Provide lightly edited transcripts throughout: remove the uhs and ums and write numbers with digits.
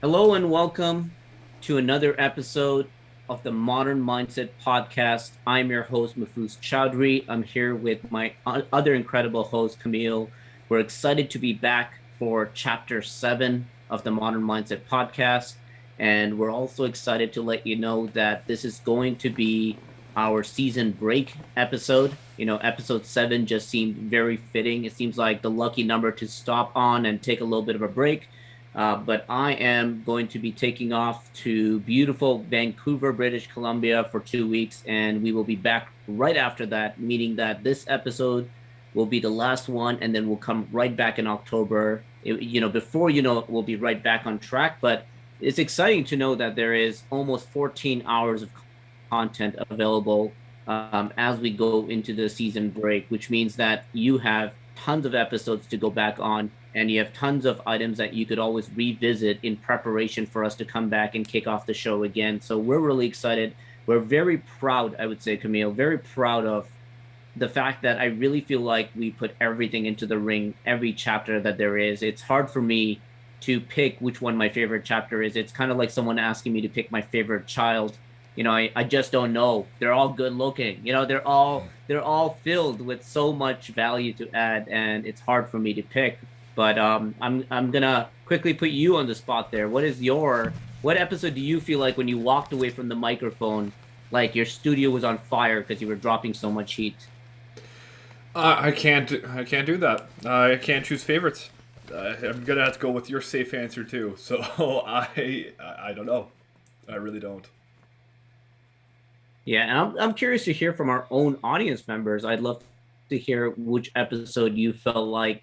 Hello and welcome to another episode of the Modern Mindset Podcast. I'm your host, Mahfouz Chowdhury. I'm here with my other incredible host, Camille. We're excited to be back for Chapter 7 of the Modern Mindset Podcast. And we're also excited to let you know that this is going to be our season break episode. Episode 7 just seemed very fitting. It seems like the lucky number to stop on and take a little bit of a break. But I am going to be taking off to beautiful Vancouver, British Columbia for 2 weeks, and we will be back right after that, meaning that this episode will be the last one, and then we'll come right back in October. Before we'll be right back on track. But it's exciting to know that there is almost 14 hours of content available as we go into the season break, which means that you have tons of episodes to go back on, and you have tons of items that you could always revisit in preparation for us to come back and kick off the show again. So we're really excited. We're very proud, I would say, Camille, very proud of the fact that I really feel like we put everything into the ring, every chapter that there is. It's hard for me to pick which one my favorite chapter is. It's kind of like someone asking me to pick my favorite child. I just don't know. They're all good looking. They're all filled with so much value to add, and it's hard for me to pick. But I'm gonna quickly put you on the spot there. What episode do you feel like when you walked away from the microphone, like your studio was on fire because you were dropping so much heat? I can't do that. I can't choose favorites. I'm gonna have to go with your safe answer too. So I don't know. I really don't. Yeah, and I'm curious to hear from our own audience members. I'd love to hear which episode you felt like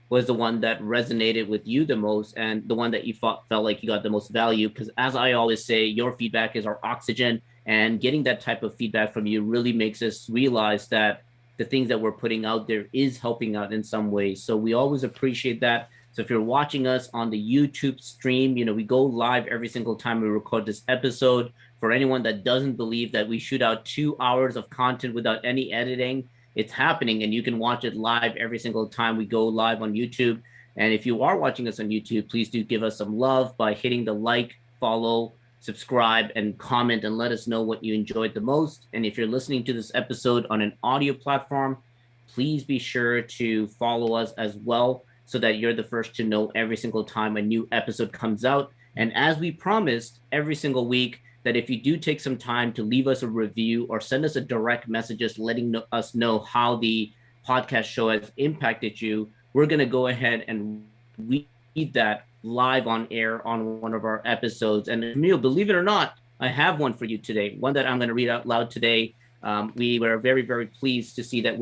was the one that resonated with you the most and the one that you felt like you got the most value. Because as I always say, your feedback is our oxygen, and getting that type of feedback from you really makes us realize that the things that we're putting out there is helping out in some ways. So we always appreciate that. So if you're watching us on the YouTube stream, we go live every single time we record this episode. For anyone that doesn't believe that we shoot out 2 hours of content without any editing, it's happening, and you can watch it live every single time we go live on YouTube. And if you are watching us on YouTube, please do give us some love by hitting the like, follow, subscribe, and comment, and let us know what you enjoyed the most. And if you're listening to this episode on an audio platform, please be sure to follow us as well so that you're the first to know every single time a new episode comes out. And as we promised every single week, that if you do take some time to leave us a review or send us a direct message just letting us know how the podcast show has impacted you, we're going to go ahead and read that live on air on one of our episodes. And Emil, believe it or not, I have one for you today, one that I'm going to read out loud today. We were very, very pleased to see that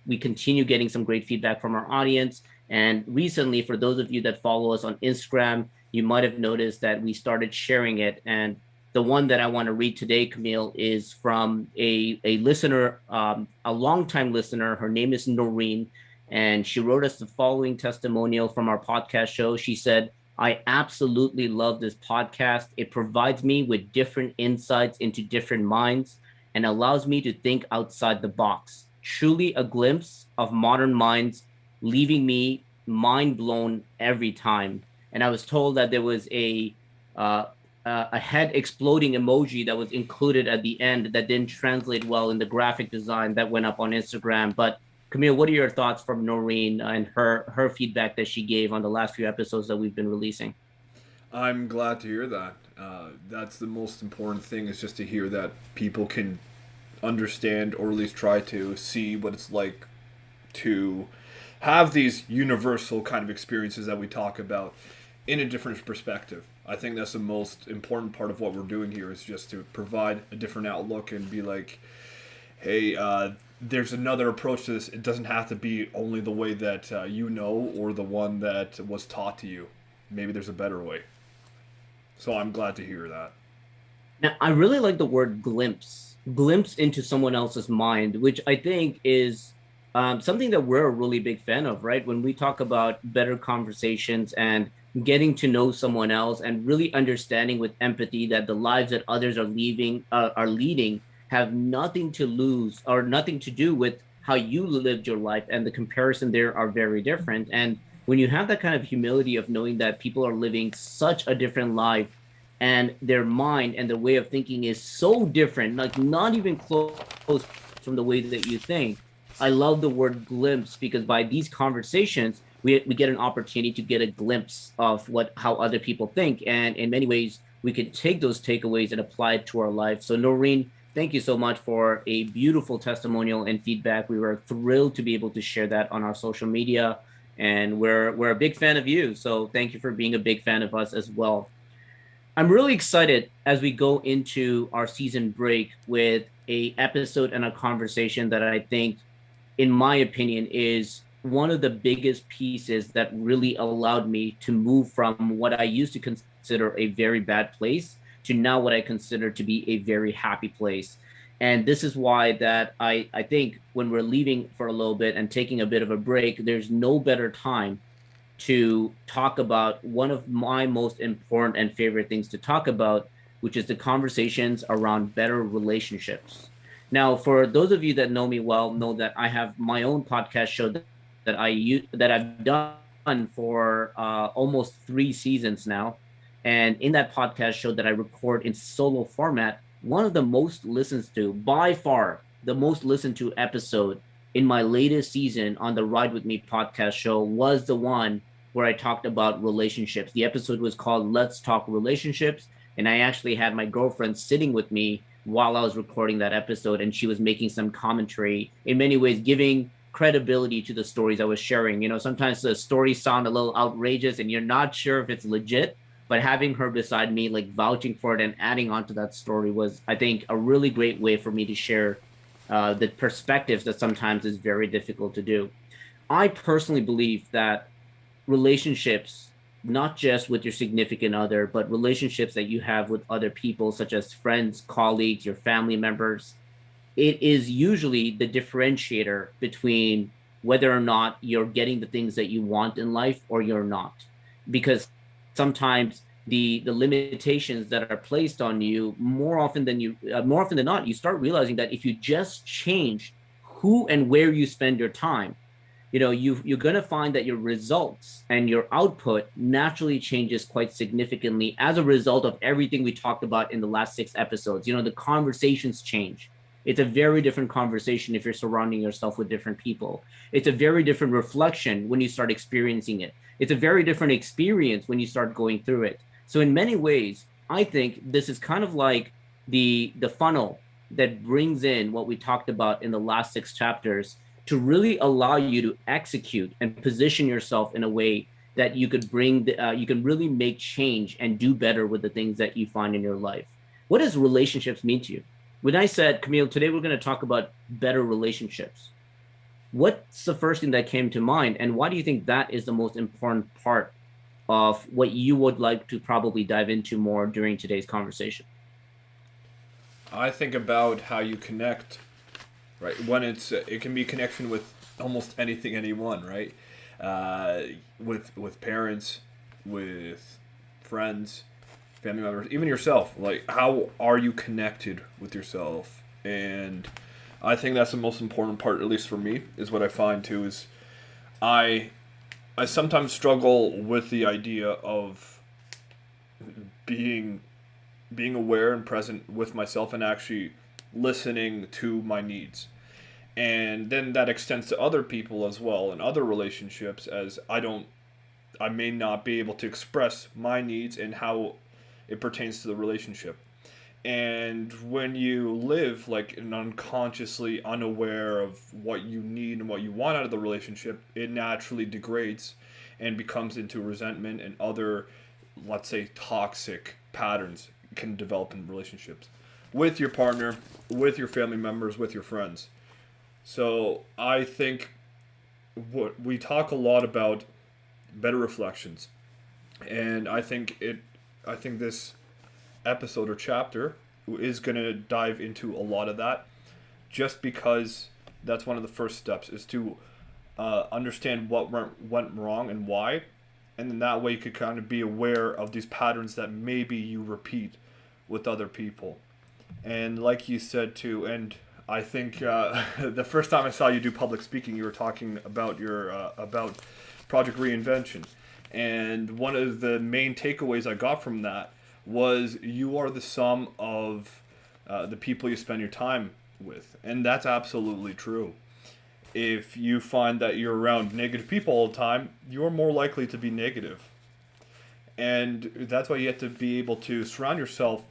we continue getting some great feedback from our audience. And recently, for those of you that follow us on Instagram, you might have noticed that we started sharing it. And the one that I want to read today, Camille, is from a listener, a longtime listener. Her name is Noreen, and she wrote us the following testimonial from our podcast show. She said, "I absolutely love this podcast. It provides me with different insights into different minds and allows me to think outside the box. Truly a glimpse of modern minds, leaving me mind blown every time." And I was told that there was a head exploding emoji that was included at the end that didn't translate well in the graphic design that went up on Instagram. But Camille, what are your thoughts from Noreen and her feedback that she gave on the last few episodes that we've been releasing? I'm glad to hear that. That's the most important thing, is just to hear that people can understand, or at least try to see what it's like to have these universal kind of experiences that we talk about in a different perspective. I think that's the most important part of what we're doing here, is just to provide a different outlook and be like, hey, there's another approach to this. It doesn't have to be only the way that or the one that was taught to you. Maybe there's a better way. So I'm glad to hear that. Now, I really like the word glimpse into someone else's mind, which I think is something that we're a really big fan of, right? When we talk about better conversations and getting to know someone else and really understanding with empathy that the lives that others are leading have nothing to lose or nothing to do with how you lived your life, and the comparison there are very different. And when you have that kind of humility of knowing that people are living such a different life and their mind and their way of thinking is so different, like not even close from the way that you think. I love the word glimpse because by these conversations, we get an opportunity to get a glimpse of what how other people think. And in many ways, we can take those takeaways and apply it to our life. So Noreen, thank you so much for a beautiful testimonial and feedback. We were thrilled to be able to share that on our social media. And we're a big fan of you. So thank you for being a big fan of us as well. I'm really excited as we go into our season break with a episode and a conversation that I think, in my opinion, is one of the biggest pieces that really allowed me to move from what I used to consider a very bad place to now what I consider to be a very happy place. And this is why that I think when we're leaving for a little bit and taking a bit of a break, there's no better time to talk about one of my most important and favorite things to talk about, which is the conversations around better relationships. Now, for those of you that know me well, know that I have my own podcast show that I've done for almost 3 seasons now, and in that podcast show that I record in solo format, one of the most listened to, by far, the most listened to episode in my latest season on the Ride With Me podcast show was the one where I talked about relationships. The episode was called Let's Talk Relationships. And I actually had my girlfriend sitting with me while I was recording that episode, and she was making some commentary, in many ways, giving credibility to the stories I was sharing. You know, sometimes the stories sound a little outrageous and you're not sure if it's legit, but having her beside me, like vouching for it and adding on to that story was, I think, a really great way for me to share the perspectives that sometimes is very difficult to do. I personally believe that relationships, not just with your significant other, but relationships that you have with other people, such as friends, colleagues, your family members, it is usually the differentiator between whether or not you're getting the things that you want in life or you're not. Because sometimes the limitations that are placed on you more often than not, you start realizing that if you just change who and where you spend your time, you're going to find that your results and your output naturally changes quite significantly as a result of everything we talked about in the last 6 episodes. The conversations change. It's a very different conversation if you're surrounding yourself with different people. It's a very different reflection when you start experiencing it. It's a very different experience when you start going through it. So in many ways, I think this is kind of like the funnel that brings in what we talked about in the last 6 chapters to really allow you to execute and position yourself in a way that you could you can really make change and do better with the things that you find in your life. What does relationships mean to you? When I said, Camille, today we're going to talk about better relationships, what's the first thing that came to mind? And why do you think that is the most important part of what you would like to probably dive into more during today's conversation? I think about how you connect, right? When it can be connection with almost anything, anyone, right? With parents, with friends, family members, even yourself. Like, how are you connected with yourself? And I think that's the most important part, at least for me, is what I find too. Is I I sometimes struggle with the idea of being being aware and present with myself and actually listening to my needs. And then that extends to other people as well and other relationships, as I may not be able to express my needs and how it pertains to the relationship. And when you live like an unconsciously unaware of what you need and what you want out of the relationship, it naturally degrades and becomes into resentment and other, let's say, toxic patterns can develop in relationships with your partner, with your family members, with your friends. So I think what we talk a lot about better reflections, and I think this episode or chapter is going to dive into a lot of that, just because that's one of the first steps is to understand what went wrong and why, and then that way you could kind of be aware of these patterns that maybe you repeat with other people. And like you said too, and I think the first time I saw you do public speaking, you were talking about your about Project Reinvention. And one of the main takeaways I got from that was you are the sum of the people you spend your time with. And that's absolutely true. If you find that you're around negative people all the time, you're more likely to be negative. And that's why you have to be able to surround yourself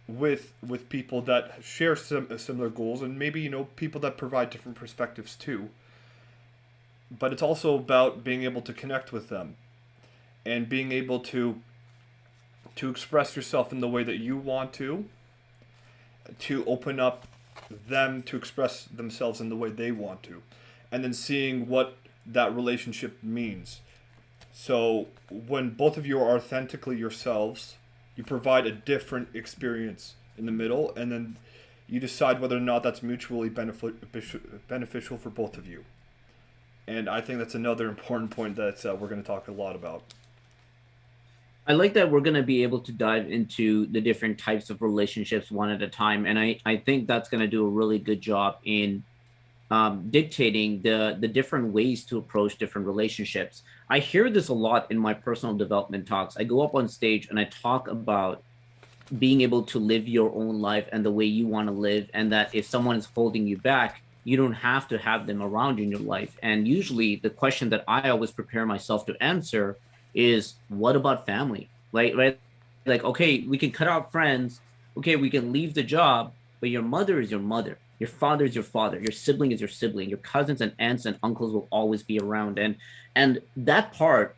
with people that share some similar goals, and maybe people that provide different perspectives too. But it's also about being able to connect with them and being able to express yourself in the way that you want to open up them to express themselves in the way they want to, and then seeing what that relationship means. So when both of you are authentically yourselves, you provide a different experience in the middle, and then you decide whether or not that's mutually beneficial for both of you. And I think that's another important point that we're going to talk a lot about. I like that we're going to be able to dive into the different types of relationships one at a time. And I think that's going to do a really good job in dictating the different ways to approach different relationships. I hear this a lot in my personal development talks. I go up on stage and I talk about being able to live your own life and the way you want to live, and that if someone is holding you back, you don't have to have them around in your life. And usually the question that I always prepare myself to answer is, what about family? Right? Like, okay, we can cut out friends. Okay, we can leave the job, but your mother is your mother. Your father is your father. Your sibling is your sibling. Your cousins and aunts and uncles will always be around. And that part,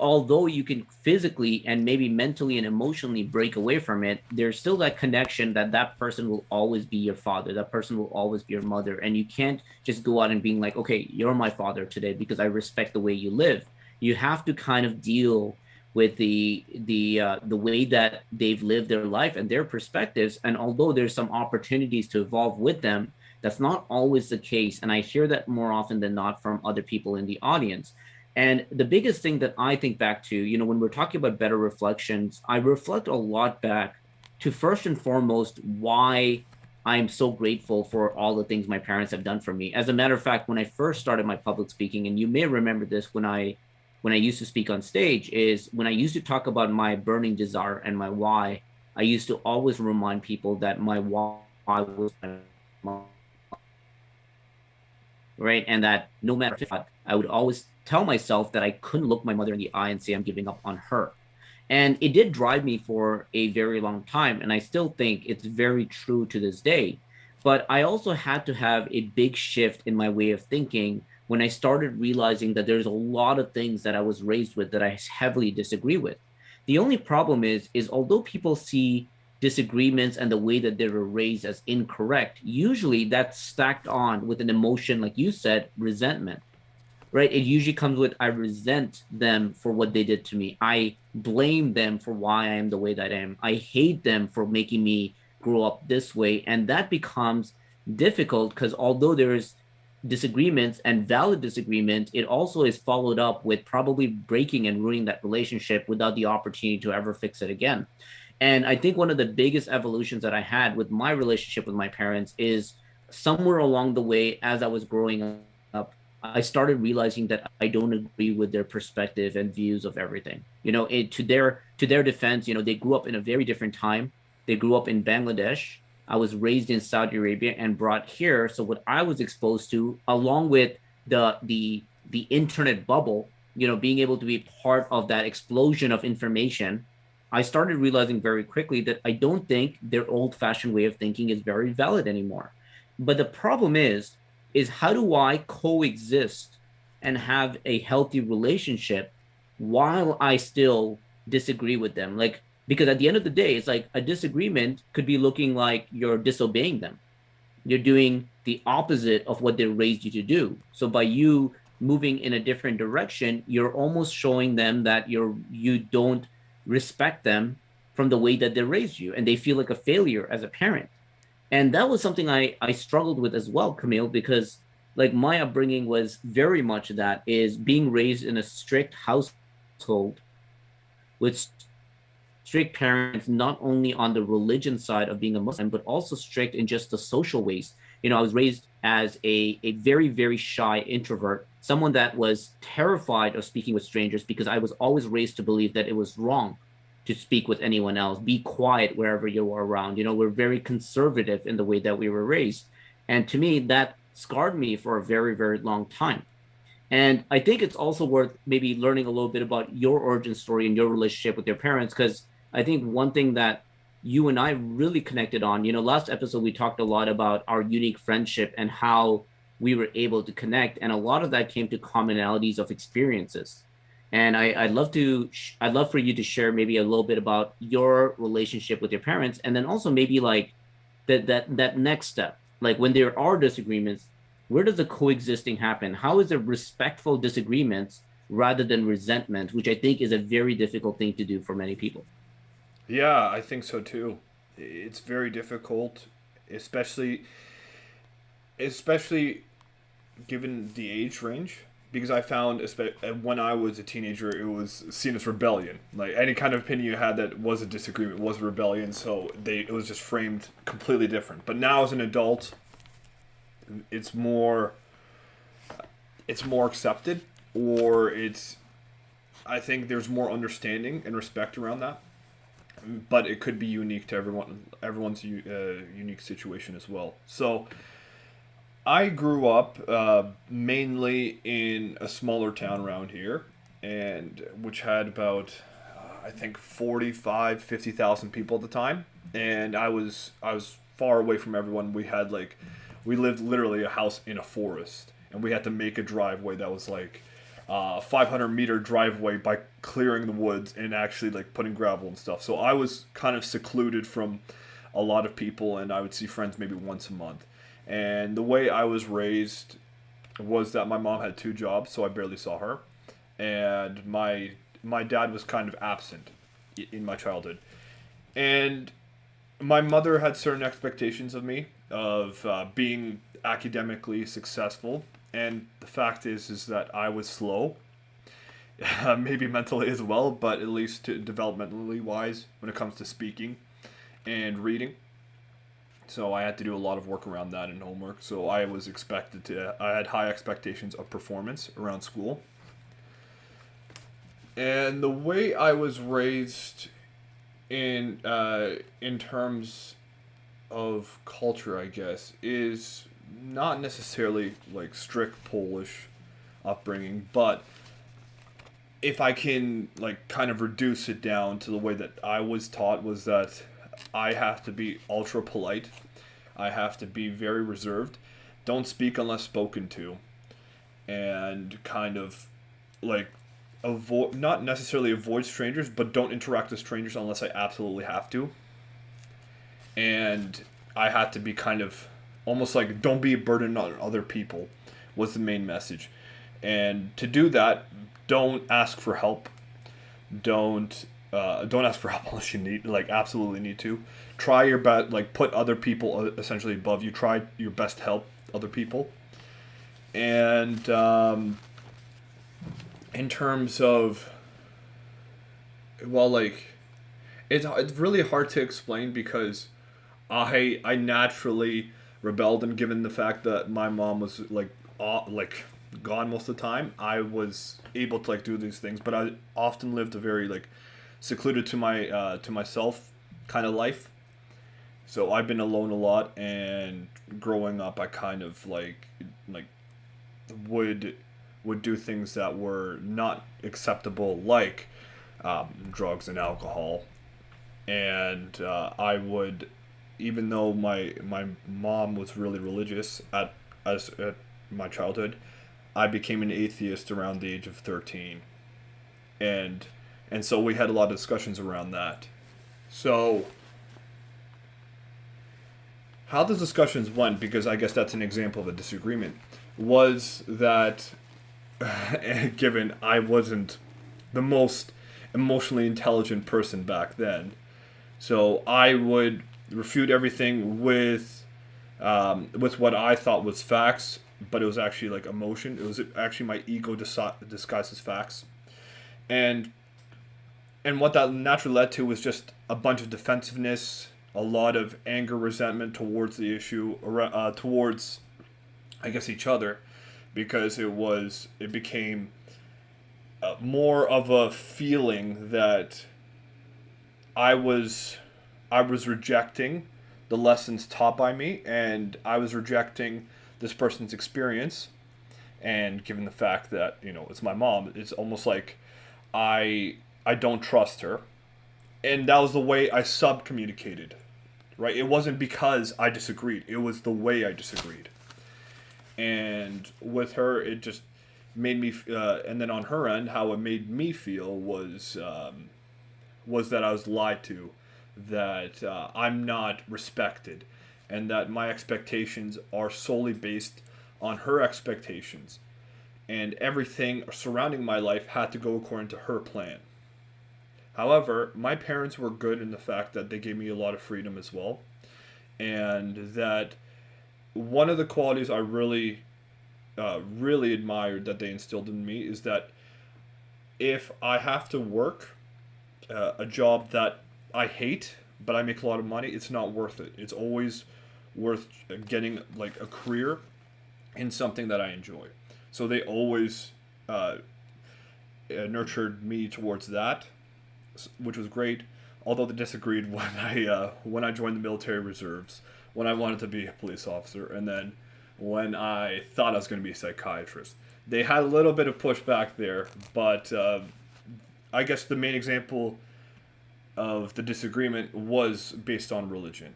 although you can physically and maybe mentally and emotionally break away from it, there's still that connection that that person will always be your father. That person will always be your mother. And you can't just go out and being like, okay, you're my father today because I respect the way you live. You have to kind of deal with the way that they've lived their life and their perspectives. And although there's some opportunities to evolve with them, that's not always the case. And I hear that more often than not from other people in the audience. And the biggest thing that I think back to, when we're talking about better reflections, I reflect a lot back to, first and foremost, why I'm so grateful for all the things my parents have done for me. As a matter of fact, when I first started my public speaking, and you may remember this when I used to speak on stage, is when I used to talk about my burning desire and my why, I used to always remind people that my why was my mom, right? And that no matter what, I would always tell myself that I couldn't look my mother in the eye and say I'm giving up on her. And it did drive me for a very long time. And I still think it's very true to this day. But I also had to have a big shift in my way of thinking when I started realizing that there's a lot of things that I was raised with that I heavily disagree with. The only problem is although people see disagreements and the way that they were raised as incorrect, usually that's stacked on with an emotion, like you said, resentment, right? It usually comes with, I resent them for what they did to me. I blame them for why I am the way that I am. I hate them for making me grow up this way. And that becomes difficult because although there is disagreements and valid disagreement, it also is followed up with probably breaking and ruining that relationship without the opportunity to ever fix it again. And I think one of the biggest evolutions that I had with my relationship with my parents is somewhere along the way, as I was growing up, I started realizing that I don't agree with their perspective and views of everything. To their defense, they grew up in a very different time. They grew up in Bangladesh. I was raised in Saudi Arabia and brought here. So what I was exposed to, along with the internet bubble, being able to be part of that explosion of information, I started realizing very quickly that I don't think their old-fashioned way of thinking is very valid anymore. But the problem is how do I coexist and have a healthy relationship while I still disagree with them? Like, because at the end of the day, it's like a disagreement could be looking like you're disobeying them. You're doing the opposite of what they raised you to do. So by you moving in a different direction, you're almost showing them that you don't respect them from the way that they raised you, and they feel like a failure as a parent. And that was something I struggled with as well, Camille, because like my upbringing was very much that, is being raised in a strict household with strict parents, not only on the religion side of being a Muslim, but also strict in just the social ways. I was raised as a very, very shy introvert, someone that was terrified of speaking with strangers because I was always raised to believe that it was wrong to speak with anyone else, be quiet wherever you are around. We're very conservative in the way that we were raised. And to me, that scarred me for a very, very long time. And I think it's also worth maybe learning a little bit about your origin story and your relationship with your parents, because I think one thing that you and I really connected on, last episode we talked a lot about our unique friendship and how we were able to connect, and a lot of that came to commonalities of experiences. And I'd love for you to share maybe a little bit about your relationship with your parents, and then also maybe like that next step, like when there are disagreements, where does the coexisting happen? How is there respectful disagreements rather than resentment, which I think is a very difficult thing to do for many people. Yeah, I think so too. It's very difficult, especially especially given the age range, because I found when I was a teenager, it was seen as rebellion. Like any kind of opinion you had that was a disagreement was rebellion. So it was just framed completely different. But now as an adult, it's more it's more accepted, or it's I think there's more understanding and respect around that. But it could be unique to everyone's unique situation as well. So I grew up mainly in a smaller town around here, and which had about I think 45, 50,000 people at the time, and I was far away from everyone. We lived literally a house in a forest, and we had to make a driveway that was like 500-meter driveway by clearing the woods and actually like putting gravel and stuff. So I was kind of secluded from a lot of people, and I would see friends maybe once a month. And the way I was raised was that my mom had two jobs, so I barely saw her, and my dad was kind of absent in my childhood. And my mother had certain expectations of me of being academically successful, and the fact is that I was slow, maybe mentally as well, but at least developmentally wise when it comes to speaking and reading. So I had to do a lot of work around that and homework. So I had high expectations of performance around school. And the way I was raised in terms of culture, I guess, is not necessarily like strict Polish upbringing, but if I can like kind of reduce it down to the way that I was taught, was that I have to be ultra polite. I have to be very reserved. Don't speak unless spoken to, and kind of like avoid, not necessarily avoid strangers, but don't interact with strangers unless I absolutely have to. And I had to be kind of almost like don't be a burden on other people was the main message. And to do that, don't ask for help. Don't ask for help unless you need like absolutely need to. Try your best, like put other people essentially above you. Try your best to help other people. And in terms of, well, like it's really hard to explain because I naturally rebelled, and given the fact that my mom was like gone most of the time, I was able to like do these things. But I often lived a very like secluded to myself kind of life. So I've been alone a lot, and growing up, I kind of like would would do things that were not acceptable, like drugs and alcohol. And I would, even though my mom was really religious at my childhood, I became an atheist around the age of 13, and so we had a lot of discussions around that. So how the discussions went, because I guess that's an example of a disagreement, was that given I wasn't the most emotionally intelligent person back then, so I would refute everything with what I thought was facts, but it was actually like emotion. It was actually my ego disguised as facts, and what that naturally led to was just a bunch of defensiveness, a lot of anger, resentment towards the issue, towards, I guess, each other, because it became more of a feeling that I was I was rejecting the lessons taught by me, and I was rejecting this person's experience. And given the fact that it's my mom, it's almost like I don't trust her, and that was the way I sub communicated. Right? It wasn't because I disagreed; it was the way I disagreed. And with her, it just made me. And then on her end, how it made me feel was that I was lied to, that I'm not respected, and that my expectations are solely based on her expectations, and everything surrounding my life had to go according to her plan. However, my parents were good in the fact that they gave me a lot of freedom as well, and that one of the qualities I really admired that they instilled in me is that if I have to work a job that I hate, but I make a lot of money, it's not worth it. It's always worth getting like a career in something that I enjoy. So they always nurtured me towards that, which was great. Although they disagreed when I joined the military reserves, when I wanted to be a police officer, and then when I thought I was going to be a psychiatrist. They had a little bit of pushback there, but I guess the main example of the disagreement was based on religion.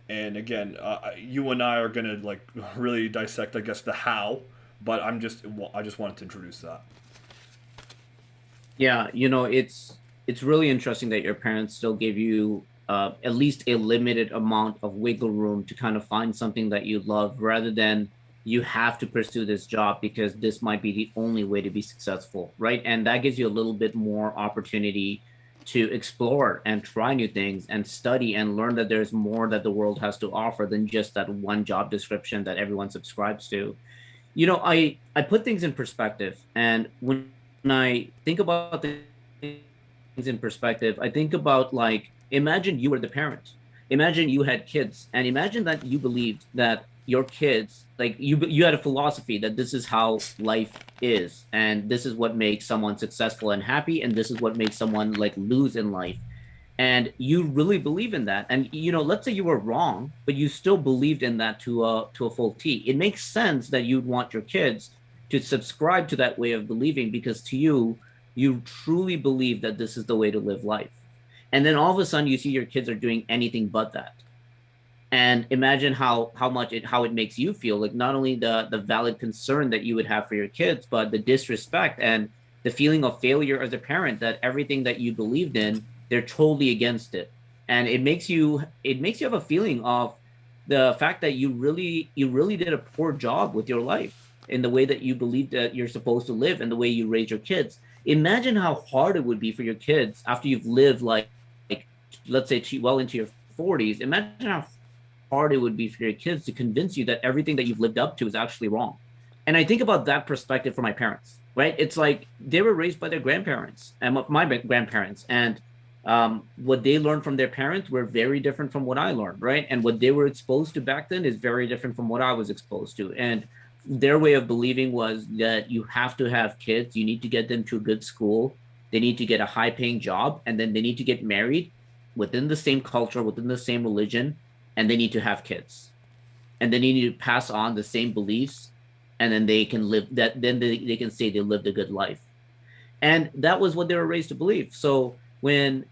And again, you and I are gonna like really dissect, I guess, the how. But I just wanted to introduce that. Yeah, it's really interesting that your parents still gave you at least a limited amount of wiggle room to kind of find something that you love, rather than you have to pursue this job because this might be the only way to be successful, right? And that gives you a little bit more opportunity to explore and try new things and study and learn that there's more that the world has to offer than just that one job description that everyone subscribes to. I put things in perspective, and when I think about things in perspective, I think about, like, imagine you were the parent. Imagine you had kids, and imagine that you believed that your kids, like, you had a philosophy that this is how life is, and this is what makes someone successful and happy, and this is what makes someone like lose in life. And you really believe in that. And let's say you were wrong, but you still believed in that to a full T. It makes sense that you'd want your kids to subscribe to that way of believing, because to you, you truly believe that this is the way to live life. And then all of a sudden you see your kids are doing anything but that. And imagine how it makes you feel, like not only the valid concern that you would have for your kids, but the disrespect and the feeling of failure as a parent, that everything that you believed in, they're totally against it. And it makes you have a feeling of the fact that you really did a poor job with your life in the way that you believe that you're supposed to live and the way you raise your kids. Imagine how hard it would be for your kids after you've lived, like let's say well into your 40s. Imagine how hard it would be for your kids to convince you that everything that you've lived up to is actually wrong. And I think about that perspective for my parents, right? It's like they were raised by their grandparents and my grandparents, and what they learned from their parents were very different from what I learned, right? And what they were exposed to back then is very different from what I was exposed to. And their way of believing was that you have to have kids, you need to get them to a good school, they need to get a high paying job, and then they need to get married within the same culture, within the same religion, and they need to have kids. And then you need to pass on the same beliefs, and then they can live that, then they can say they lived a good life. And that was what they were raised to believe. So when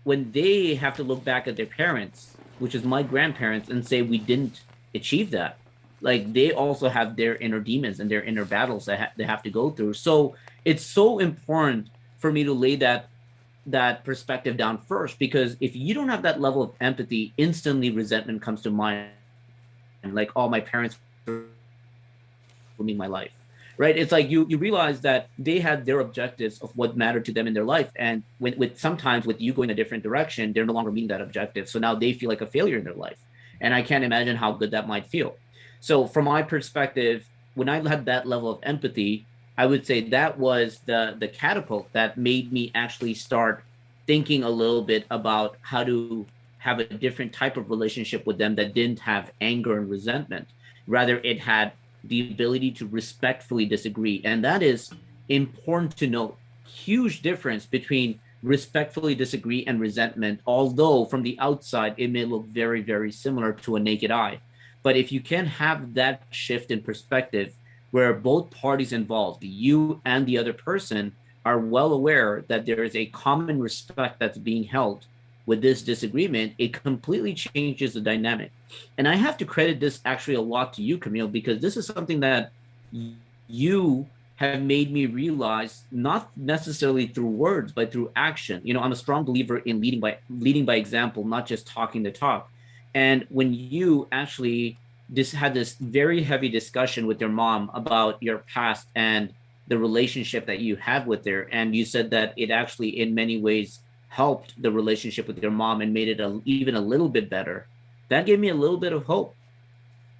they have to look back at their parents, which is my grandparents, and say we didn't achieve that, like they also have their inner demons and their inner battles that they have to go through. So it's so important for me to lay that perspective down first, because if you don't have that level of empathy, instantly resentment comes to mind, like, oh, my parents ruining my life, right? It's like you realize that they had their objectives of what mattered to them in their life, and with sometimes with you going a different direction, they're no longer meeting that objective, so now they feel like a failure in their life. And I can't imagine how good that might feel. So from my perspective, when I had that level of empathy, I would say that was the catapult that made me actually start thinking a little bit about how to have a different type of relationship with them that didn't have anger and resentment. Rather, it had the ability to respectfully disagree. And that is important to note. Huge difference between respectfully disagree and resentment, although from the outside it may look very, very similar to a naked eye. But if you can have that shift in perspective where both parties involved, you and the other person, are well aware that there is a common respect that's being held with this disagreement, it completely changes the dynamic. And I have to credit this actually a lot to you, Camille, because this is something that you have made me realize, not necessarily through words but through action. I'm a strong believer in leading by example, not just talking the talk. And when you actually just had this very heavy discussion with your mom about your past and the relationship that you have with her, and you said that it actually in many ways helped the relationship with your mom and made it even a little bit better, that gave me a little bit of hope.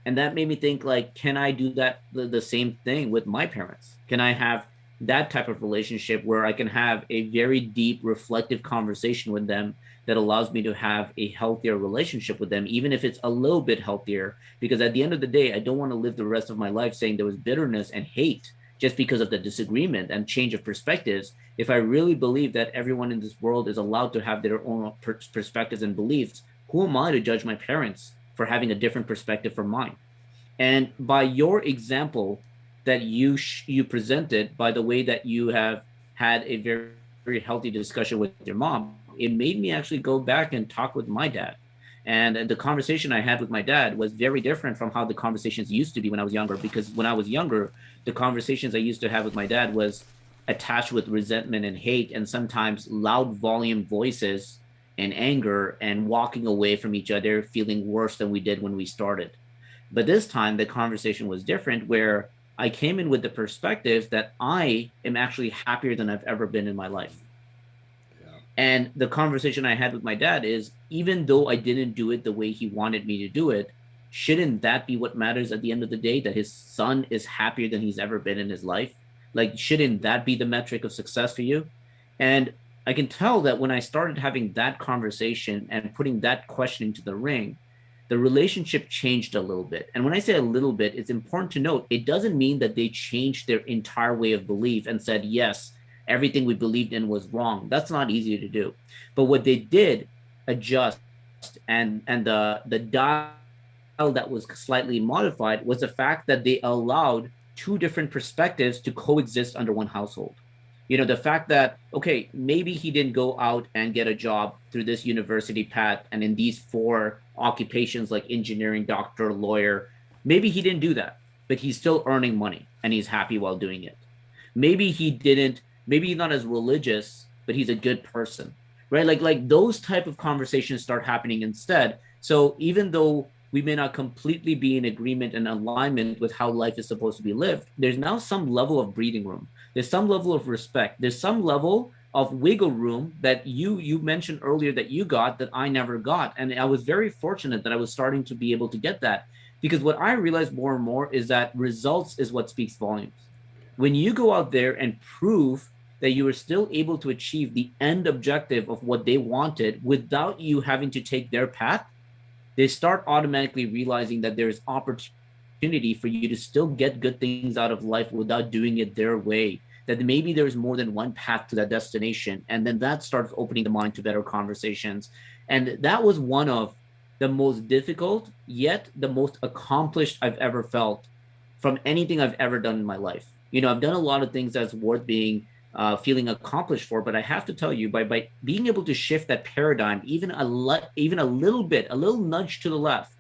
And that made me think, like, can I do that the same thing with my parents? Can I have that type of relationship where I can have a very deep reflective conversation with them that allows me to have a healthier relationship with them, even if it's a little bit healthier? Because at the end of the day, I don't want to live the rest of my life saying there was bitterness and hate just because of the disagreement and change of perspectives. If I really believe that everyone in this world is allowed to have their own perspectives and beliefs, who am I to judge my parents for having a different perspective from mine? And by your example that you presented, by the way that you have had a very, very healthy discussion with your mom, it made me actually go back and talk with my dad. And the conversation I had with my dad was very different from how the conversations used to be when I was younger. Because when I was younger, the conversations I used to have with my dad was attached with resentment and hate, and sometimes loud volume voices and anger, and walking away from each other feeling worse than we did when we started. But this time, the conversation was different, where I came in with the perspective that I am actually happier than I've ever been in my life. Yeah. And the conversation I had with my dad is, even though I didn't do it the way he wanted me to do it, shouldn't that be what matters at the end of the day? That his son is happier than he's ever been in his life? Like, shouldn't that be the metric of success for you? And I can tell that when I started having that conversation and putting that question into the ring, the relationship changed a little bit. And when I say a little bit, it's important to note it doesn't mean that they changed their entire way of belief and said, yes, everything we believed in was wrong. That's not easy to do. But what they did adjust, and the dial that was slightly modified was the fact that they allowed two different perspectives to coexist under one household. The fact that, okay, maybe he didn't go out and get a job through this university path and in these four occupations like engineering, doctor, lawyer, maybe he didn't do that, but he's still earning money and he's happy while doing it. Maybe he's not as religious, but he's a good person, right? Like those type of conversations start happening instead. So even though we may not completely be in agreement and alignment with how life is supposed to be lived, there's now some level of breathing room. There's some level of respect. There's some level of wiggle room that you mentioned earlier that you got that I never got. And I was very fortunate that I was starting to be able to get that, because what I realized more and more is that results is what speaks volumes. When you go out there and prove that you are still able to achieve the end objective of what they wanted without you having to take their path, they start automatically realizing that there's opportunity for you to still get good things out of life without doing it their way. That maybe there's more than one path to that destination. And then that starts opening the mind to better conversations. And that was one of the most difficult, yet the most accomplished I've ever felt from anything I've ever done in my life. I've done a lot of things that's worth being feeling accomplished for, but I have to tell you, by being able to shift that paradigm, even a little bit, a little nudge to the left,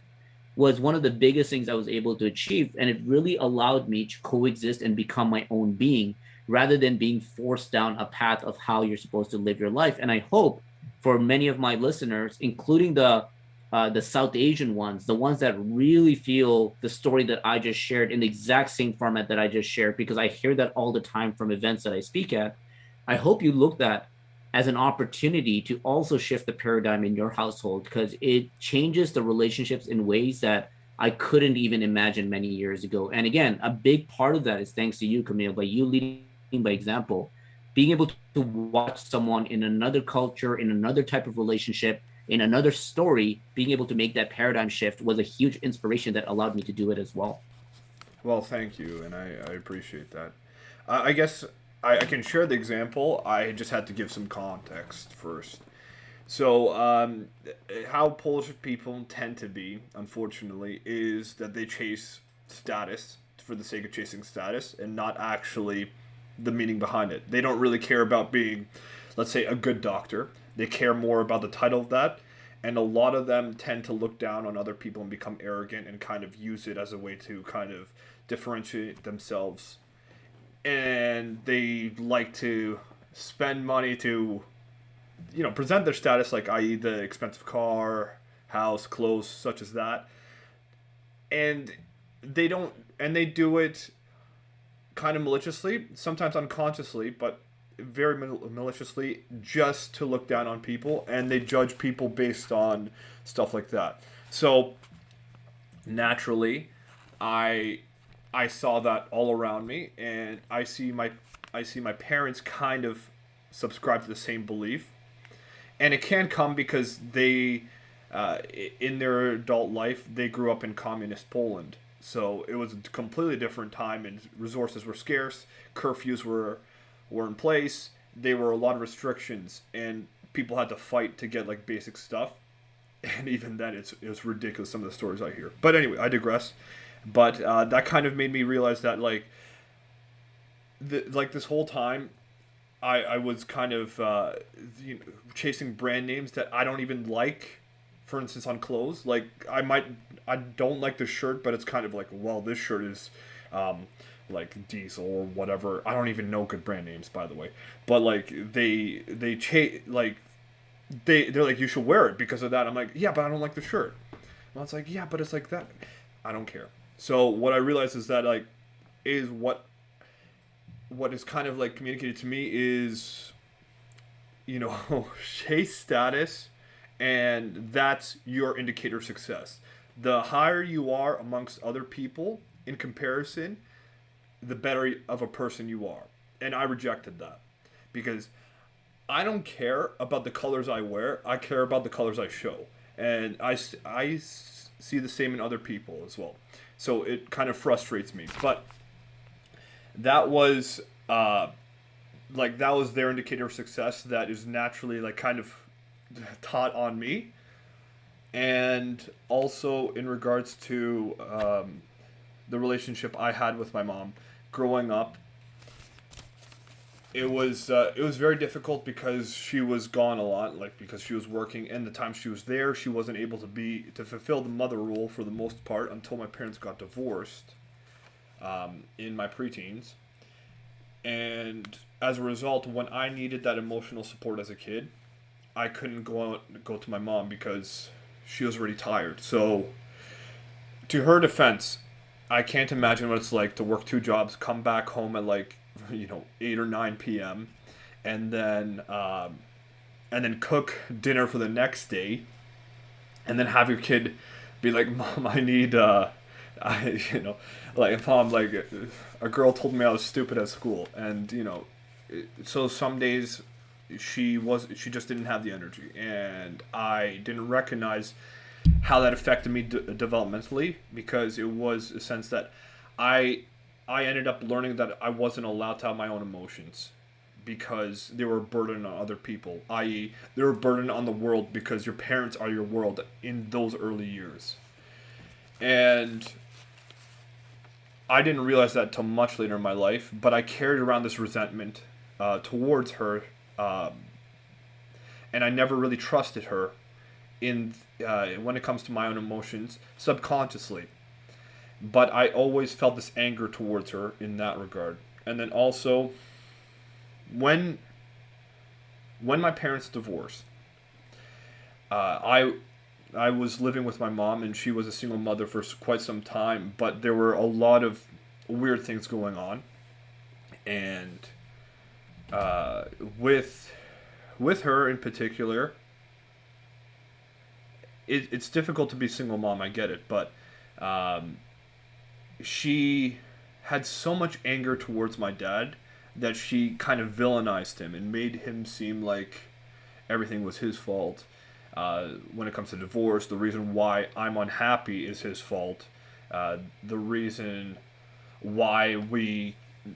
was one of the biggest things I was able to achieve, and it really allowed me to coexist and become my own being, rather than being forced down a path of how you're supposed to live your life. And I hope for many of my listeners, including the South Asian ones, the ones that really feel the story that I just shared in the exact same format that I just shared, because I hear that all the time from events that I speak at. I hope you look at as an opportunity to also shift the paradigm in your household, because it changes the relationships in ways that I couldn't even imagine many years ago. And again, a big part of that is thanks to you, Camille, by you leading by example, being able to watch someone in another culture, in another type of relationship, in another story, being able to make that paradigm shift was a huge inspiration that allowed me to do it as well. Well, thank you, and I appreciate that. I guess I can share the example. I just had to give some context first. So, how Polish people tend to be, unfortunately, is that they chase status for the sake of chasing status and not actually the meaning behind it. They don't really care about being, let's say, a good doctor. They care more about the title of that. And a lot of them tend to look down on other people and become arrogant and kind of use it as a way to kind of differentiate themselves. And they like to spend money to present their status, like i.e. the expensive car, house, clothes, such as that. And they don't, and they do it kind of maliciously, sometimes unconsciously, but very maliciously, just to look down on people, and they judge people based on stuff like that. So naturally, I I saw that all around me, and I see my parents kind of subscribe to the same belief, and it can come because they, in their adult life, they grew up in communist Poland. So it was a completely different time, and resources were scarce. Curfews were in place. There were a lot of restrictions, and people had to fight to get like basic stuff. And even then, it was ridiculous some of the stories I hear. But anyway, I digress. But that kind of made me realize that like this whole time, I was kind of chasing brand names that I don't even like. For instance, on clothes, like I don't like this shirt, but it's kind of like, well, this shirt is like Diesel or whatever. I don't even know good brand names, by the way. But like they're like, you should wear it because of that. I'm like, yeah, but I don't like the shirt. Well, it's like, yeah, but it's like that. I don't care. So what I realized is that like is what is kind of like communicated to me is, chase status, and that's your indicator of success. The higher you are amongst other people in comparison, the better of a person you are. And I rejected that because I don't care about the colors I wear. I care about the colors I show. And I see the same in other people as well. So it kind of frustrates me. But that was that was their indicator of success that is naturally like kind of taught on me. And also in regards to the relationship I had with my mom growing up, it was very difficult because she was gone a lot, like because she was working, and the time she was there, she wasn't able to fulfill the mother role for the most part until my parents got divorced in my preteens. And as a result, when I needed that emotional support as a kid, I couldn't go to my mom because she was already tired. So, to her defense, I can't imagine what it's like to work two jobs, come back home at like 8 or 9 p.m., and then cook dinner for the next day, and then have your kid be like, "Mom, I need I like, Mom, like a girl told me I was stupid at school," and so some days she just didn't have the energy, and I didn't recognize how that affected me developmentally, because it was a sense that I I ended up learning that I wasn't allowed to have my own emotions because they were a burden on other people, i.e., they were a burden on the world because your parents are your world in those early years. And I didn't realize that till much later in my life, but I carried around this resentment towards her, um, and I never really trusted her in when it comes to my own emotions subconsciously. But I always felt this anger towards her in that regard. And then also, when my parents divorced, I was living with my mom, and she was a single mother for quite some time. But there were a lot of weird things going on, and uh, with her in particular, it's difficult to be a single mom. I get it, but um, she had so much anger towards my dad that she kind of villainized him and made him seem like everything was his fault. When it comes to divorce, the reason why I'm unhappy is his fault. The reason why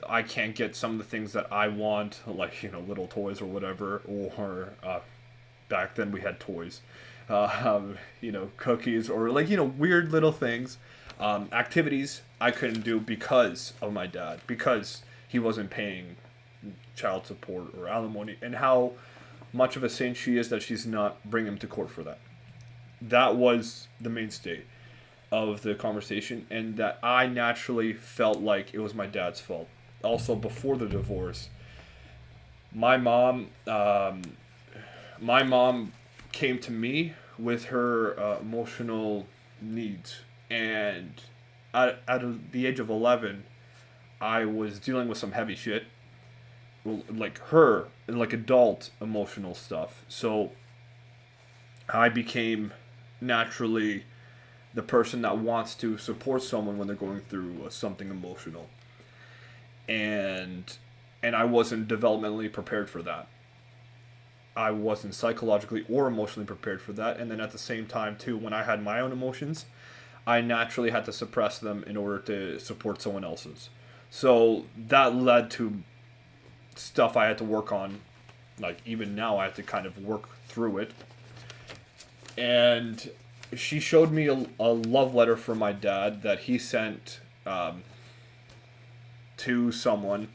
I can't get some of the things that I want, like little toys or whatever, or back then we had toys, cookies or like weird little things, activities I couldn't do because of my dad, because he wasn't paying child support or alimony, and how much of a saint she is that she's not bringing him to court for that. That was the mainstay of the conversation, and that I naturally felt like it was my dad's fault. Also, before the divorce, my mom, my mom came to me with her emotional needs, and at the age of 11, I was dealing with some heavy shit, like her, and like adult emotional stuff. So I became naturally the person that wants to support someone when they're going through something emotional, and I wasn't developmentally prepared for that. I wasn't psychologically or emotionally prepared for that, and then at the same time too, when I had my own emotions, I naturally had to suppress them in order to support someone else's. So that led to stuff I had to work on. Like even now, I have to kind of work through it. And she showed me a love letter from my dad that he sent to someone.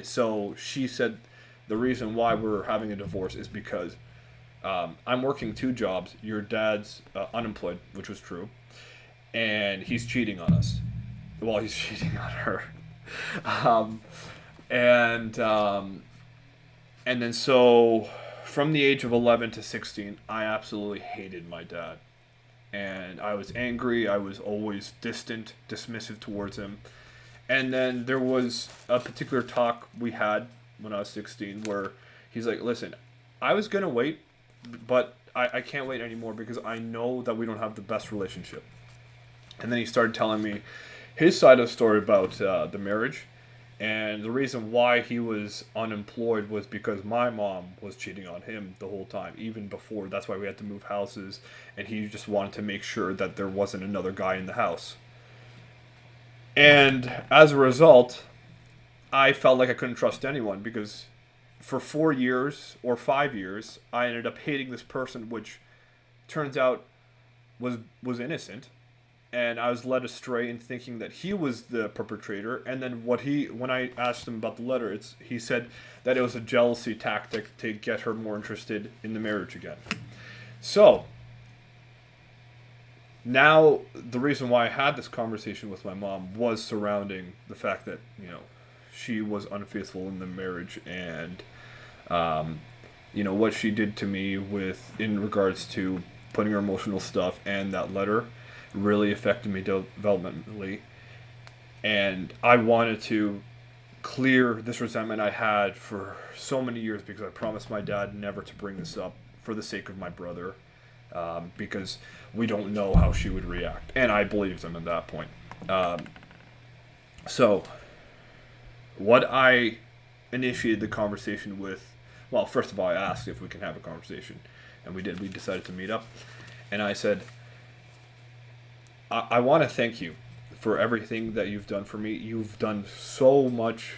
So she said the reason why we're having a divorce is because I'm working two jobs. Your dad's unemployed, which was true, and he's cheating on us. Well, he's cheating on her. um, and then so from the age of 11 to 16, I absolutely hated my dad. And I was angry. I was always distant, dismissive towards him. And then there was a particular talk we had when I was 16 where he's like, listen, I was going to wait, but I can't wait anymore because I know that we don't have the best relationship. And then he started telling me his side of the story about the marriage. And the reason why he was unemployed was because my mom was cheating on him the whole time, even before. That's why we had to move houses. And he just wanted to make sure that there wasn't another guy in the house. And as a result, I felt like I couldn't trust anyone because for 4 years or 5 years, I ended up hating this person, which turns out was innocent, and I was led astray in thinking that he was the perpetrator. And then when I asked him about the letter, he said that it was a jealousy tactic to get her more interested in the marriage again. So now the reason why I had this conversation with my mom was surrounding the fact that she was unfaithful in the marriage, and what she did to me with in regards to putting her emotional stuff and that letter really affected me developmentally. And I wanted to clear this resentment I had for so many years because I promised my dad never to bring this up for the sake of my brother, because we don't know how she would react. And I believed him at that point. So, what I initiated the conversation with, well, first of all, I asked if we can have a conversation. And we did. We decided to meet up. And I said, I want to thank you for everything that you've done for me. You've done so much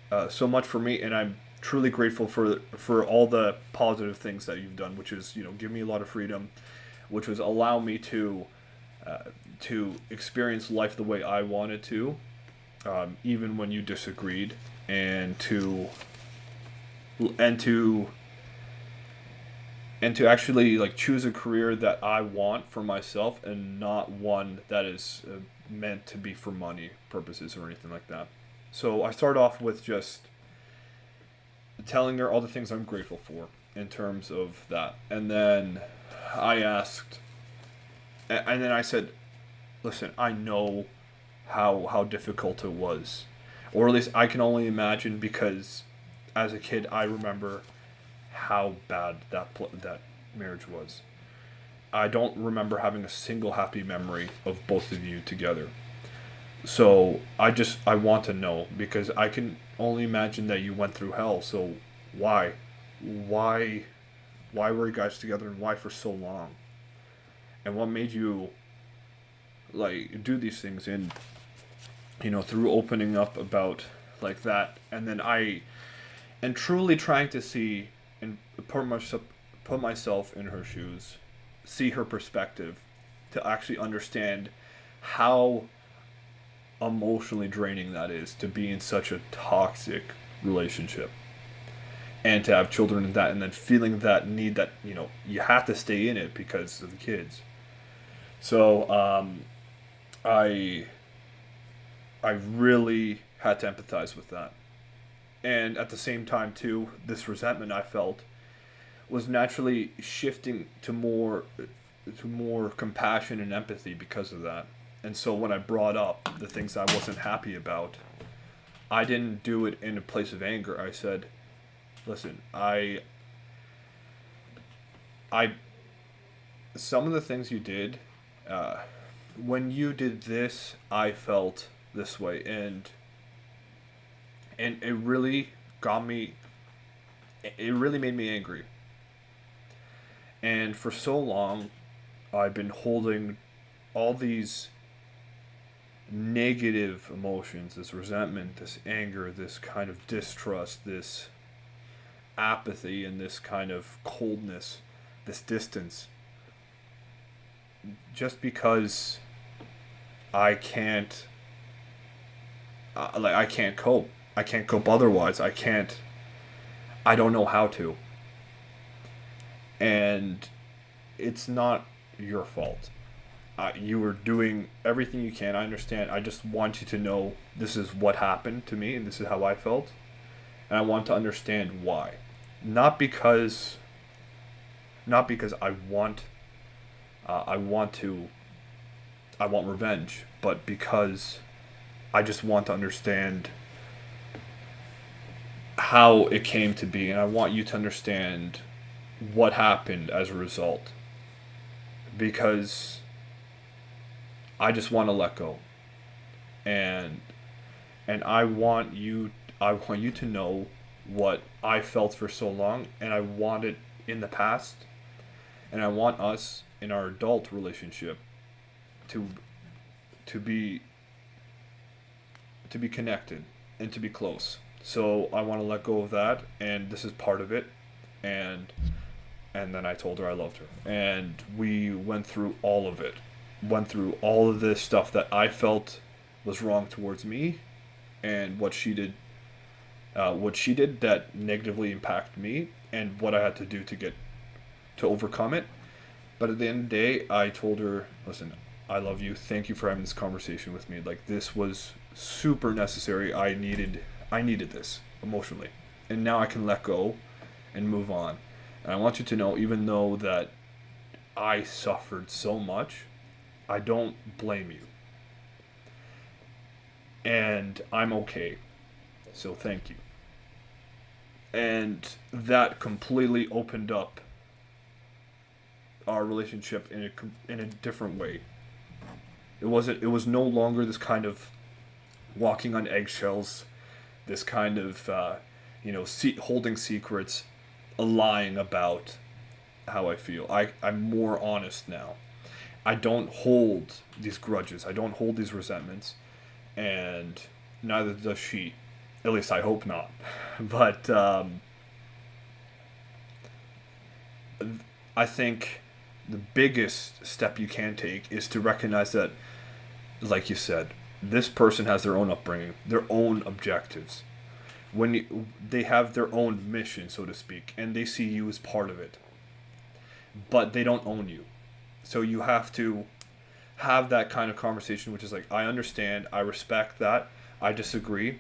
for me, and I'm truly grateful for all the positive things that you've done, which is give me a lot of freedom, which was allow me to experience life the way I wanted to, even when you disagreed, and to actually like choose a career that I want for myself and not one that is meant to be for money purposes or anything like that. So I start off with just telling her all the things I'm grateful for in terms of that. And then I asked, and then I said, listen, I know how difficult it was. Or at least I can only imagine, because as a kid I remember how bad that marriage was. I don't remember having a single happy memory of both of you together. So I want to know, because I can only imagine that you went through hell. So why Why were you guys together, and why for so long? And what made you like do these things? And through opening up about like that, and then and truly trying to see and put myself in her shoes, see her perspective, to actually understand how emotionally draining that is to be in such a toxic relationship and to have children in that, and then feeling that need that you have to stay in it because of the kids. So I I really had to empathize with that, and at the same time too, this resentment I felt was naturally shifting to more compassion and empathy because of that. And so when I brought up the things I wasn't happy about, I didn't do it in a place of anger. I said, "Listen, I some of the things you did, uh, when you did this, I felt this way, and it really got me. It really made me angry. And for so long, I've been holding all these negative emotions, this resentment, this anger, this kind of distrust, this apathy, and this kind of coldness, this distance, just because I can't, I can't cope. I can't cope otherwise. I can't. I don't know how to. And it's not your fault. You were doing everything you can. I understand. I just want you to know this is what happened to me and this is how I felt. And I want to understand why. Not because not because I want to I want revenge, but because I just want to understand how it came to be, and I want you to understand what happened as a result, because I just want to let go. And I want you to know what I felt for so long, and I want it in the past, and I want us in our adult relationship to to be to be connected and to be close. So I want to let go of that, and this is part of it. And then I told her I loved her, and we went through all of it. Went through all of this stuff that I felt was wrong towards me, and what she did that negatively impacted me, and what I had to do to overcome it. But at the end of the day, I told her, listen, I love you. Thank you for having this conversation with me. Like, this was super necessary. I needed this emotionally. And now I can let go and move on. And I want you to know, even though that I suffered so much, I don't blame you. And I'm okay. So thank you. And that completely opened up our relationship in a different way. It was no longer this kind of walking on eggshells, this kind of holding secrets, lying about how I feel. I'm more honest now. I don't hold these grudges. I don't hold these resentments, and neither does she. At least I hope not. But I think the biggest step you can take is to recognize that, like you said, this person has their own upbringing, their own objectives. They have their own mission, so to speak, and they see you as part of it, but they don't own you. So you have to have that kind of conversation, which is like, I understand, I respect that, I disagree,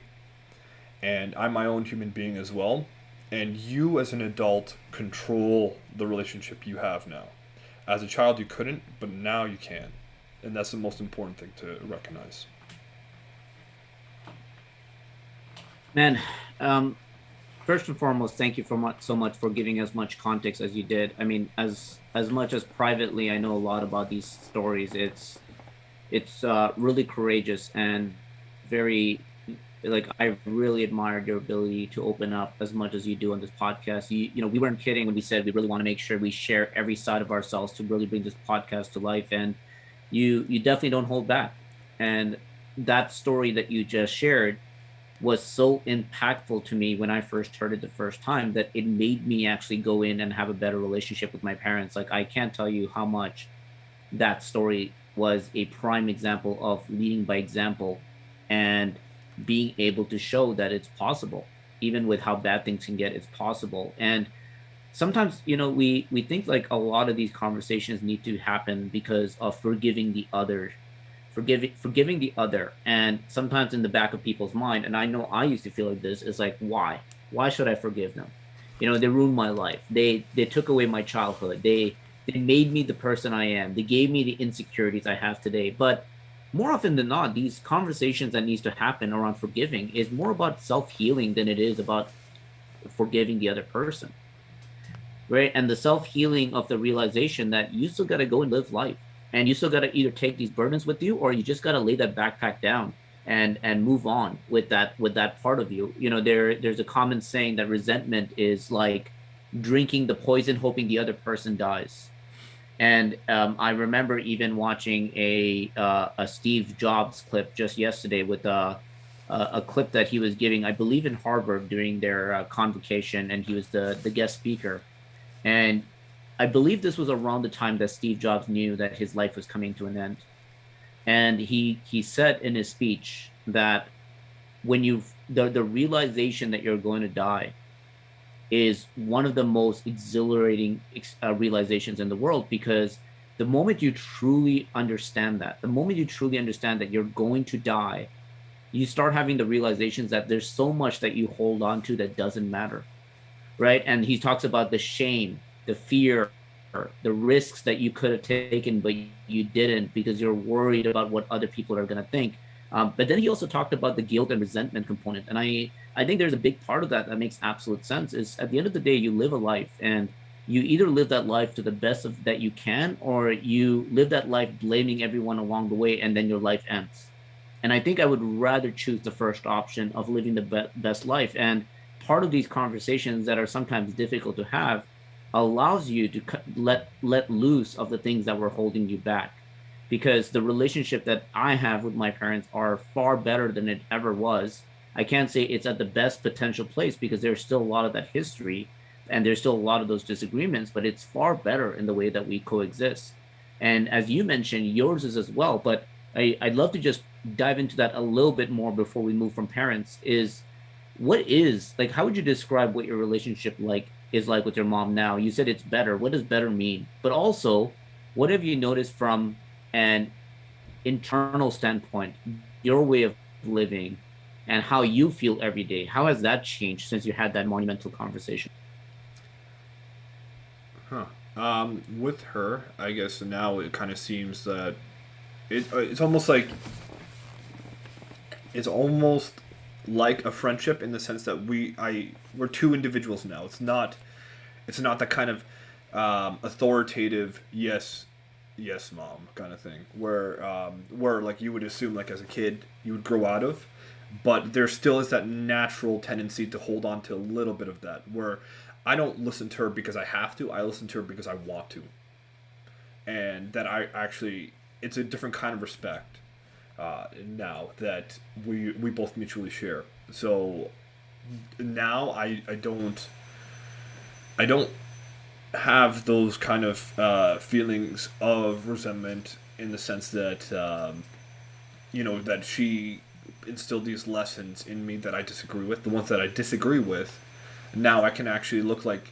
and I'm my own human being as well. And you, as an adult, control the relationship you have now. As a child, you couldn't, but now you can. And that's the most important thing to recognize. Man, um, first and foremost, thank you so much for giving as much context as you did. I mean, as much as privately I know a lot about these stories, it's really courageous and very. Like I really admired your ability to open up as much as you do on this podcast. You know, we weren't kidding when we said we really want to make sure we share every side of ourselves to really bring this podcast to life. And you definitely don't hold back. And that story that you just shared was so impactful to me when I first heard it the first time that it made me actually go in and have a better relationship with my parents. Like I can't tell you how much that story was a prime example of leading by example and being able to show that it's possible, even with how bad things can get, it's possible. And sometimes, you know, we think like a lot of these conversations need to happen because of forgiving the other, forgiving the other. And sometimes in the back of people's mind, and I know I used to feel like this, is like, why should I forgive them? You know, they ruined my life, they took away my childhood, they made me the person I am, they gave me the insecurities I have today. But more often than not, these conversations that needs to happen around forgiving is more about self-healing than it is about forgiving the other person, right? And the self healing of the realization that you still got to go and live life, and you still got to either take these burdens with you, or you just got to lay that backpack down and move on with that part of you. You know, there's a common saying that resentment is like drinking the poison, hoping the other person dies. And I remember even watching a Steve Jobs clip just yesterday with a clip that he was giving, I believe, in Harvard during their convocation, and he was the guest speaker. And I believe this was around the time that Steve Jobs knew that his life was coming to an end. And he said in his speech that when you the realization that you're going to die is one of the most exhilarating realizations in the world, because the moment you truly understand that, the moment you truly understand that you're going to die, you start having the realizations that there's so much that you hold on to that doesn't matter, right? And he talks about the shame, the fear, the risks that you could have taken, but you didn't because you're worried about what other people are going to think. But then he also talked about the guilt and resentment component, and I think there's a big part of that that makes absolute sense. Is at the end of the day, you live a life, and you either live that life to the best of that you can, or you live that life blaming everyone along the way, and then your life ends. And I think I would rather choose the first option of living the best life. And part of these conversations that are sometimes difficult to have allows you to let loose of the things that were holding you back, because the relationship that I have with my parents are far better than it ever was. I can't say it's at the best potential place because there's still a lot of that history and there's still a lot of those disagreements, but it's far better in the way that we coexist. And as you mentioned, yours is as well. But I'd love to just dive into that a little bit more before we move from parents. Is what is like, how would you describe what your relationship like is like with your mom now? You said it's better. What does better mean? But also, what have you noticed from an internal standpoint, your way of living and how you feel every day? How has that changed since you had that monumental conversation? Huh. With her, I guess now it kind of seems that it's almost like it's almost like a friendship in the sense that we're two individuals now. It's not that kind of authoritative yes mom kind of thing where like you would assume like as a kid you would grow out of, but there still is that natural tendency to hold on to a little bit of that where I don't listen to her because I have to. I listen to her because I want to, and that I actually it's a different kind of respect now that we both mutually share. So now I don't have those kind of feelings of resentment in the sense that that she instilled these lessons in me that I disagree with. The ones that I disagree with, now I can actually look like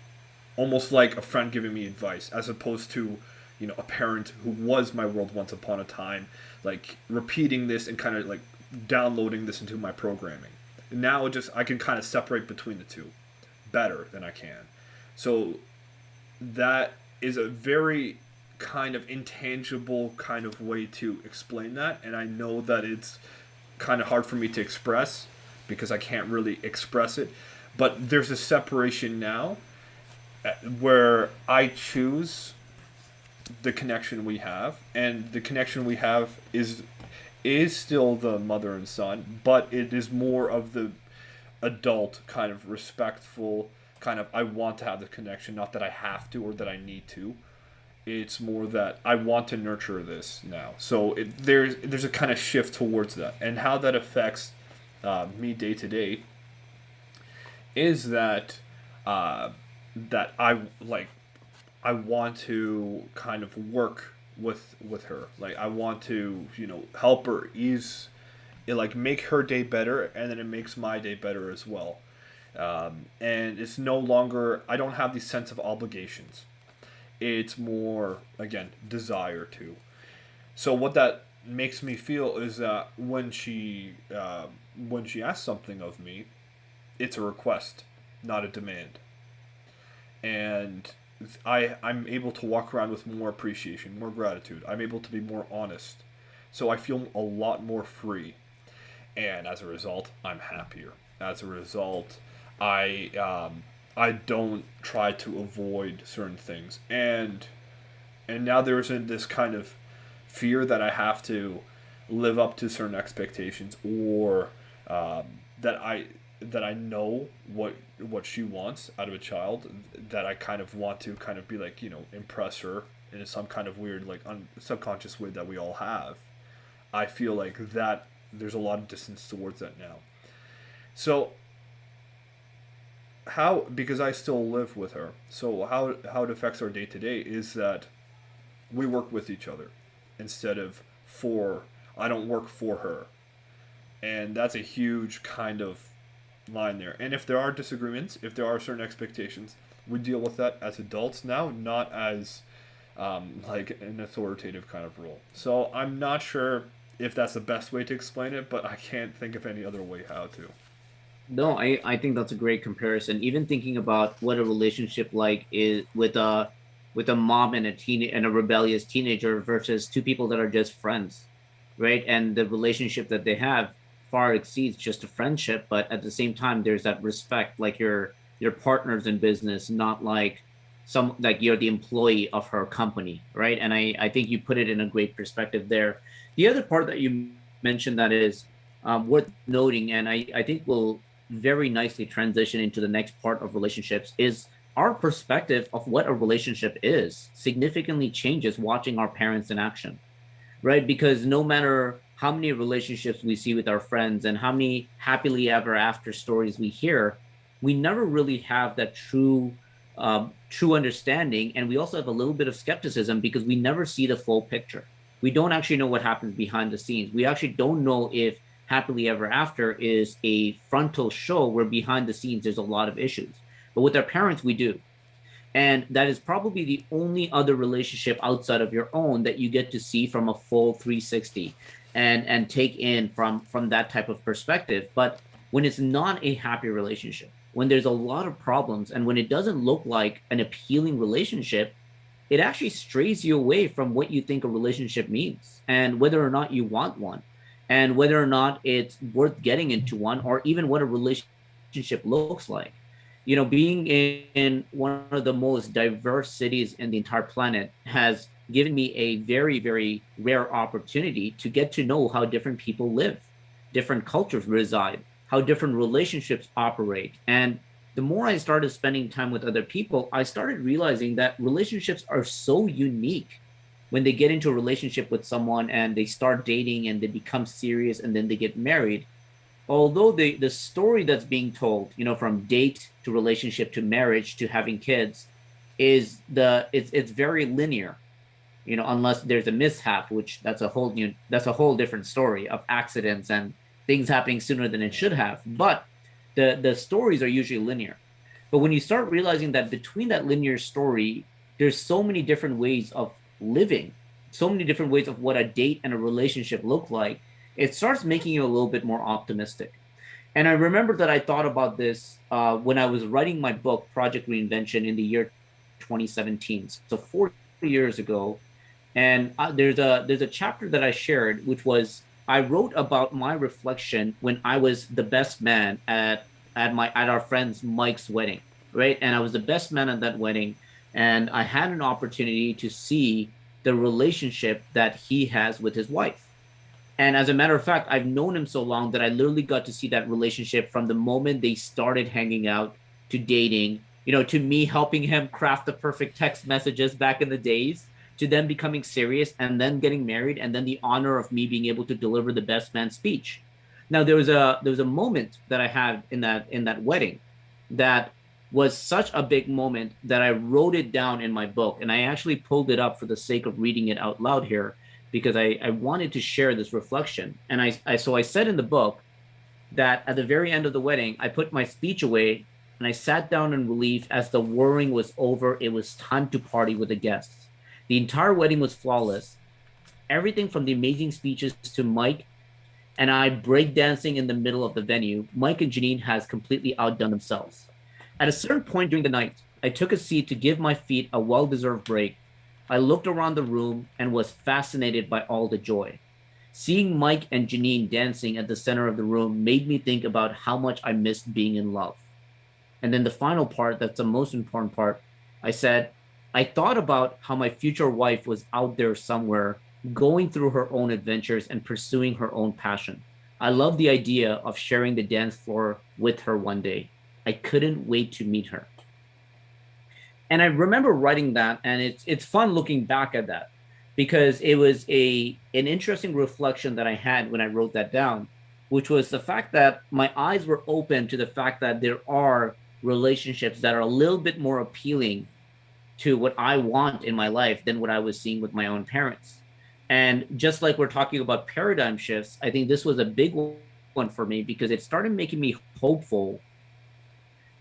almost like a friend giving me advice, as opposed to a parent who was my world once upon a time, like repeating this and kind of like downloading this into my programming. Now it just I can kind of separate between the two better than I can. So that is a very kind of intangible kind of way to explain that, and I know that it's kind of hard for me to express because I can't really express it, but there's a separation now where I choose the connection we have, and the connection we have is still the mother and son, but it is more of the adult kind of respectful kind of I want to have the connection, not that I have to or that I need to. It's more that I want to nurture this now. So there's a kind of shift towards that, and how that affects me day to day is that uh, that I want to kind of work with her. Like I want to help her ease it, like make her day better, and then it makes my day better as well. And it's no longer I don't have the sense of obligations. It's more again desire to. So what that makes me feel is that when she asks something of me, it's a request, not a demand, and I'm able to walk around with more appreciation, more gratitude. I'm able to be more honest, so I feel a lot more free, and as a result, I'm happier. As a result, I don't try to avoid certain things, and now there isn't this kind of fear that I have to live up to certain expectations, or that I know what she wants out of a child, that I kind of want to kind of be like impress her in some kind of weird like subconscious way that we all have. I feel like that there's a lot of distance towards that now. So how, because I still live with her, so how it affects our day to day is that we work with each other instead of for. I don't work for her, and that's a huge kind of line there. And if there are disagreements, if there are certain expectations, we deal with that as adults now, not as like an authoritative kind of role. So I'm not sure if that's the best way to explain it, but I can't think of any other way how to. No, I think that's a great comparison. Even thinking about what a relationship like is with a mom and a rebellious teenager versus two people that are just friends, right? And the relationship that they have far exceeds just a friendship, but at the same time, there's that respect, like your partners in business, not like some like you're the employee of her company, right? And I think you put it in a great perspective there. The other part that you mentioned that is worth noting, and I think will very nicely transition into the next part of relationships, is our perspective of what a relationship is significantly changes watching our parents in action, right? Because no matter how many relationships we see with our friends and how many happily ever after stories we hear, we never really have that true understanding, and we also have a little bit of skepticism because we never see the full picture. We don't actually know what happens behind the scenes. We actually don't know if happily ever after is a frontal show where behind the scenes there's a lot of issues. But with our parents, we do. And that is probably the only other relationship outside of your own that you get to see from a full 360 and take in from that type of perspective. But when it's not a happy relationship, when there's a lot of problems, and when it doesn't look like an appealing relationship, it actually strays you away from what you think a relationship means and whether or not you want one, and whether or not it's worth getting into one, or even what a relationship looks like. Being in one of the most diverse cities in the entire planet has given me a very, very rare opportunity to get to know how different people live, different cultures reside, how different relationships operate. And the more I started spending time with other people, I started realizing that relationships are so unique. When they get into a relationship with someone and they start dating and they become serious and then they get married, although the story that's being told, from date to relationship to marriage to having kids, it's very linear, unless there's a mishap, which that's a whole different story of accidents and things happening sooner than it should have. But the stories are usually linear. But when you start realizing that between that linear story, there's so many different ways of living, so many different ways of what a date and a relationship look like, it starts making you a little bit more optimistic. And I remember that I thought about this when I was writing my book, Project Reinvention, in the year 2017, so 4 years ago. And there's a chapter that I shared, which was I wrote about my reflection when I was the best man at our friend's Mike's wedding, right? And I was the best man at that wedding, and I had an opportunity to see the relationship that he has with his wife. And as a matter of fact, I've known him so long that I literally got to see that relationship from the moment they started hanging out to dating, to me helping him craft the perfect text messages back in the days, to them becoming serious and then getting married, and then the honor of me being able to deliver the best man speech. Now there was a moment that I had in that wedding that was such a big moment that I wrote it down in my book, and I actually pulled it up for the sake of reading it out loud here because I wanted to share this reflection. And I said in the book that at the very end of the wedding, I put my speech away and I sat down in relief as the whirring was over. It was time to party with the guests. The entire wedding was flawless. Everything from the amazing speeches to Mike and I breakdancing in the middle of the venue, Mike and Janine has completely outdone themselves. At a certain point during the night, I took a seat to give my feet a well deserved break. I looked around the room and was fascinated by all the joy. Seeing Mike and Janine dancing at the center of the room made me think about how much I missed being in love. And then the final part, that's the most important part, I said, I thought about how my future wife was out there somewhere, going through her own adventures and pursuing her own passion. I love the idea of sharing the dance floor with her one day. I couldn't wait to meet her. And I remember writing that, and it's fun looking back at that because it was an interesting reflection that I had when I wrote that down, which was the fact that my eyes were open to the fact that there are relationships that are a little bit more appealing to what I want in my life than what I was seeing with my own parents. And just like we're talking about paradigm shifts, I think this was a big one for me because it started making me hopeful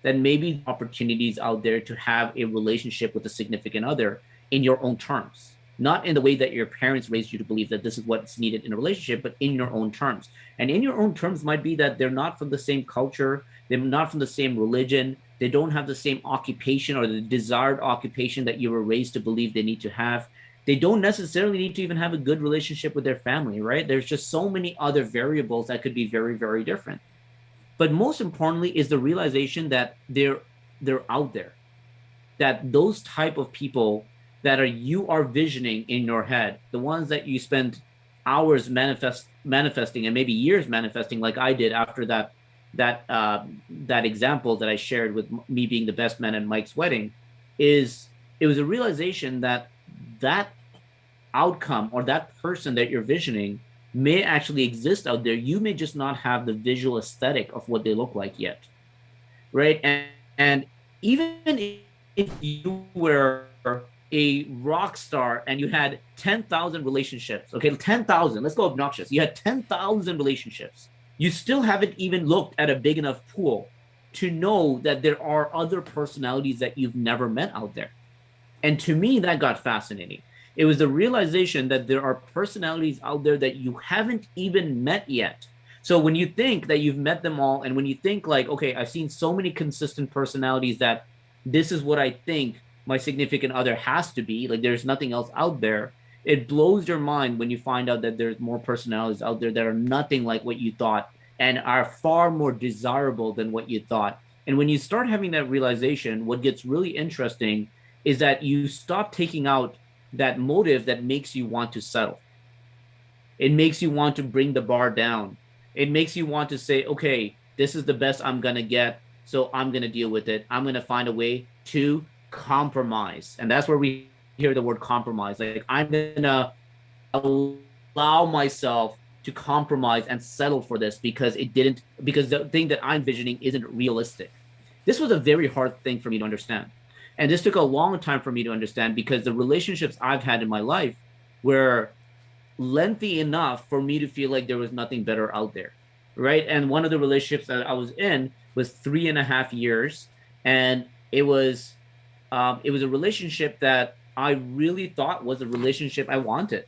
that maybe opportunities out there to have a relationship with a significant other in your own terms, not in the way that your parents raised you to believe that this is what's needed in a relationship, but in your own terms. And in your own terms might be that they're not from the same culture, they're not from the same religion, they don't have the same occupation or the desired occupation that you were raised to believe they need to have. They don't necessarily need to even have a good relationship with their family, right? There's just so many other variables that could be very, very different. But most importantly is the realization that they're out there, that those type of people that are you are visioning in your head, the ones that you spend hours manifesting and maybe years manifesting, like I did after that example that I shared with me being the best man at Mike's wedding, is it was a realization that that outcome or that person that you're visioning may actually exist out there. You may just not have the visual aesthetic of what they look like yet, right? And even if you were a rock star and you had 10,000 relationships, okay, 10,000, let's go obnoxious. You had 10,000 relationships. You still haven't even looked at a big enough pool to know that there are other personalities that you've never met out there. And to me, that got fascinating. It was the realization that there are personalities out there that you haven't even met yet. So when you think that you've met them all, and when you think like, okay, I've seen so many consistent personalities that this is what I think my significant other has to be, like there's nothing else out there, it blows your mind when you find out that there's more personalities out there that are nothing like what you thought and are far more desirable than what you thought. And when you start having that realization, what gets really interesting is that you stop taking out that motive that makes you want to settle. It makes you want to bring the bar down. It makes you want to say, okay, this is the best I'm going to get, so I'm going to deal with it. I'm going to find a way to compromise. And that's where we hear the word compromise. Like, I'm going to allow myself to compromise and settle for this because the thing that I'm visioning isn't realistic. This was a very hard thing for me to understand. And this took a long time for me to understand because the relationships I've had in my life were lengthy enough for me to feel like there was nothing better out there. Right. And one of the relationships that I was in was 3.5 years. And it was a relationship that I really thought was a relationship I wanted.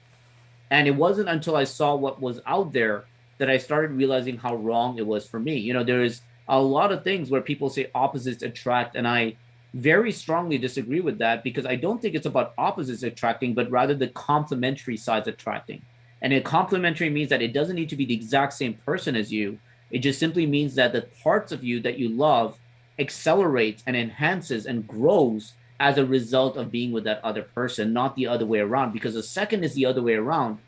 And it wasn't until I saw what was out there that I started realizing how wrong it was for me. There is a lot of things where people say opposites attract, and I very strongly disagree with that because I don't think it's about opposites attracting, but rather the complementary sides attracting. And a complementary means that it doesn't need to be the exact same person as you. It just simply means that the parts of you that you love accelerates and enhances and grows as a result of being with that other person, not the other way around. Because the second is the other way around,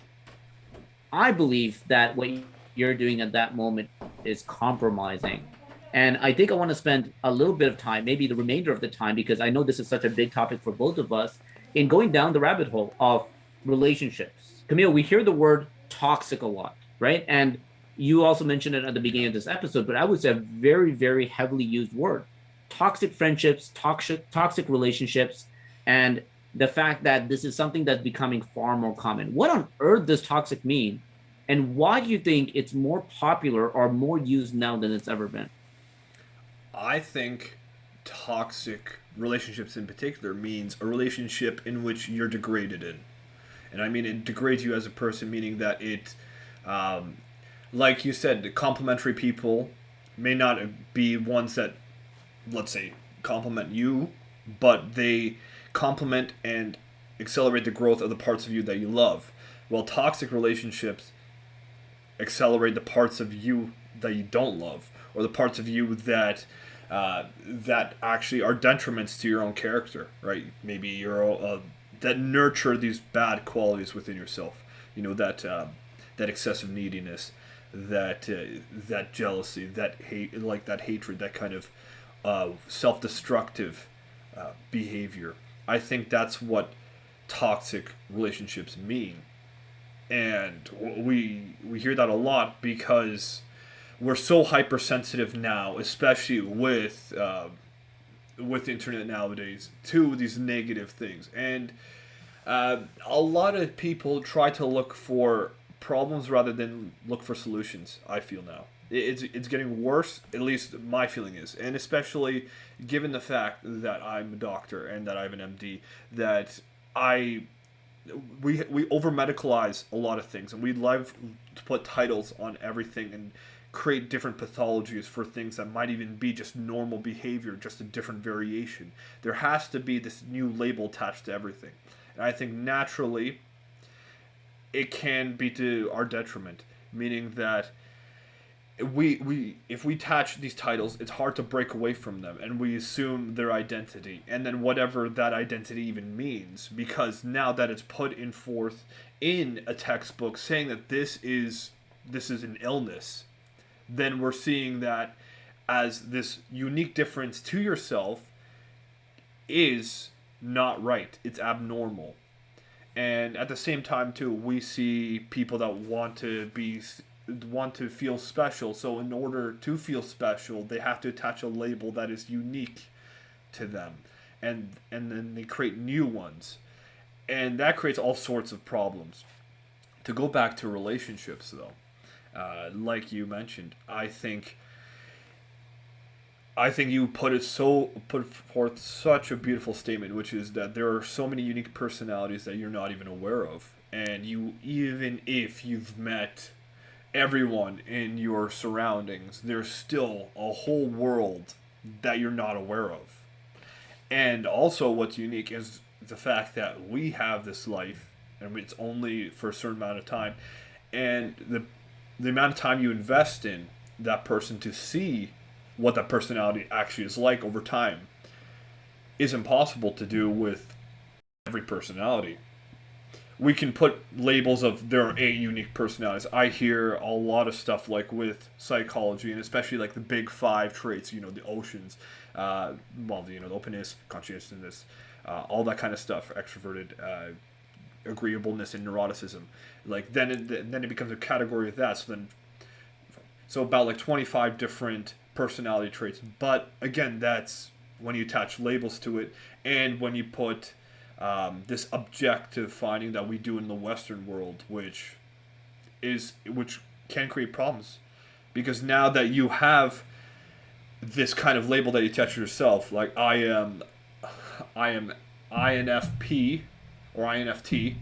I believe that what you're doing at that moment is compromising. And I think I want to spend a little bit of time, maybe the remainder of the time, because I know this is such a big topic for both of us, in going down the rabbit hole of relationships. Camille, we hear the word toxic a lot, right? And you also mentioned it at the beginning of this episode, but I would say a very, very heavily used word. Toxic friendships, toxic relationships, and the fact that this is something that's becoming far more common. What on earth does toxic mean? And why do you think it's more popular or more used now than it's ever been? I think toxic relationships in particular means a relationship in which you're degraded in. And I mean, it degrades you as a person, meaning that um, like you said, complementary people may not be ones that, let's say, complement you, but they complement and accelerate the growth of the parts of you that you love. While toxic relationships accelerate the parts of you that you don't love, or the parts of you that actually are detriments to your own character, right? Maybe that nurture these bad qualities within yourself. You know that excessive neediness, that jealousy, that hate, like that hatred, that kind of self-destructive behavior. I think that's what toxic relationships mean, and we hear that a lot because we're so hypersensitive now, especially with the internet nowadays, to these negative things. And a lot of people try to look for problems rather than look for solutions. I feel now it's getting worse. At least my feeling is, and especially given the fact that I'm a doctor and that I have an MD, that I we over medicalize a lot of things, and we love to put titles on everything and create different pathologies for things that might even be just normal behavior, just a different variation. There has to be this new label attached to everything, and I think naturally it can be to our detriment, meaning that we if we attach these titles, it's hard to break away from them, and we assume their identity, and then whatever that identity even means, because now that it's put in forth in a textbook saying that this is an illness, then we're seeing that as this unique difference to yourself is not right. It's abnormal. And at the same time too, we see people that want to feel special. So in order to feel special, they have to attach a label that is unique to them, and then they create new ones, and that creates all sorts of problems. To go back to relationships, though, like you mentioned, I think you put forth such a beautiful statement, which is that there are so many unique personalities that you're not even aware of, and you even if you've met everyone in your surroundings, there's still a whole world that you're not aware of. And also, what's unique is the fact that we have this life, and it's only for a certain amount of time, and the amount of time you invest in that person to see what that personality actually is like over time is impossible to do with every personality. We can put labels of there are eight unique personalities. I hear a lot of stuff like with psychology, and especially like the big five traits. The oceans, the openness, conscientiousness, all that kind of stuff, extroverted, agreeableness, and neuroticism. Like then it becomes a category of that. So about like 25 different personality traits. But again, that's when you attach labels to it, and when you put this objective finding that we do in the Western world, which can create problems, because now that you have this kind of label that you attach to yourself, like I am INFP or INFT,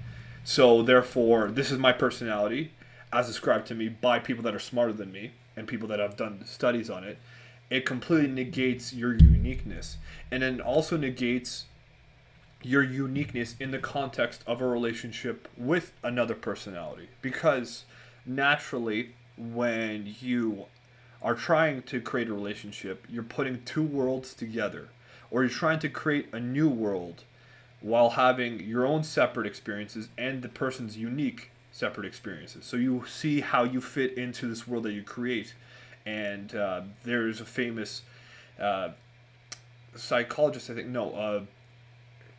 so therefore this is my personality as described to me by people that are smarter than me and people that have done studies on it. It completely negates your uniqueness, and then also negates your uniqueness in the context of a relationship with another personality. Because naturally, when you are trying to create a relationship, you're putting two worlds together, or you're trying to create a new world while having your own separate experiences and the person's unique separate experiences. So you see how you fit into this world that you create. And there's a famous uh, psychologist, I think, no,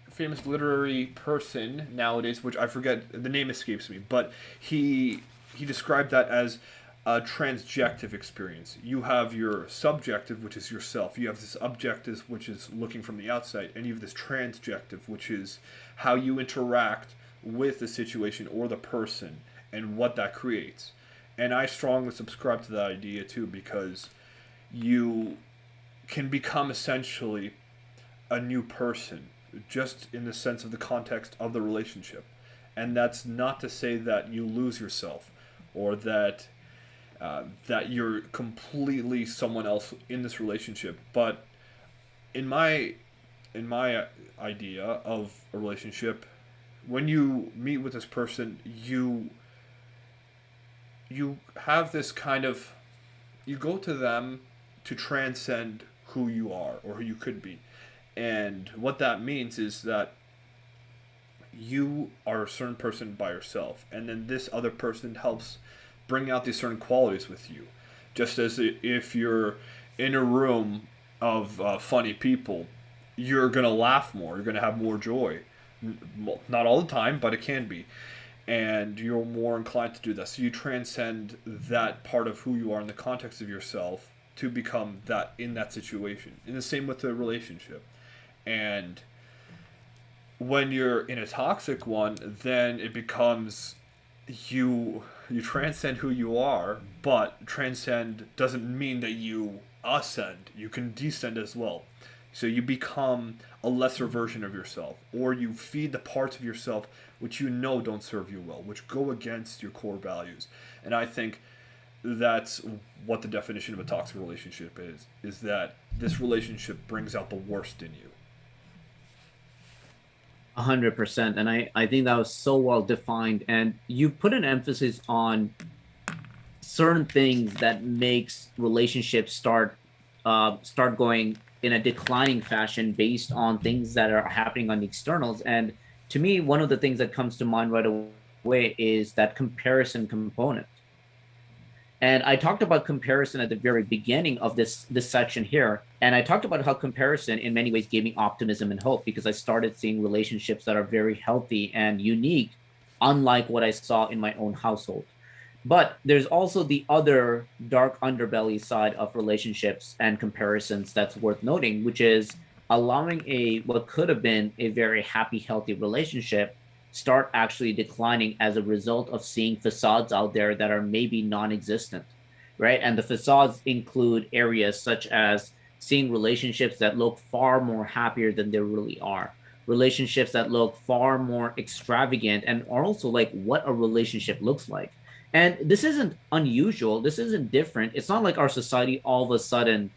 famous literary person nowadays, which I forget, the name escapes me, but he described that as a transjective experience. You have your subjective, which is yourself. You have this objective, which is looking from the outside, and you have this transjective, which is how you interact with the situation or the person and what that creates. And I strongly subscribe to that idea too, because you can become essentially a new person just in the sense of the context of the relationship. And that's not to say that you lose yourself or that you're completely someone else in this relationship. But in my idea of a relationship, when you meet with this person, you have this kind of, you go to them to transcend who you are or who you could be. And what that means is that you are a certain person by yourself, and then this other person helps bring out these certain qualities with you. Just as if you're in a room of funny people, you're gonna laugh more, you're gonna have more joy. Well, not all the time, but it can be. And you're more inclined to do that. So you transcend that part of who you are in the context of yourself to become that in that situation. In the same with the relationship. And when you're in a toxic one, then it becomes you transcend who you are, but transcend doesn't mean that you ascend. You can descend as well. So you become a lesser version of yourself, or you feed the parts of yourself which you know don't serve you well, which go against your core values. And I think that's what the definition of a toxic relationship is that this relationship brings out the worst in you. 100%. And I think that was so well defined. And you put an emphasis on certain things that makes relationships start going in a declining fashion based on things that are happening on the externals. And to me, one of the things that comes to mind right away is that comparison component. And I talked about comparison at the very beginning of this section here. And I talked about how comparison in many ways gave me optimism and hope, because I started seeing relationships that are very healthy and unique, unlike what I saw in my own household. But there's also the other dark underbelly side of relationships and comparisons that's worth noting, which is allowing a what could have been a very happy, healthy relationship start actually declining as a result of seeing facades out there that are maybe non-existent, right? And the facades include areas such as seeing relationships that look far more happier than they really are, relationships that look far more extravagant, and are also like what a relationship looks like. And this isn't unusual, this isn't different. It's not like our society all of a sudden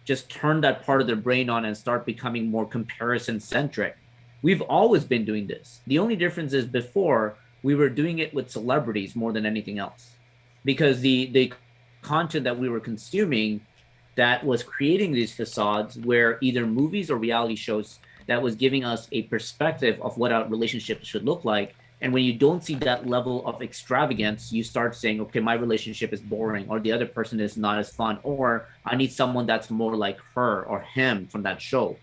just turned that part of their brain on and start becoming more comparison centric. We've always been doing this. The only difference is before we were doing it with celebrities more than anything else, because the content that we were consuming that was creating these facades were either movies or reality shows that was giving us a perspective of what a relationship should look like. And when you don't see that level of extravagance, you start saying, okay, my relationship is boring, or the other person is not as fun, or I need someone that's more like her or him from that show.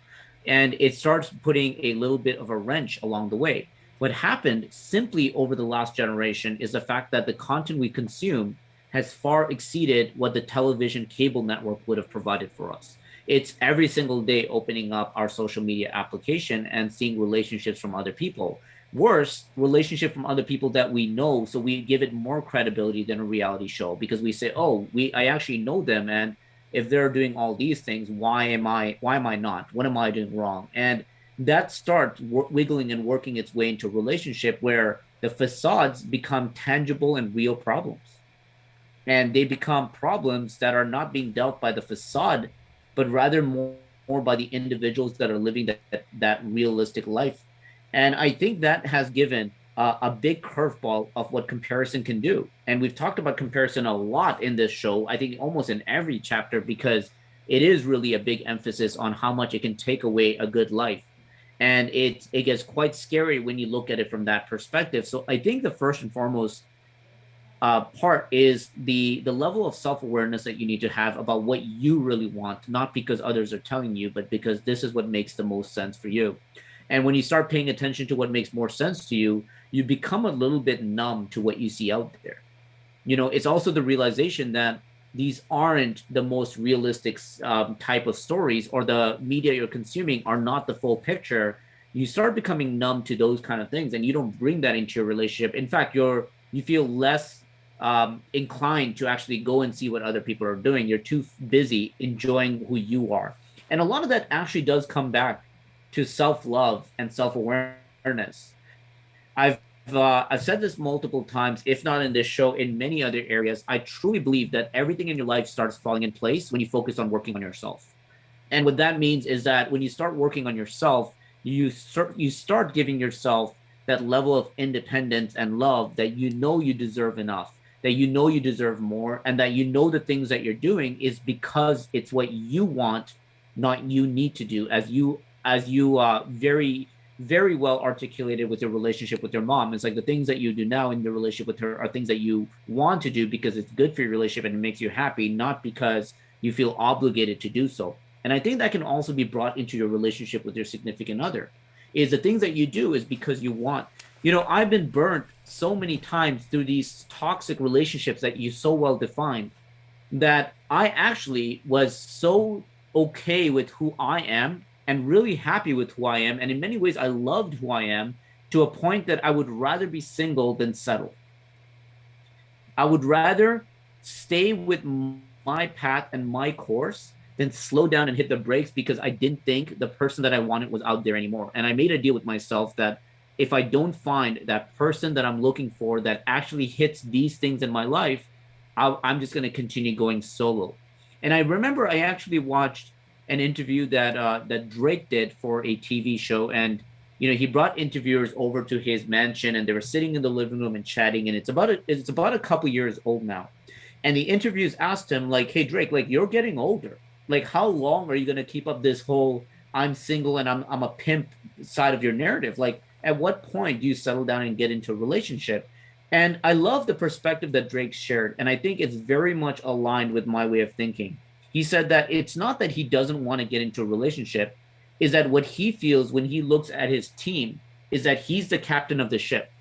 And it starts putting a little bit of a wrench along the way. What happened simply over the last generation is the fact that the content we consume has far exceeded what the television cable network would have provided for us. It's every single day opening up our social media application and seeing relationships from other people. Worse, relationship from other people that we know, so we give it more credibility than a reality show, because we say, oh, I actually know them, and if they're doing all these things, why am I not? What am I doing wrong? And that starts wiggling and working its way into a relationship where the facades become tangible and real problems. And they become problems that are not being dealt by the facade, but rather more by the individuals that are living that realistic life. And I think that has given a big curveball of what comparison can do. And we've talked about comparison a lot in this show, I think almost in every chapter, because it is really a big emphasis on how much it can take away a good life. And it gets quite scary when you look at it from that perspective. So I think the first and foremost part is the level of self-awareness that you need to have about what you really want, not because others are telling you, but because this is what makes the most sense for you. And when you start paying attention to what makes more sense to you, you become a little bit numb to what you see out there. It's also the realization that these aren't the most realistic type of stories, or the media you're consuming are not the full picture. You start becoming numb to those kind of things, and you don't bring that into your relationship. In fact, you feel less inclined to actually go and see what other people are doing. You're too busy enjoying who you are. And a lot of that actually does come back to self-love and self-awareness. I've said this multiple times, if not in this show, in many other areas. I truly believe that everything in your life starts falling in place when you focus on working on yourself. And what that means is that when you start working on yourself, you start giving yourself that level of independence and love that you deserve enough, that you deserve more, and that the things that you're doing is because it's what you want, not you need to do. As you very very well articulated with your relationship with your mom. It's like the things that you do now in the relationship with her are things that you want to do because it's good for your relationship and it makes you happy, not because you feel obligated to do so. And I think that can also be brought into your relationship with your significant other. Is the things that you do is because you want. I've been burnt so many times through these toxic relationships that you so well defined, that I actually was so okay with who I am and really happy with who I am. And in many ways, I loved who I am, to a point that I would rather be single than settle. I would rather stay with my path and my course than slow down and hit the brakes because I didn't think the person that I wanted was out there anymore. And I made a deal with myself that if I don't find that person that I'm looking for that actually hits these things in my life, I'm just going to continue going solo. And I remember I actually watched an interview that Drake did for a TV show, and he brought interviewers over to his mansion, and they were sitting in the living room and chatting. And it's about a couple years old now, and the interviews asked him like, "Hey Drake, like you're getting older. Like how long are you gonna keep up this whole I'm single and I'm a pimp side of your narrative? Like at what point do you settle down and get into a relationship?" And I love the perspective that Drake shared, and I think it's very much aligned with my way of thinking. He said that it's not that he doesn't want to get into a relationship, is that what he feels when he looks at his team is that he's the captain of the ship,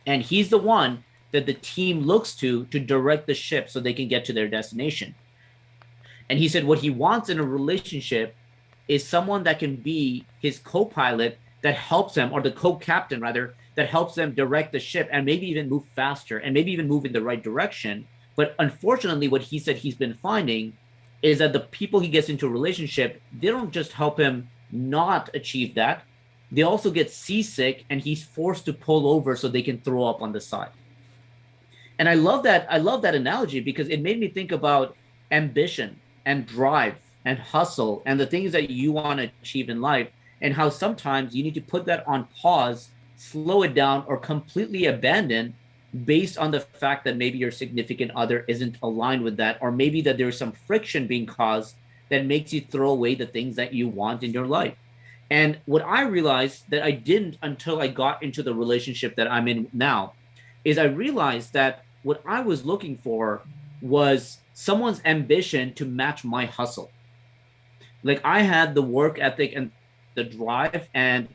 and he's the one that the team looks to direct the ship so they can get to their destination. And he said what he wants in a relationship is someone that can be his co-pilot, that helps him, or the co-captain rather, that helps them direct the ship and maybe even move faster and maybe even move in the right direction. But unfortunately, what he said he's been finding is that the people he gets into a relationship, they don't just help him not achieve that. They also get seasick and he's forced to pull over so they can throw up on the side. And I love that analogy because it made me think about ambition and drive and hustle and the things that you want to achieve in life, and how sometimes you need to put that on pause, slow it down, or completely abandon based on the fact that maybe your significant other isn't aligned with that, or maybe that there's some friction being caused that makes you throw away the things that you want in your life. And what I realized that I didn't until I got into the relationship that I'm in now is I realized that what I was looking for was someone's ambition to match my hustle. Like I had the work ethic and the drive and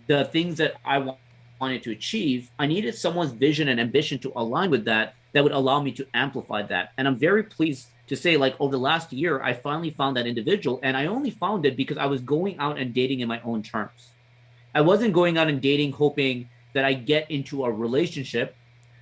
the things that I wanted to achieve. I needed someone's vision and ambition to align with that, that would allow me to amplify that. And I'm very pleased to say, like, over the last year, I finally found that individual. And I only found it because I was going out and dating in my own terms. I wasn't going out and dating hoping that I get into a relationship.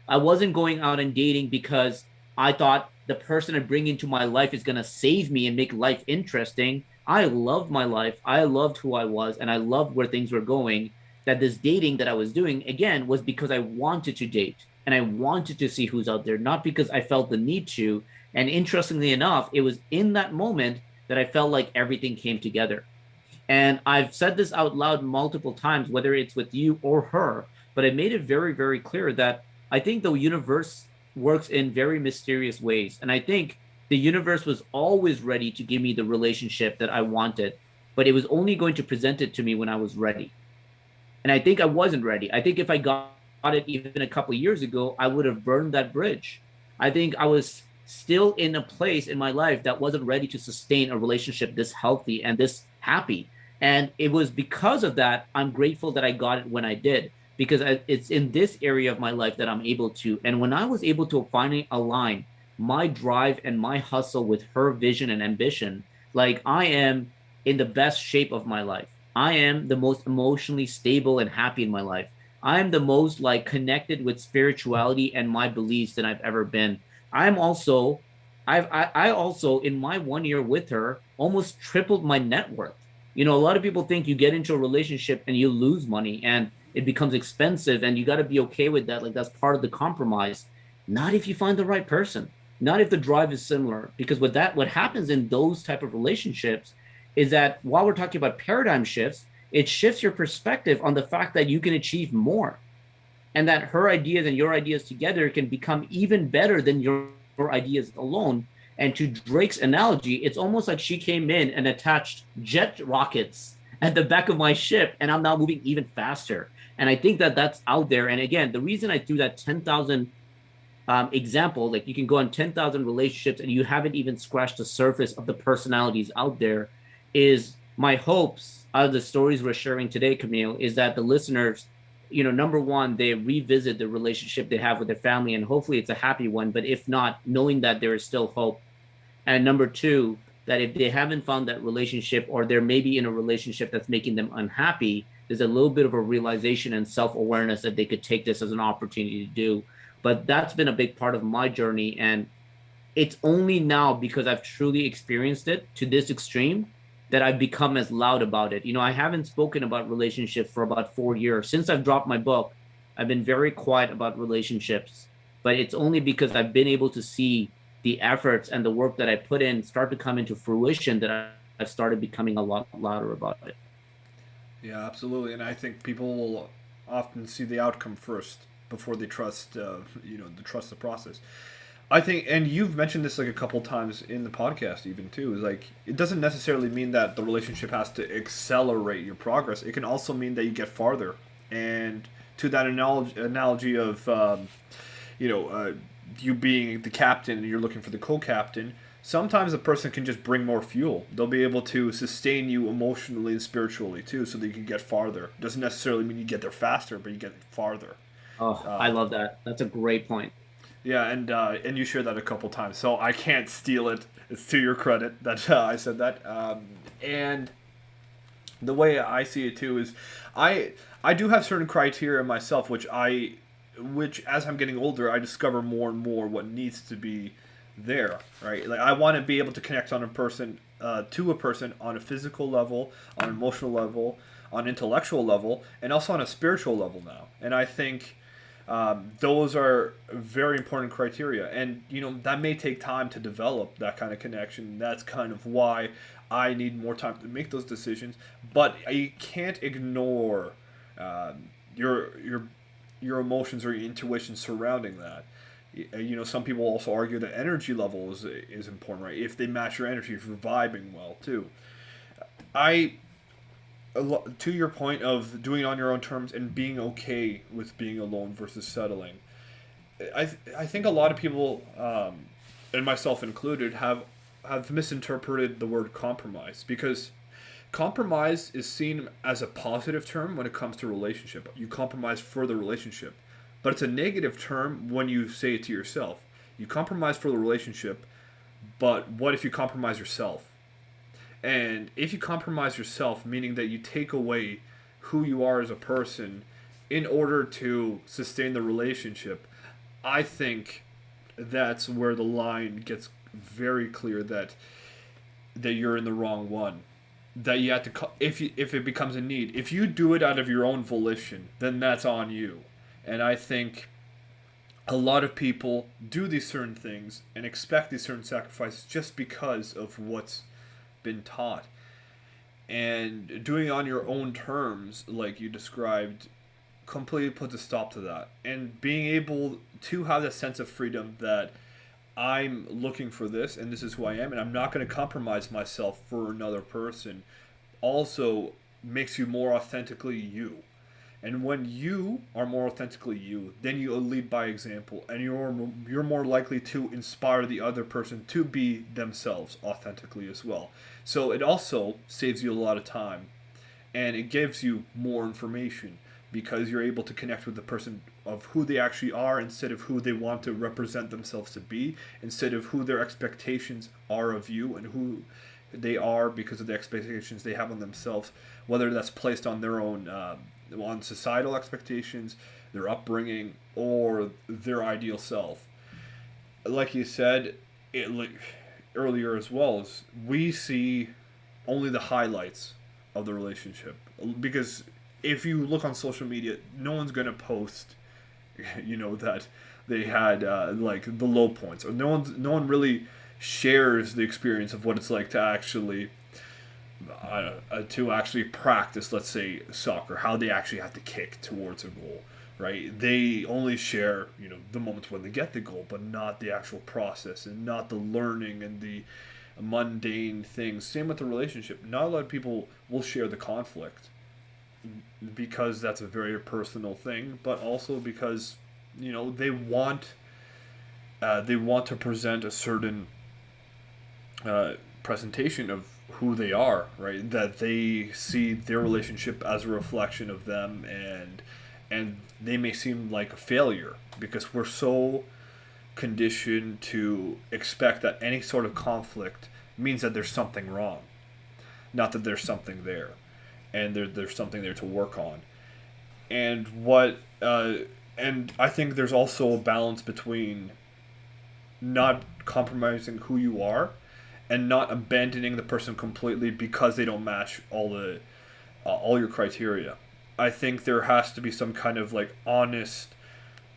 I wasn't going out and dating because I thought the person I bring into my life is going to save me and make life interesting. I loved my life. I loved who I was, and I loved where things were going. That this dating that I was doing, again, was because I wanted to date and I wanted to see who's out there, not because I felt the need to. And interestingly enough, it was in that moment that I felt like everything came together. And I've said this out loud multiple times, whether it's with you or her, but I made it very, very clear that I think the universe works in very mysterious ways. And I think the universe was always ready to give me the relationship that I wanted, but it was only going to present it to me when I was ready. And I think I wasn't ready. I think if I got it even a couple of years ago, I would have burned that bridge. I think I was still in a place in my life that wasn't ready to sustain a relationship this healthy and this happy. And it was because of that, I'm grateful that I got it when I did, because it's in this area of my life that I'm able to. And when I was able to finally align my drive and my hustle with her vision and ambition, like I am in the best shape of my life. I am the most emotionally stable and happy in my life. I am the most like connected with spirituality and my beliefs than I've ever been. I'm also, I also in my 1 year with her almost tripled my net worth. You know, a lot of people think you get into a relationship and you lose money and it becomes expensive and you got to be okay with that. Like that's part of the compromise. Not if you find the right person. Not if the drive is similar. Because what happens in those type of relationships is that while we're talking about paradigm shifts, it shifts your perspective on the fact that you can achieve more and that her ideas and your ideas together can become even better than your ideas alone. And to Drake's analogy, it's almost like she came in and attached jet rockets at the back of my ship, and I'm now moving even faster. And I think that that's out there. And again, the reason I threw that 10,000 example, like you can go on 10,000 relationships and you haven't even scratched the surface of the personalities out there, is my hopes out of the stories we're sharing today, Camille, is that the listeners, you know, number one, they revisit the relationship they have with their family and hopefully it's a happy one. But if not, knowing that there is still hope. And number two, that if they haven't found that relationship or they're maybe in a relationship that's making them unhappy, there's a little bit of a realization and self awareness that they could take this as an opportunity to do. But that's been a big part of my journey. And it's only now because I've truly experienced it to this extreme that I've become as loud about it. You know, I haven't spoken about relationships for about 4 years. Since I've dropped my book, I've been very quiet about relationships. But it's only because I've been able to see the efforts and the work that I put in start to come into fruition that I've started becoming a lot louder about it. Yeah, absolutely. And I think people will often see the outcome first before they trust, they trust the process. I think, and you've mentioned this like a couple times in the podcast, even too. Is like it doesn't necessarily mean that the relationship has to accelerate your progress. It can also mean that you get farther. And to that analogy of, you know, uh, you being the captain and you're looking for the co-captain, sometimes a person can just bring more fuel. They'll be able to sustain you emotionally and spiritually too, so that you can get farther. Doesn't necessarily mean you get there faster, but you get farther. Oh, I Uh, love that. That's a great point. yeah, and you shared that a couple times, so I can't steal it. It's to your credit that I said that. And the way I see it too is, I I do have certain criteria myself, which as I'm getting older, I discover more and more what needs to be there. Right, like I want to be able to connect on a person, to a person on a physical level, on an emotional level, on intellectual level, and also on a spiritual level now. And I think those are very important criteria, and that may take time to develop that kind of connection. That's kind of why I need more time to make those decisions. But you can't ignore your your emotions or your intuition surrounding that. Some people also argue that energy level is important, right? If they match your energy, if you're vibing well too. I To your point of doing it on your own terms and being okay with being alone versus settling. I think a lot of people, and myself included, have misinterpreted the word compromise, because compromise is seen as a positive term when it comes to relationship. You compromise for the relationship, but it's a negative term when you say it to yourself. You compromise for the relationship, but what if you compromise yourself? And if you compromise yourself, meaning that you take away who you are as a person in order to sustain the relationship, I think that's where the line gets very clear that you're in the wrong one. That you have to, if it becomes a need, if you do it out of your own volition, then that's on you. And I think a lot of people do these certain things and expect these certain sacrifices just because of what's been taught. And doing it on your own terms, like you described, completely puts a stop to that. And being able to have that sense of freedom that I'm looking for this and this is who I am and I'm not going to compromise myself for another person also makes you more authentically you. And when you are more authentically you, then you lead by example, and you're more likely to inspire the other person to be themselves authentically as well. So it also saves you a lot of time, and it gives you more information because you're able to connect with the person of who they actually are instead of who they want to represent themselves to be, instead of who their expectations are of you and who they are because of the expectations they have on themselves, whether that's placed on their own on societal expectations, their upbringing, or their ideal self. Like you said, like earlier as well, is we see only the highlights of the relationship because if you look on social media, no one's gonna post, that they had like the low points, or no one really shares the experience of what it's like to actually practice, let's say, soccer, how they actually have to kick towards a goal, right? They only share, the moments when they get the goal, but not the actual process and not the learning and the mundane things. Same with the relationship. Not a lot of people will share the conflict because that's a very personal thing, but also because they want to present a certain presentation of who they are, right? That they see their relationship as a reflection of them, and they may seem like a failure because we're so conditioned to expect that any sort of conflict means that there's something wrong, not that there's something there, and there's something there to work on. And and I think there's also a balance between not compromising who you are and not abandoning the person completely because they don't match all your criteria. I think there has to be some kind of like honest,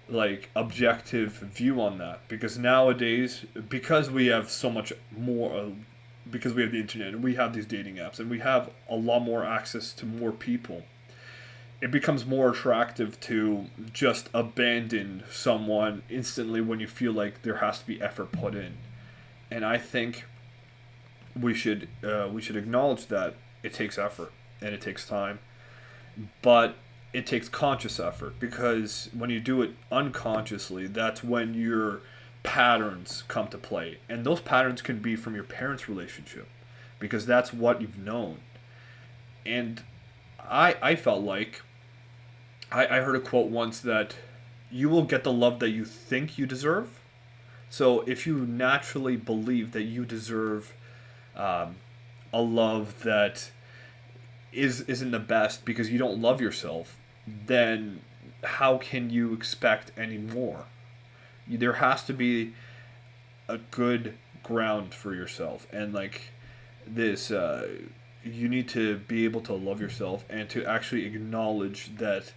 like objective view on that because nowadays, because we have so much more because we have the internet and we have these dating apps and we have a lot more access to more people, it becomes more attractive to just abandon someone instantly when you feel like there has to be effort put in. And I think we should acknowledge that it takes effort and it takes time, but it takes conscious effort because when you do it unconsciously, that's when your patterns come to play, and those patterns can be from your parents' relationship because that's what you've known. And I felt like I heard a quote once that you will get the love that you think you deserve. So if you naturally believe that you deserve um, a love that isn't the best because you don't love yourself, then how can you expect any more? There has to be a good ground for yourself, and like this, you need to be able to love yourself and to actually acknowledge that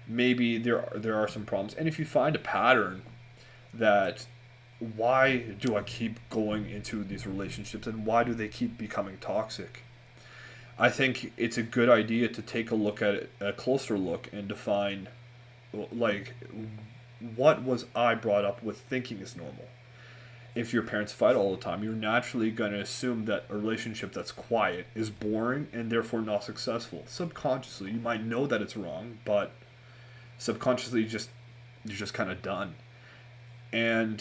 maybe there are some problems. And if you find a pattern that why do I keep going into these relationships and why do they keep becoming toxic? I think it's a good idea to take a look at it, a closer look, and define like what was I brought up with thinking is normal. If your parents fight all the time, you're naturally going to assume that a relationship that's quiet is boring and therefore not successful. Subconsciously, you might know that it's wrong, but subconsciously, you're just kind of done. And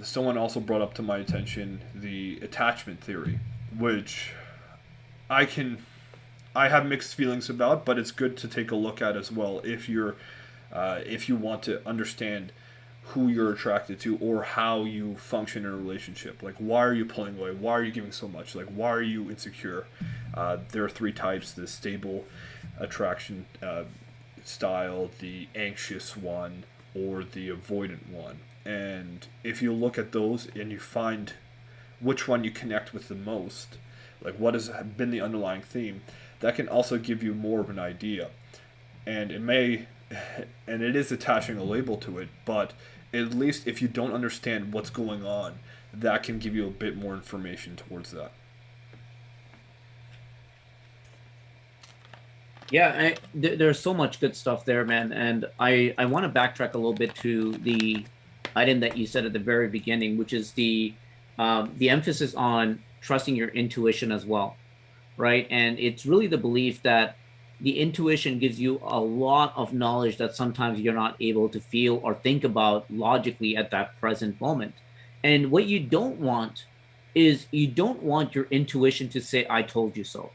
someone also brought up to my attention the attachment theory, which I can I have mixed feelings about, but it's good to take a look at as well if you want to understand who you're attracted to or how you function in a relationship. Like, why are you pulling away? Why are you giving so much? Like, why are you insecure? There are three types: the stable attraction style, the anxious one, or the avoidant one. And if you look at those and you find which one you connect with the most, like what has been the underlying theme, that can also give you more of an idea. And it may, and it is attaching a label to it, but at least if you don't understand what's going on, that can give you a bit more information towards that. Yeah, there's so much good stuff there, man. And I want to backtrack a little bit to the item that you said at the very beginning, which is the emphasis on trusting your intuition as well, right? And it's really the belief that the intuition gives you a lot of knowledge that sometimes you're not able to feel or think about logically at that present moment. And what you don't want is you don't want your intuition to say, I told you so,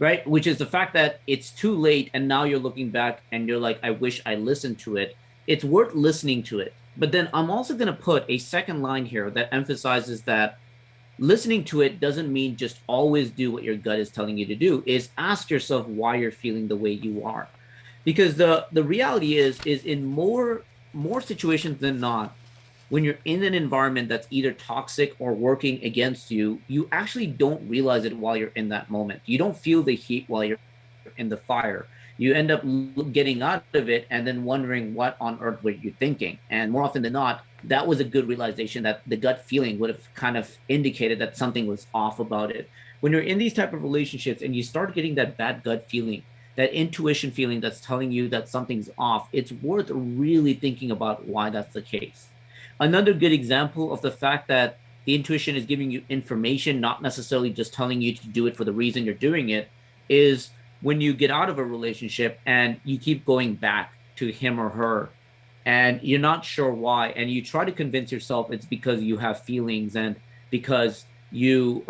right? Which is the fact that it's too late and now you're looking back and you're like, I wish I listened to it. It's worth listening to it. But then I'm also going to put a second line here that emphasizes that listening to it doesn't mean just always do what your gut is telling you to do. Is ask yourself why you're feeling the way you are, because the reality is in more situations than not, when you're in an environment that's either toxic or working against you, you actually don't realize it while you're in that moment. You don't feel the heat while you're in the fire. You end up getting out of it and then wondering what on earth were you thinking. And more often than not, that was a good realization that the gut feeling would have kind of indicated that something was off about it. When you're in these type of relationships and you start getting that bad gut feeling, that intuition feeling that's telling you that something's off, it's worth really thinking about why that's the case. Another good example of the fact that the intuition is giving you information, not necessarily just telling you to do it for the reason you're doing it, is when you get out of a relationship and you keep going back to him or her and you're not sure why, and you try to convince yourself it's because you have feelings and because you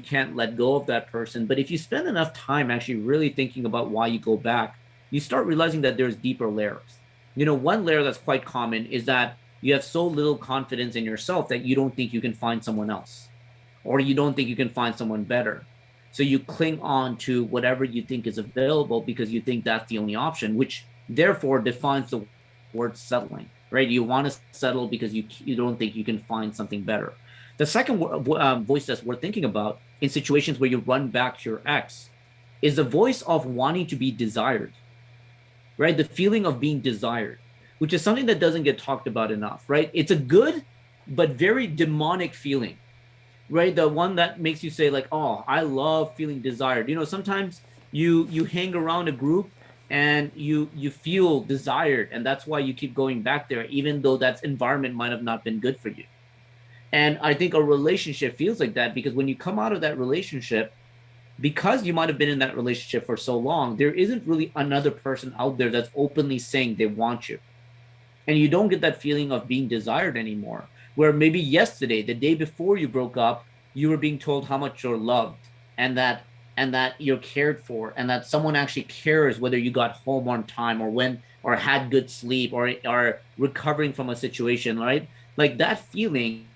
can't let go of that person. But if you spend enough time actually really thinking about why you go back, you start realizing that there's deeper layers. One layer that's quite common is that you have so little confidence in yourself that you don't think you can find someone else, or you don't think you can find someone better. So you cling on to whatever you think is available because you think that's the only option, which therefore defines the word settling, right? You want to settle because you don't think you can find something better. The second voice that's worth thinking about in situations where you run back to your ex is the voice of wanting to be desired, right? The feeling of being desired, which is something that doesn't get talked about enough, right? It's a good but very demonic feeling, right? The one that makes you say like, oh, I love feeling desired. Sometimes you hang around a group and you feel desired, and that's why you keep going back there even though that environment might have not been good for you. And I think a relationship feels like that, because when you come out of that relationship, because you might have been in that relationship for so long, there isn't really another person out there that's openly saying they want you, and you don't get that feeling of being desired anymore, where maybe yesterday, the day before you broke up, you were being told how much you're loved, and that you're cared for, and that someone actually cares whether you got home on time or when, or had good sleep, or are recovering from a situation, right? Like that feeling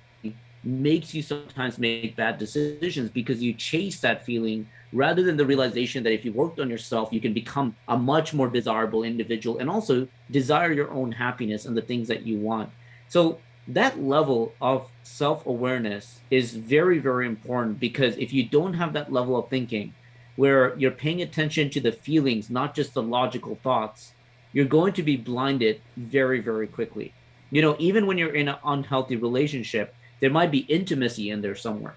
makes you sometimes make bad decisions because you chase that feeling rather than the realization that if you worked on yourself, you can become a much more desirable individual and also desire your own happiness and the things that you want. So that level of self-awareness is very, very important, because if you don't have that level of thinking where you're paying attention to the feelings, not just the logical thoughts, you're going to be blinded very, very quickly. Even when you're in an unhealthy relationship, there might be intimacy in there somewhere.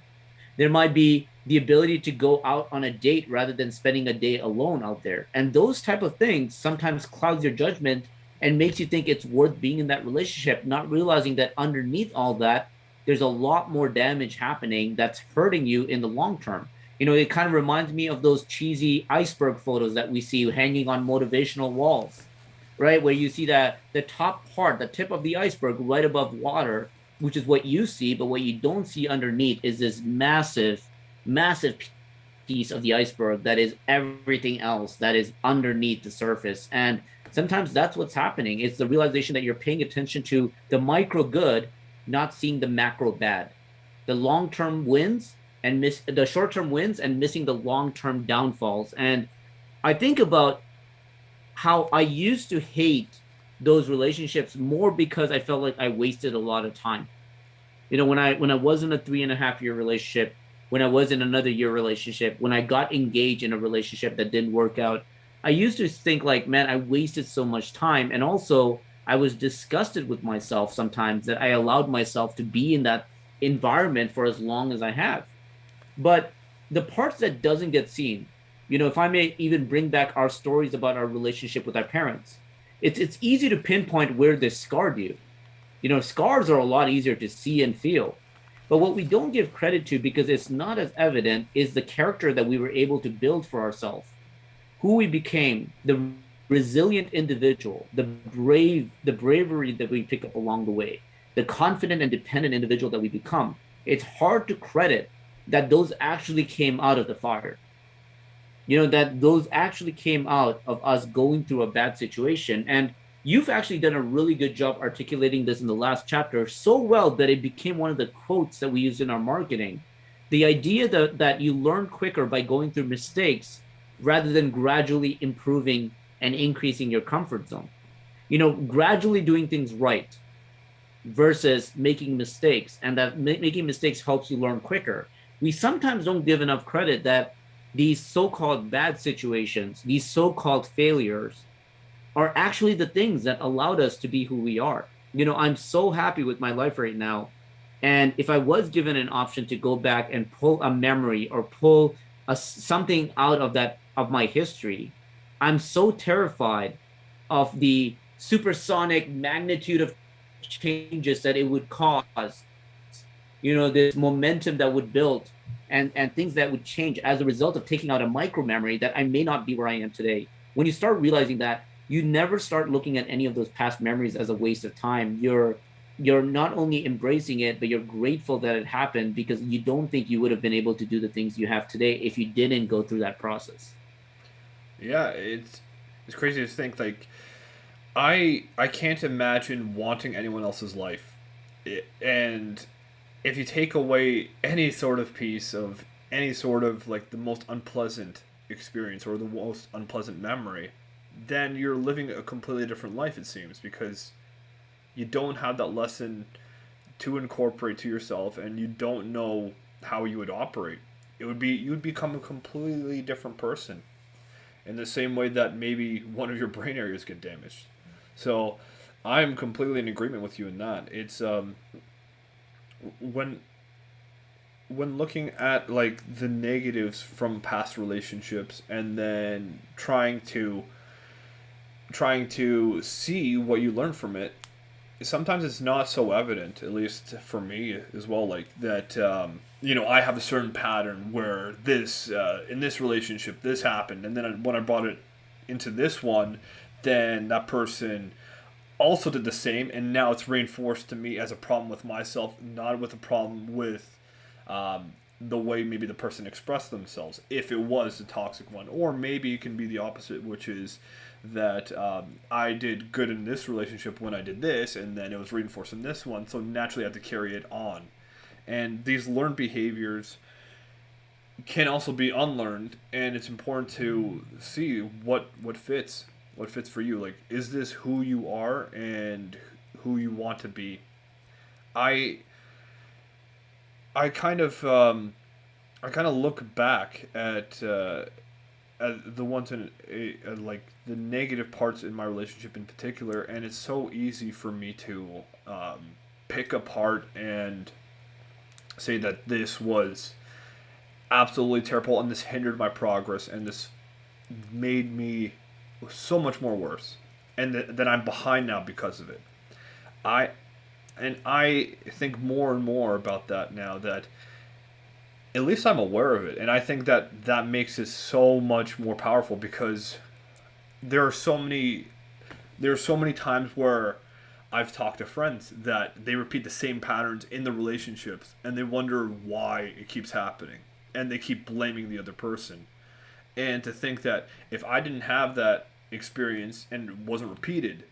There might be the ability to go out on a date rather than spending a day alone out there. And those type of things sometimes clouds your judgment and makes you think it's worth being in that relationship, not realizing that underneath all that, there's a lot more damage happening that's hurting you in the long term. It kind of reminds me of those cheesy iceberg photos that we see hanging on motivational walls, right? Where you see that the top part, the tip of the iceberg right above water, which is what you see, but what you don't see underneath is this massive, massive piece of the iceberg that is everything else that is underneath the surface. And sometimes that's what's happening. It's the realization that you're paying attention to the micro good, not seeing the macro bad. The long-term wins and miss the short-term wins and missing the long-term downfalls. And I think about how I used to hate those relationships more because I felt like I wasted a lot of time. When I was in a 3.5 year relationship, when I was in another year relationship, when I got engaged in a relationship that didn't work out, I used to think like, man, I wasted so much time. And also I was disgusted with myself sometimes that I allowed myself to be in that environment for as long as I have. But the parts that doesn't get seen, if I may even bring back our stories about our relationship with our parents, it's easy to pinpoint where this scarred you. Scars are a lot easier to see and feel. But what we don't give credit to, because it's not as evident, is the character that we were able to build for ourselves. who we became, the resilient individual, the bravery that we pick up along the way, the confident and dependent individual that we become, it's hard to credit that those actually came out of the fire. That those actually came out of us going through a bad situation. And you've actually done a really good job articulating this in the last chapter so well that it became one of the quotes that we use in our marketing. The idea that you learn quicker by going through mistakes rather than gradually improving and increasing your comfort zone. Gradually doing things right versus making mistakes, and that making mistakes helps you learn quicker. We sometimes don't give enough credit that these so-called bad situations, these so-called failures, are actually the things that allowed us to be who we are. I'm so happy with my life right now. And if I was given an option to go back and pull a memory or pull something out of my history, I'm so terrified of the supersonic magnitude of changes that it would cause, this momentum that would build, and things that would change as a result of taking out a micro memory that I may not be where I am today. When you start realizing that, you never start looking at any of those past memories as a waste of time. You're not only embracing it, but you're grateful that it happened, because you don't think you would have been able to do the things you have today if you didn't go through that process. Yeah, it's crazy to think like I can't imagine wanting anyone else's life. And if you take away any sort of piece of any sort of like the most unpleasant experience or the most unpleasant memory, then you're living a completely different life, it seems, because you don't have that lesson to incorporate to yourself, and you don't know how you would operate. You would become a completely different person in the same way that maybe one of your brain areas get damaged. So I'm completely in agreement with you in that. It's when looking at like the negatives from past relationships and then trying to see what you learn from it, sometimes it's not so evident, at least for me as well, like that I have a certain pattern where this in this relationship this happened, and then when I brought it into this one, then that person also did the same, and now it's reinforced to me as a problem with myself, not with a problem with the way maybe the person expressed themselves, if it was a toxic one. Or maybe it can be the opposite, which is that I did good in this relationship when I did this, and then it was reinforced in this one, so naturally I had to carry it on. And these learned behaviors can also be unlearned, and it's important to see what fits for you. Like, is this who you are and who you want to be? I I kind of look back at the ones like the negative parts in my relationship in particular, and it's so easy for me to pick apart and say that this was absolutely terrible and this hindered my progress and this made me so much more worse, and that I'm behind now because of it. I I think more and more about that now, that at least I'm aware of it, and I think that that makes it so much more powerful, because there are so many times where I've talked to friends that they repeat the same patterns in the relationships, and they wonder why it keeps happening, and they keep blaming the other person. And to think that if I didn't have that experience and it wasn't repeated,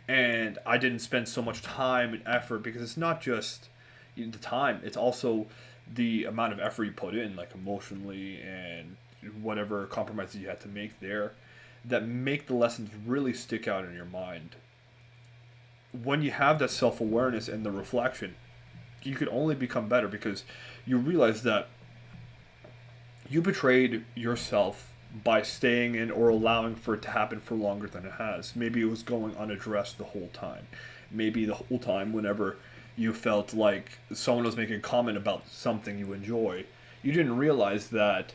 and I didn't spend so much time and effort, because it's not just the time, it's also the amount of effort you put in, like emotionally and whatever compromises you had to make there, that make the lessons really stick out in your mind. When you have that self awareness and the reflection, you could only become better, because you realize that you betrayed yourself by staying in or allowing for it to happen for longer than it has. Maybe it was going unaddressed the whole time. Maybe the whole time, whenever you felt like someone was making a comment about something you enjoy, you didn't realize that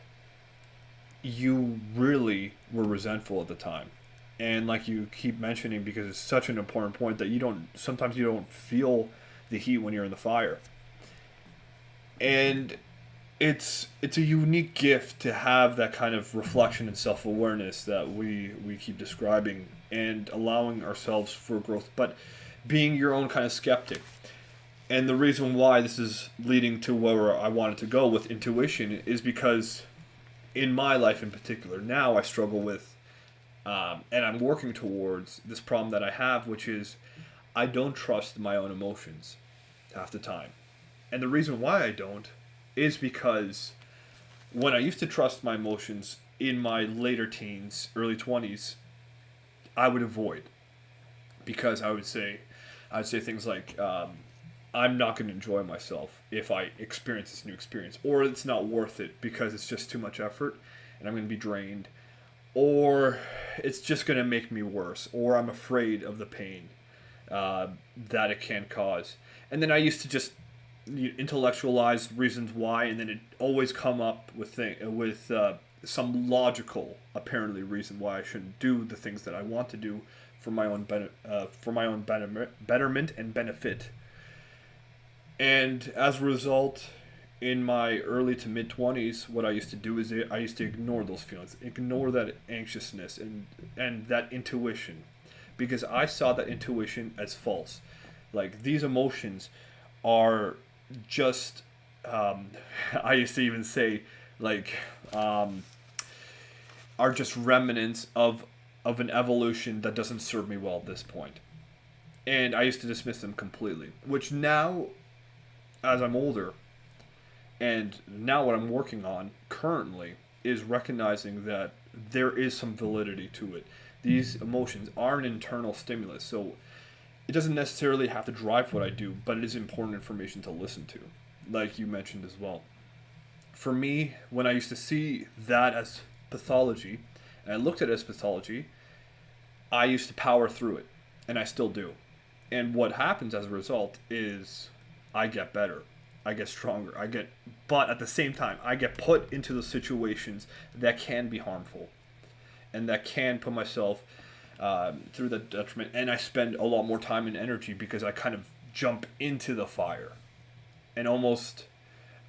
you really were resentful at the time. And like you keep mentioning, because it's such an important point, that sometimes you don't feel the heat when you're in the fire. And it's a unique gift to have that kind of reflection and self awareness that we keep describing and allowing ourselves for growth, but being your own kind of skeptic. And the reason why this is leading to where I wanted to go with intuition is because in my life in particular, now I struggle with, and I'm working towards this problem that I have, which is I don't trust my own emotions half the time. And the reason why I don't is because when I used to trust my emotions in my later teens, early 20s, I would avoid because I'd say things like, I'm not going to enjoy myself if I experience this new experience, or it's not worth it because it's just too much effort and I'm going to be drained, or it's just going to make me worse, or I'm afraid of the pain that it can cause. And then I used to just intellectualize reasons why, and then it always come up with some logical, apparently, reason why I shouldn't do the things that I want to do for my own betterment and benefit. And as a result, in my early to mid 20s, what I used to do is I used to ignore those feelings, ignore that anxiousness and that intuition, because I saw that intuition as false. Like these emotions are just, I used to even say, like, are just remnants of an evolution that doesn't serve me well at this point. And I used to dismiss them completely, which now, as I'm older, and now what I'm working on currently is recognizing that there is some validity to it. These emotions are an internal stimulus, so it doesn't necessarily have to drive what I do, but it is important information to listen to, like you mentioned as well. For me, when I used to see that as pathology, and I looked at it as pathology, I used to power through it, and I still do. And what happens as a result is I get better, I get stronger, but at the same time, I get put into the situations that can be harmful and that can put myself through the detriment. And I spend a lot more time and energy because I kind of jump into the fire, and almost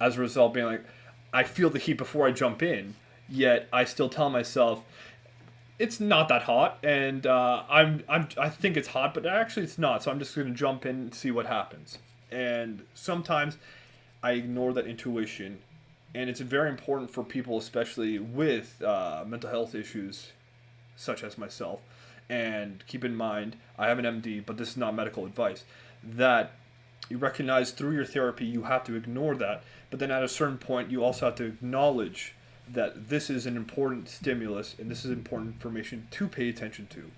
as a result, being like, I feel the heat before I jump in, yet I still tell myself it's not that hot, and I think it's hot, but actually it's not. So I'm just going to jump in and see what happens. And sometimes I ignore that intuition, and it's very important for people, especially with mental health issues, such as myself. And keep in mind, I have an MD, but this is not medical advice. That you recognize through your therapy, you have to ignore that, but then at a certain point, you also have to acknowledge that this is an important stimulus and this is important information to pay attention to.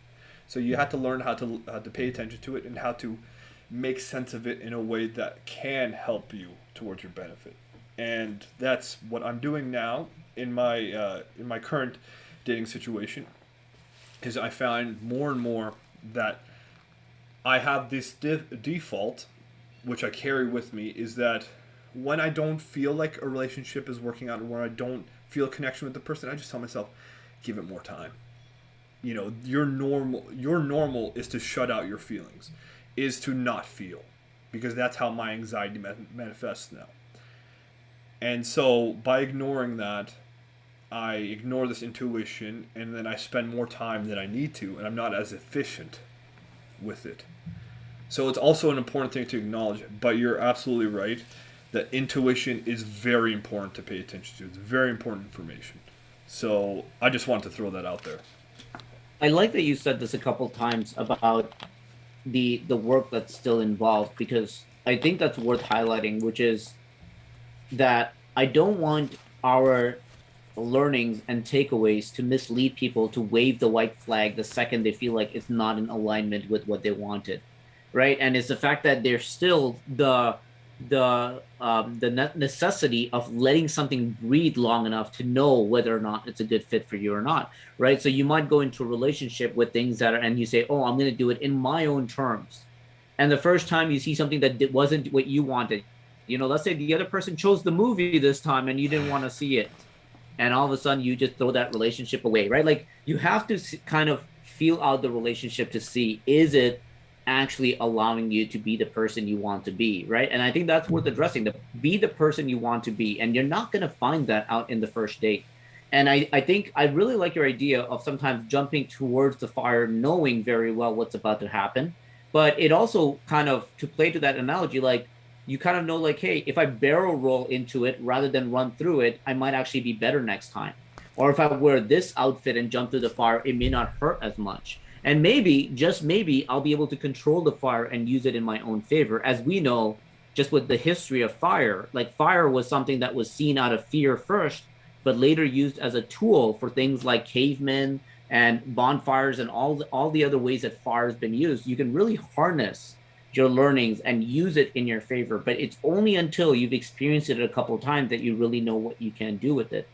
So you have to learn how to pay attention to it and how to make sense of it in a way that can help you towards your benefit. And that's what I'm doing now in my current dating situation. Is I find more and more that I have this default, which I carry with me, is that when I don't feel like a relationship is working out, or when I don't feel a connection with the person, I just tell myself, give it more time. You know, your normal is to shut out your feelings, is to not feel, because that's how my anxiety manifests now. And so by ignoring that, I ignore this intuition, and then I spend more time than I need to, and I'm not as efficient with it. So it's also an important thing to acknowledge, but you're absolutely right that intuition is very important to pay attention to. It's very important information. So I just wanted to throw that out there. I like that you said this a couple times about the work that's still involved, because I think that's worth highlighting, which is that I don't want our learnings and takeaways to mislead people to wave the white flag the second they feel like it's not in alignment with what they wanted, right? And it's the fact that there's still the necessity of letting something breathe long enough to know whether or not it's a good fit for you or not, right? So you might go into a relationship with things that are, and you say, oh, I'm going to do it in my own terms. And the first time you see something that wasn't what you wanted, let's say the other person chose the movie this time and you didn't want to see it. And all of a sudden you just throw that relationship away, right? Like you have to kind of feel out the relationship to see, is it actually allowing you to be the person you want to be, right? And I think that's worth addressing. To be the person you want to be, and you're not going to find that out in the first date. And I think I really like your idea of sometimes jumping towards the fire, knowing very well what's about to happen. But it also kind of, to play to that analogy, like you kind of know, like, hey, if I barrel roll into it rather than run through it, I might actually be better next time. Or if I wear this outfit and jump through the fire, it may not hurt as much. And maybe, just maybe, I'll be able to control the fire and use it in my own favor. As we know, just with the history of fire, like fire was something that was seen out of fear first, but later used as a tool for things like cavemen and bonfires and all the other ways that fire has been used. You can really harness your learnings and use it in your favor, but it's only until you've experienced it a couple of times that you really know what you can do with it.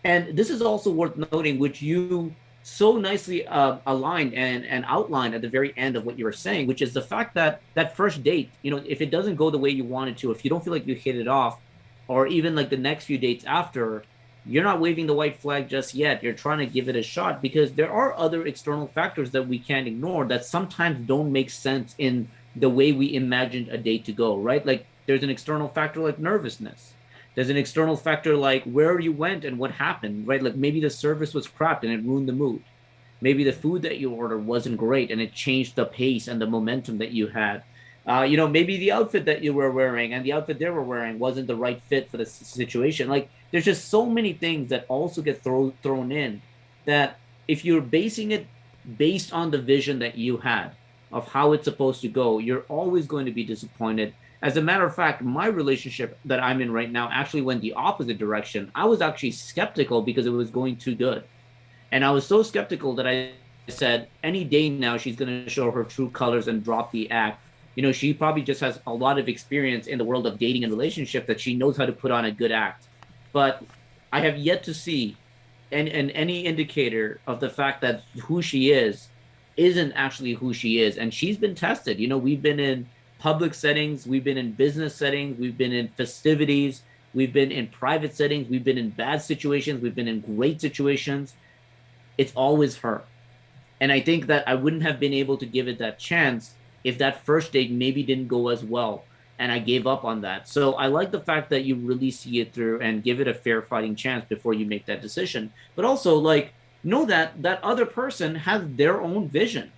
And this is also worth noting, which you so nicely aligned and outlined at the very end of what you were saying, which is the fact that that first date, if it doesn't go the way you wanted to, if you don't feel like you hit it off, or even like the next few dates after, you're not waving the white flag just yet. You're trying to give it a shot because there are other external factors that we can't ignore that sometimes don't make sense in the way we imagined a date to go, right? Like there's an external factor like nervousness. There's an external factor like where you went and what happened, right? Like maybe the service was crap and it ruined the mood. Maybe the food that you ordered wasn't great and it changed the pace and the momentum that you had. Maybe the outfit that you were wearing and the outfit they were wearing wasn't the right fit for the situation. Like there's just so many things that also get thrown in that if you're basing it based on the vision that you had of how it's supposed to go, you're always going to be disappointed. As a matter of fact, my relationship that I'm in right now actually went the opposite direction. I was actually skeptical because it was going too good. And I was so skeptical that I said, any day now, she's going to show her true colors and drop the act. She probably just has a lot of experience in the world of dating and relationship that she knows how to put on a good act. But I have yet to see any indicator of the fact that who she is isn't actually who she is. And she's been tested. We've been in public settings, we've been in business settings, we've been in festivities, we've been in private settings, we've been in bad situations, we've been in great situations. It's always her. And I think that I wouldn't have been able to give it that chance if that first date maybe didn't go as well and I gave up on that. So I like the fact that you really see it through and give it a fair fighting chance before you make that decision. But also, like, know that that other person has their own vision,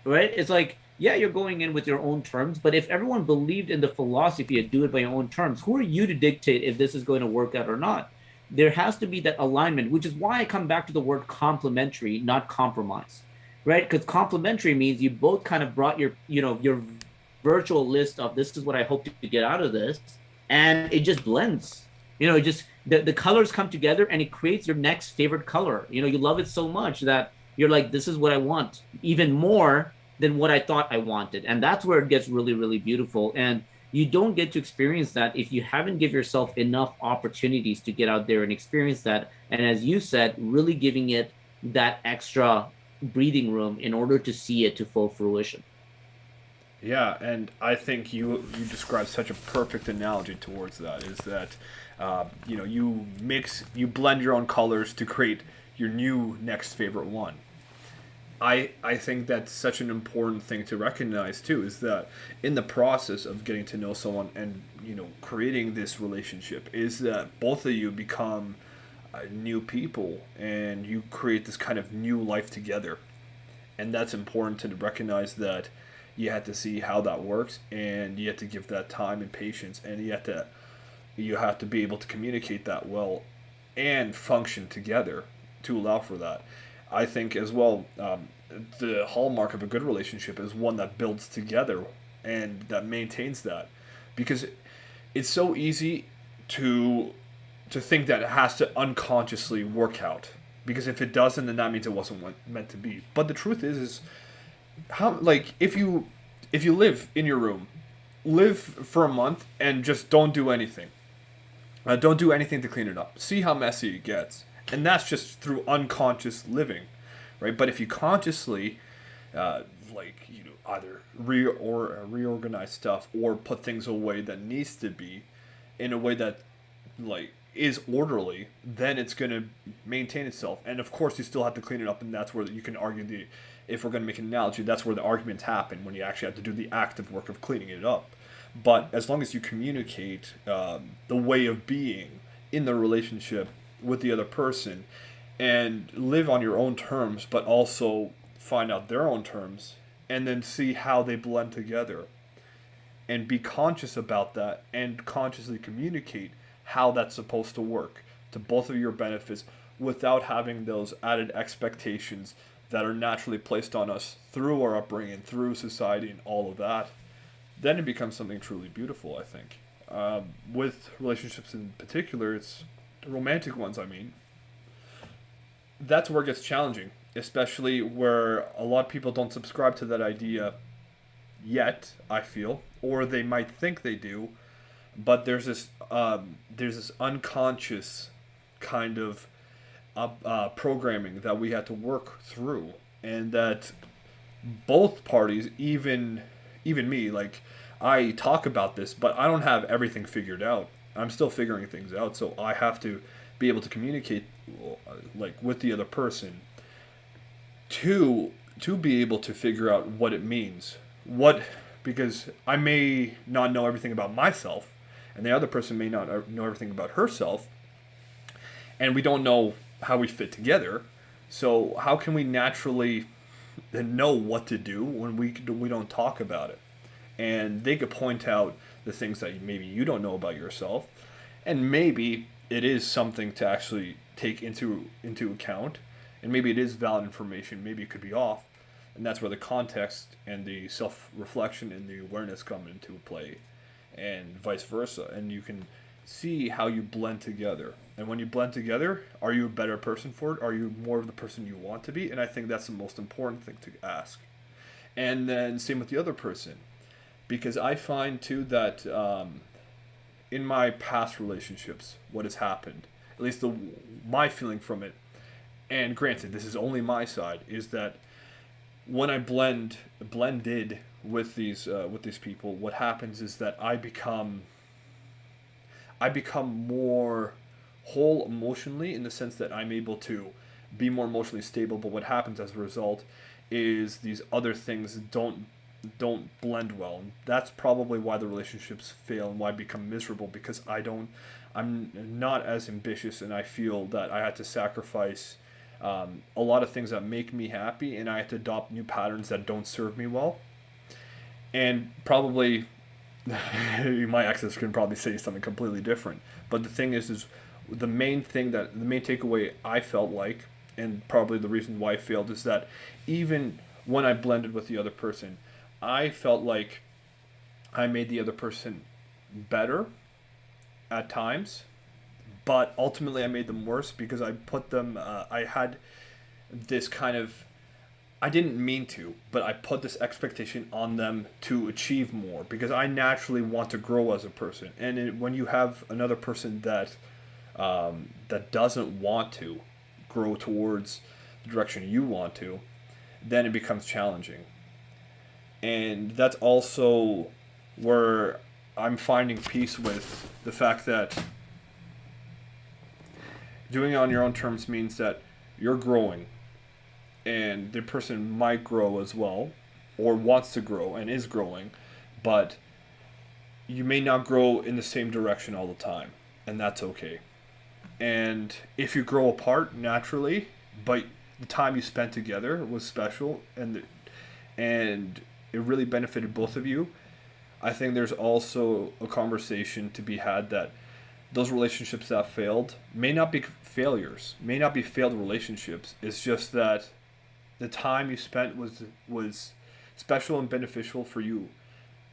right? It's like, yeah, you're going in with your own terms, but if everyone believed in the philosophy of do it by your own terms, who are you to dictate if this is going to work out or not? There has to be that alignment, which is why I come back to the word complementary, not compromise, right? Because complementary means you both kind of brought your virtual list of this is what I hope to get out of this, and it just blends. It just the colors come together and it creates your next favorite color. You love it so much that you're like, this is what I want, even more than what I thought I wanted. And that's where it gets really, really beautiful. And you don't get to experience that if you haven't give yourself enough opportunities to get out there and experience that. And as you said, really giving it that extra breathing room in order to see it to full fruition. Yeah, and I think you described such a perfect analogy towards that. Is that you blend your own colors to create your new next favorite one. I think that's such an important thing to recognize too. Is that in the process of getting to know someone and creating this relationship, is that both of you become new people and you create this kind of new life together, and that's important to recognize that you have to see how that works and you have to give that time and patience and you have to be able to communicate that well and function together to allow for that. I think as well, the hallmark of a good relationship is one that builds together and that maintains that, because it's so easy to think that it has to unconsciously work out, because if it doesn't, then that means it wasn't meant to be. But the truth is how, like, if you live in your room, live for a month and just don't do anything. Don't do anything to clean it up. See how messy it gets, and that's just through unconscious living, right? But if you consciously, either reorganize stuff or put things away that needs to be, in a way that, like, is orderly, then it's going to maintain itself. And of course, you still have to clean it up, and that's where you can argue the. If we're going to make an analogy, that's where the arguments happen when you actually have to do the active work of cleaning it up. But as long as you communicate the way of being in the relationship with the other person, and live on your own terms, but also find out their own terms, and then see how they blend together, and be conscious about that, and consciously communicate how that's supposed to work to both of your benefits without having those added expectations that are naturally placed on us through our upbringing, through society, and all of that, then it becomes something truly beautiful, I think. With relationships in particular, it's romantic ones, I mean. That's where it gets challenging, especially where a lot of people don't subscribe to that idea yet, I feel, or they might think they do, but there's this unconscious kind of programming that we had to work through, and that both parties, even me, like, I talk about this, but I don't have everything figured out. I'm still figuring things out, so I have to be able to communicate like with the other person to be able to figure out what it means. What Because I may not know everything about myself, and the other person may not know everything about herself, and we don't know how we fit together. So how can we naturally know what to do when we don't talk about it? And they could point out the things that maybe you don't know about yourself, and maybe it is something to actually take into account, and maybe it is valid information. Maybe it could be off, and that's where the context and the self-reflection and the awareness come into play, and vice versa. And you can see how you blend together. And when you blend together, are you a better person for it? Are you more of the person you want to be? And I think that's the most important thing to ask. And then same with the other person, because I find too that in my past relationships, what has happened, at least my feeling from it, and granted, this is only my side, is that when I blended with these people, what happens is that I become more whole emotionally, in the sense that I'm able to be more emotionally stable. But what happens as a result is these other things don't blend well, and that's probably why the relationships fail and why I become miserable, because I'm not as ambitious, and I feel that I had to sacrifice a lot of things that make me happy, and I had to adopt new patterns that don't serve me well. And probably my exes can probably say something completely different, but the thing is the main takeaway I felt like, and probably the reason why I failed, is that even when I blended with the other person, I felt like I made the other person better at times, but ultimately I made them worse, because I put them. I had this kind of. I didn't mean to, but I put this expectation on them to achieve more, because I naturally want to grow as a person. And when you have another person that doesn't want to grow towards the direction you want to, then it becomes challenging. And that's also where I'm finding peace with the fact that doing it on your own terms means that you're growing, and the person might grow as well, or wants to grow and is growing, but you may not grow in the same direction all the time, and that's okay. And if you grow apart naturally, but the time you spent together was special, and it really benefited both of you, I think there's also a conversation to be had that those relationships that failed may not be failures, may not be failed relationships. It's just that the time you spent was special and beneficial for you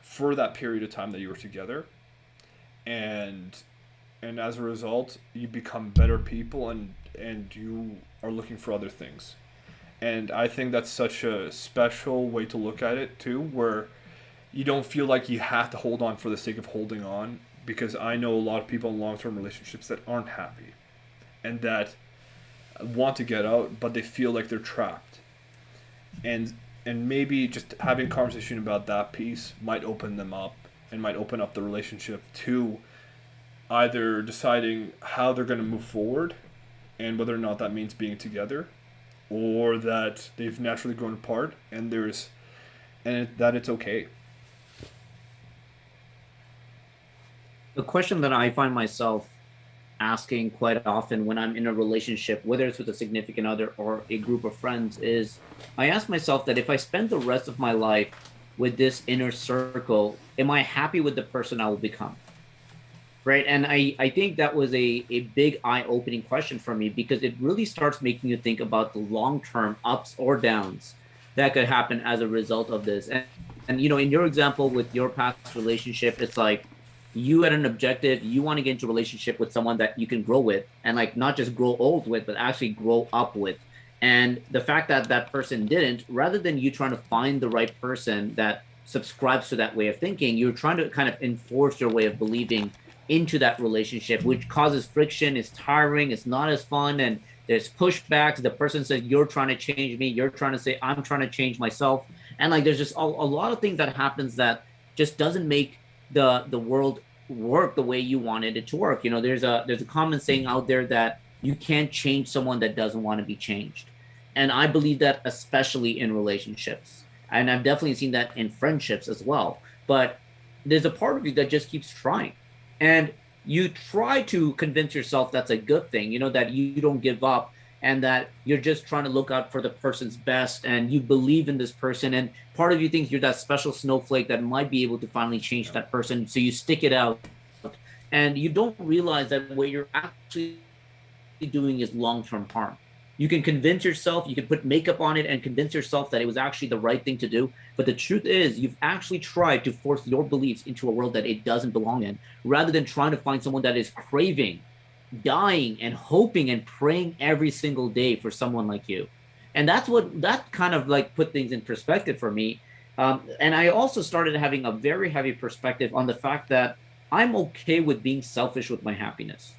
for that period of time that you were together, and as a result you become better people, and you are looking for other things. And I think that's such a special way to look at it too, where you don't feel like you have to hold on for the sake of holding on, because I know a lot of people in long-term relationships that aren't happy, and that want to get out, but they feel like they're trapped. And maybe just having a conversation about that piece might open them up, and might open up the relationship to either deciding how they're going to move forward and whether or not that means being together, or that they've naturally grown apart that it's okay. The question that I find myself asking quite often when I'm in a relationship, whether it's with a significant other or a group of friends, is I ask myself that if I spend the rest of my life with this inner circle, am I happy with the person I will become? Right. And I think that was a big eye opening question for me because it really starts making you think about the long term ups or downs that could happen as a result of this. And, in your example with your past relationship, it's like you had an objective, you want to get into a relationship with someone that you can grow with and like not just grow old with, but actually grow up with. And the fact that that person didn't, rather than you trying to find the right person that subscribes to that way of thinking, you're trying to kind of enforce your way of believing into that relationship, which causes friction, is tiring, it's not as fun, and there's pushbacks. The person says, you're trying to change me, you're trying to say, I'm trying to change myself. And like there's just a lot of things that happens that just doesn't make the world work the way you wanted it to work. There's a common saying out there that you can't change someone that doesn't want to be changed. And I believe that especially in relationships. And I've definitely seen that in friendships as well. But there's a part of you that just keeps trying. And you try to convince yourself that's a good thing, that you don't give up and that you're just trying to look out for the person's best and you believe in this person. And part of you thinks you're that special snowflake that might be able to finally change that person. So you stick it out and you don't realize that what you're actually doing is long-term harm. You can convince yourself, you can put makeup on it and convince yourself that it was actually the right thing to do. But the truth is, you've actually tried to force your beliefs into a world that it doesn't belong in, rather than trying to find someone that is craving, dying, and hoping and praying every single day for someone like you. And that kind of like put things in perspective for me. And I also started having a very heavy perspective on the fact that I'm okay with being selfish with my happiness.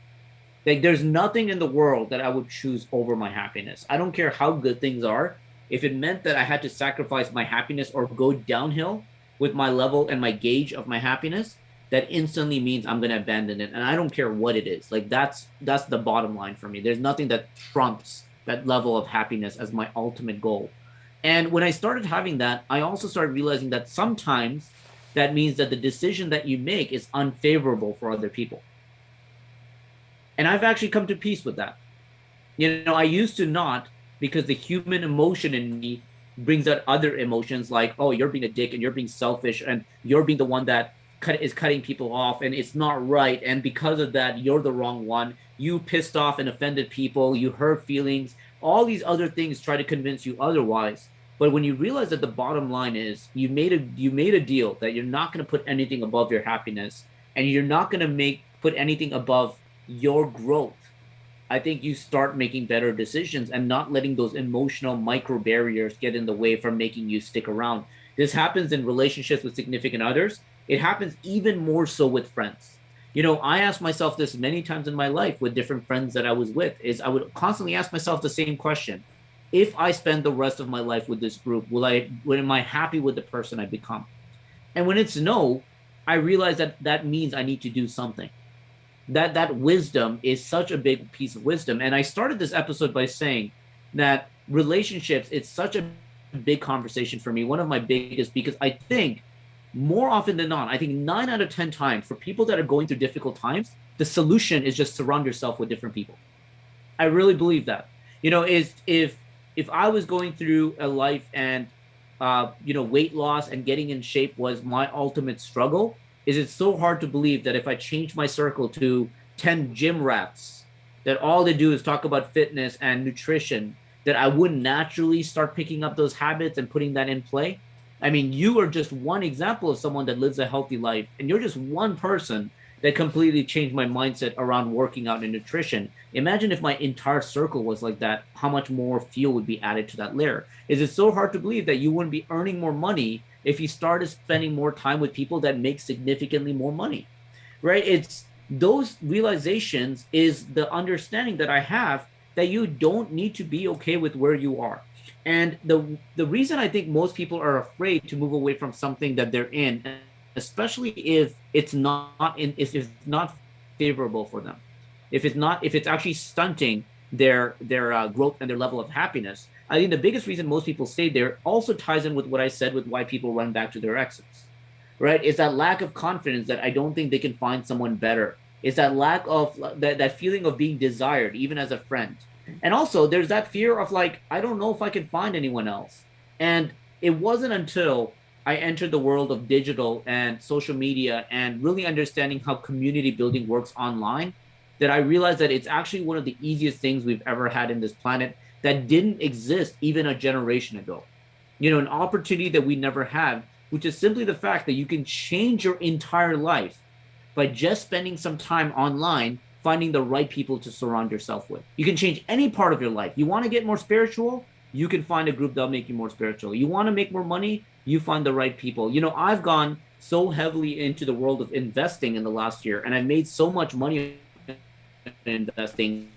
Like there's nothing in the world that I would choose over my happiness. I don't care how good things are. If it meant that I had to sacrifice my happiness or go downhill with my level and my gauge of my happiness, that instantly means I'm going to abandon it. And I don't care what it is. Like that's the bottom line for me. There's nothing that trumps that level of happiness as my ultimate goal. And when I started having that, I also started realizing that sometimes that means that the decision that you make is unfavorable for other people. And I've actually come to peace with that. I used to not, because the human emotion in me brings out other emotions like, oh, you're being a dick and you're being selfish and you're being the one that is cutting people off and it's not right. And because of that, you're the wrong one. You pissed off and offended people. You hurt feelings. All these other things try to convince you otherwise. But when you realize that the bottom line is you made a deal that you're not going to put anything above your happiness and you're not going to put anything above your growth, I think you start making better decisions and not letting those emotional micro barriers get in the way from making you stick around. This happens in relationships with significant others. It happens even more so with friends. I asked myself this many times in my life with different friends that I was with, is I would constantly ask myself the same question. If I spend the rest of my life with this group, am I happy with the person I become? And when it's no, I realize that means I need to do something. That wisdom is such a big piece of wisdom. And I started this episode by saying that relationships, it's such a big conversation for me, one of my biggest, because I think more often than not, I think 9 out of 10 times for people that are going through difficult times, the solution is just surround yourself with different people. I really believe that. Is if I was going through a life and weight loss and getting in shape was my ultimate struggle, is it so hard to believe that if I change my circle to 10 gym rats that all they do is talk about fitness and nutrition, that I wouldn't naturally start picking up those habits and putting that in play? I mean, you are just one example of someone that lives a healthy life, and you're just one person that completely changed my mindset around working out and nutrition. Imagine if my entire circle was like that, how much more fuel would be added to that layer. Is it so hard to believe that you wouldn't be earning more money if you started spending more time with people that make significantly more money, right? It's those realizations is the understanding that I have that you don't need to be okay with where you are. And the reason I think most people are afraid to move away from something that they're in, especially if it's not favorable for them. If it's not, if it's actually stunting their growth and their level of happiness, I think the biggest reason most people stay there also ties in with what I said with why people run back to their exes, right? It's that lack of confidence that I don't think they can find someone better. It's that lack of that feeling of being desired, even as a friend. And also, there's that fear of like, I don't know if I can find anyone else. And it wasn't until I entered the world of digital and social media and really understanding how community building works online that I realized that it's actually one of the easiest things we've ever had in this planet that didn't exist even a generation ago. You know, an opportunity that we never had, which is simply the fact that you can change your entire life by just spending some time online finding the right people to surround yourself with. You can change any part of your life. You want to get more spiritual? You can find a group that'll make you more spiritual. You want to make more money? You find the right people. You know, I've gone so heavily into the world of investing in the last year, and I've made so much money investing.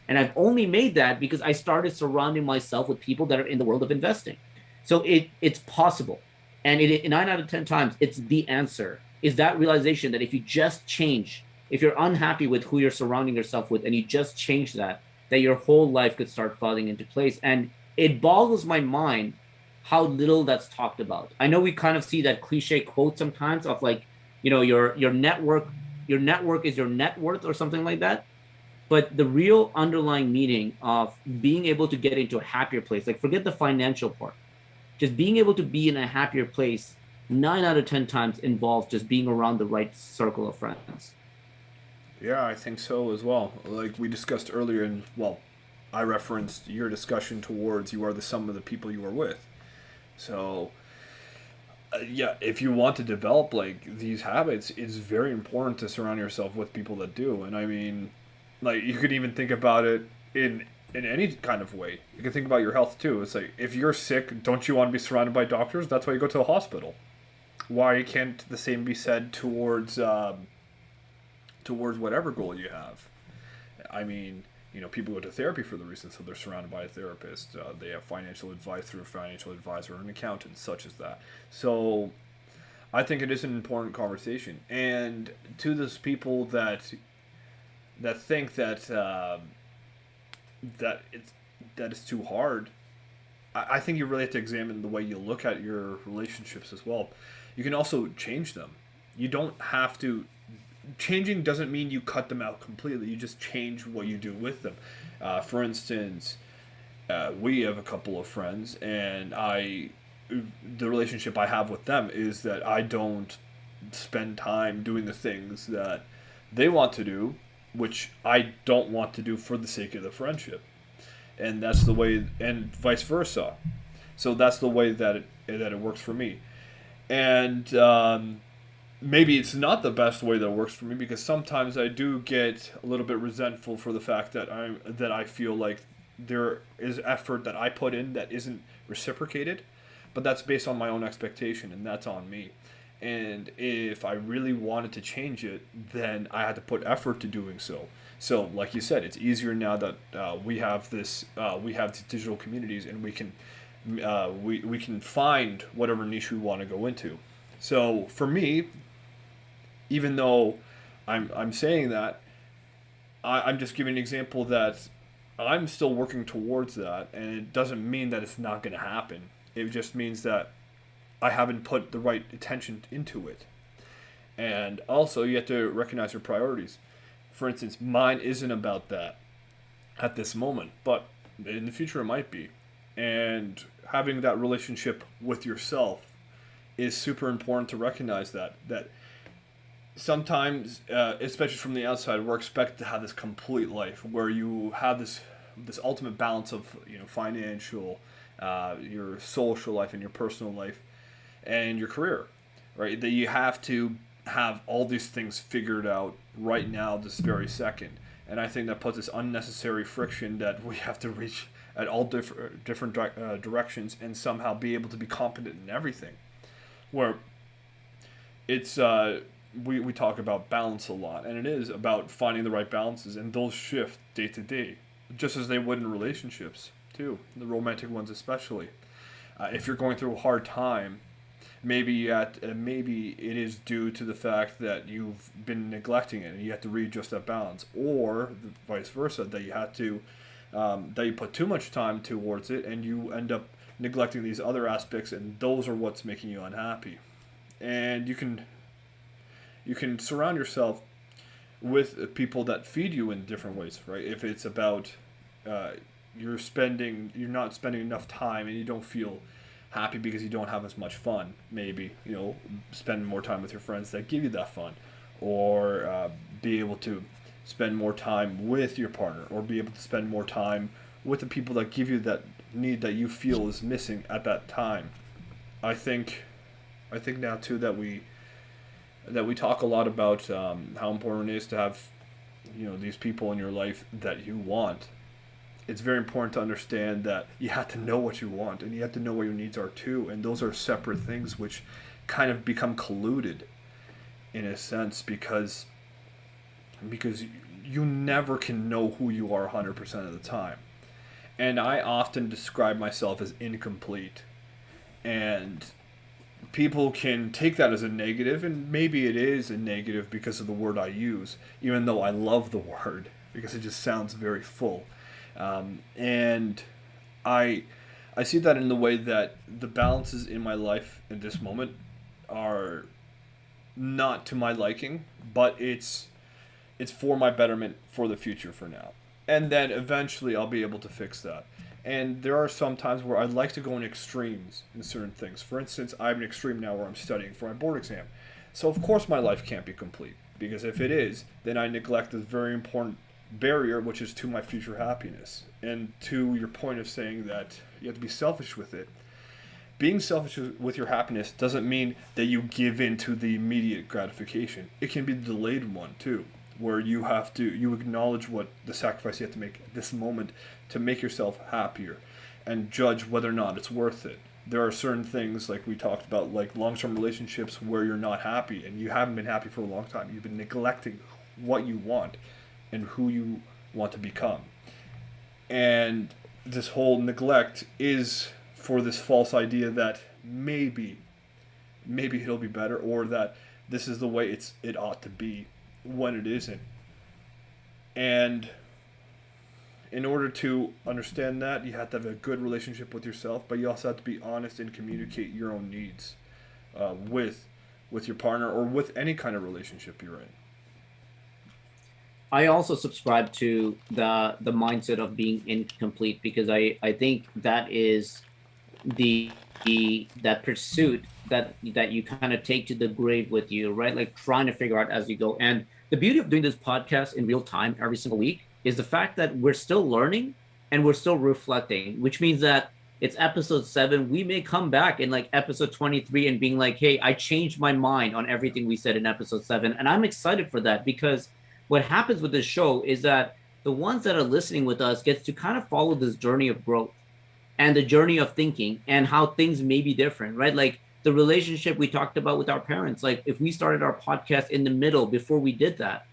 And I've only made that because I started surrounding myself with people that are in the world of investing. So it's possible. And 9 out of 10 times, it's the answer is that realization that if you just change, if you're unhappy with who you're surrounding yourself with and you just change that, that your whole life could start falling into place. And it boggles my mind how little that's talked about. I know we kind of see that cliche quote sometimes of like, you know, your network is your net worth or something like that. But the real underlying meaning of being able to get into a happier place, like forget the financial part, just being able to be in a happier place 9 out of 10 times involves just being around the right circle of friends. Yeah, I think so as well. Like we discussed earlier, and well, I referenced your discussion towards you are the sum of the people you are with. So, yeah, if you want to develop like these habits, it's very important to surround yourself with people that do. And I mean, like you could even think about it in any kind of way. You can think about your health too. It's like if you're sick, don't you want to be surrounded by doctors? That's why you go to the hospital. Why can't the same be said towards whatever goal you have? I mean, you know, people go to therapy for the reason, so they're surrounded by a therapist. They have financial advice through a financial advisor or an accountant, such as that. So I think it is an important conversation. And to those people that think that it's too hard, I think you really have to examine the way you look at your relationships as well. You can also change them. You don't have to. Changing doesn't mean you cut them out completely. You just change what you do with them. For instance, we have a couple of friends, and the relationship I have with them is that I don't spend time doing the things that they want to do, which I don't want to do for the sake of the friendship. And that's the way, and vice versa. So that's the way that it works for me. And maybe it's not the best way that works for me because sometimes I do get a little bit resentful for the fact that I feel like there is effort that I put in that isn't reciprocated, but that's based on my own expectation and that's on me. And if I really wanted to change it, then I had to put effort to doing so. So, like you said, it's easier now that we have these digital communities, and we can find whatever niche we want to go into. So for me, even though I'm saying that, I'm just giving an example that I'm still working towards that, and it doesn't mean that it's not going to happen. It just means that I haven't put the right attention into it. And also, you have to recognize your priorities. For instance, mine isn't about that at this moment, but in the future it might be. And having that relationship with yourself is super important to recognize that sometimes, especially from the outside, we're expected to have this complete life where you have this ultimate balance of financial, your social life and your personal life, and your career, right? That you have to have all these things figured out right now, this very second. And I think that puts this unnecessary friction that we have to reach at all different directions and somehow be able to be competent in everything. Where it's we talk about balance a lot, and it is about finding the right balances, and those shift day to day, just as they would in relationships too, the romantic ones especially. If you're going through a hard time, maybe it is due to the fact that you've been neglecting it and you have to readjust that balance, or vice versa, that you put too much time towards it and you end up neglecting these other aspects, and those are what's making you unhappy. And you can surround yourself with people that feed you in different ways, right? If it's about uh, you're not spending enough time and you don't feel happy because you don't have as much fun, maybe spend more time with your friends that give you that fun, or be able to spend more time with your partner, or be able to spend more time with the people that give you that need that you feel is missing at that time. I think i think now too that we talk a lot about how important it is to have these people in your life that you want. It's very important to understand that you have to know what you want and you have to know what your needs are too, and those are separate things which kind of become colluded in a sense, because you never can know who you are 100% of the time. And I often describe myself as incomplete, and people can take that as a negative, and maybe it is a negative because of the word I use, even though I love the word because it just sounds very full. And I I see that in the way that the balances in my life in this moment are not to my liking, but it's for my betterment for the future for now. And then eventually I'll be able to fix that. And there are some times where I'd like to go in extremes in certain things. For instance, I'm an extreme now where I'm studying for my board exam. So of course my life can't be complete, because if it is, then I neglect this very important barrier, which is to my future happiness. And to your point of saying that you have to be selfish with it, being selfish with your happiness doesn't mean that you give in to the immediate gratification. It can be the delayed one too, where you acknowledge what the sacrifice you have to make at this moment to make yourself happier, and judge whether or not it's worth it. There are certain things, like we talked about, like long-term relationships where you're not happy and you haven't been happy for a long time. You've been neglecting what you want and who you want to become. And this whole neglect is for this false idea that maybe it'll be better, or that this is the way it ought to be, when it isn't. And in order to understand that, you have to have a good relationship with yourself, but you also have to be honest and communicate your own needs with your partner, or with any kind of relationship you're in. I also subscribe to the mindset of being incomplete, because I think that is that pursuit that you kind of take to the grave with you, right? Like trying to figure out as you go. And the beauty of doing this podcast in real time every single week is the fact that we're still learning and we're still reflecting, which means that it's episode 7. We may come back in like episode 23 and being like, hey, I changed my mind on everything we said in episode 7. And I'm excited for that, because what happens with this show is that the ones that are listening with us gets to kind of follow this journey of growth and the journey of thinking and how things may be different, right? Like the relationship we talked about with our parents. Like if we started our podcast in the middle before we did that,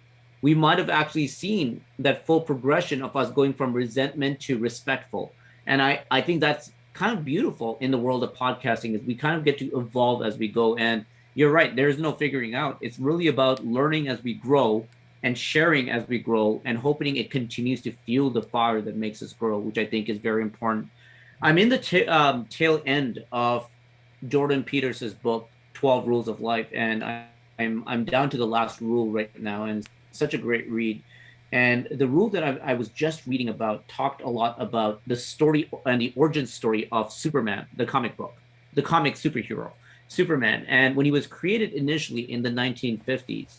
we might have actually seen that full progression of us going from resentment to respectful. And I think that's kind of beautiful in the world of podcasting, is we kind of get to evolve as we go. And you're right, there's no figuring out. It's really about learning as we grow and sharing as we grow, and hoping it continues to fuel the fire that makes us grow, which I think is very important. I'm in the tail end of Jordan Peterson's book, 12 Rules of Life, and I'm down to the last rule right now, and it's such a great read. And the rule that I was just reading about talked a lot about the story and the origin story of Superman, the comic book, the comic superhero, Superman. And when he was created initially in the 1950s,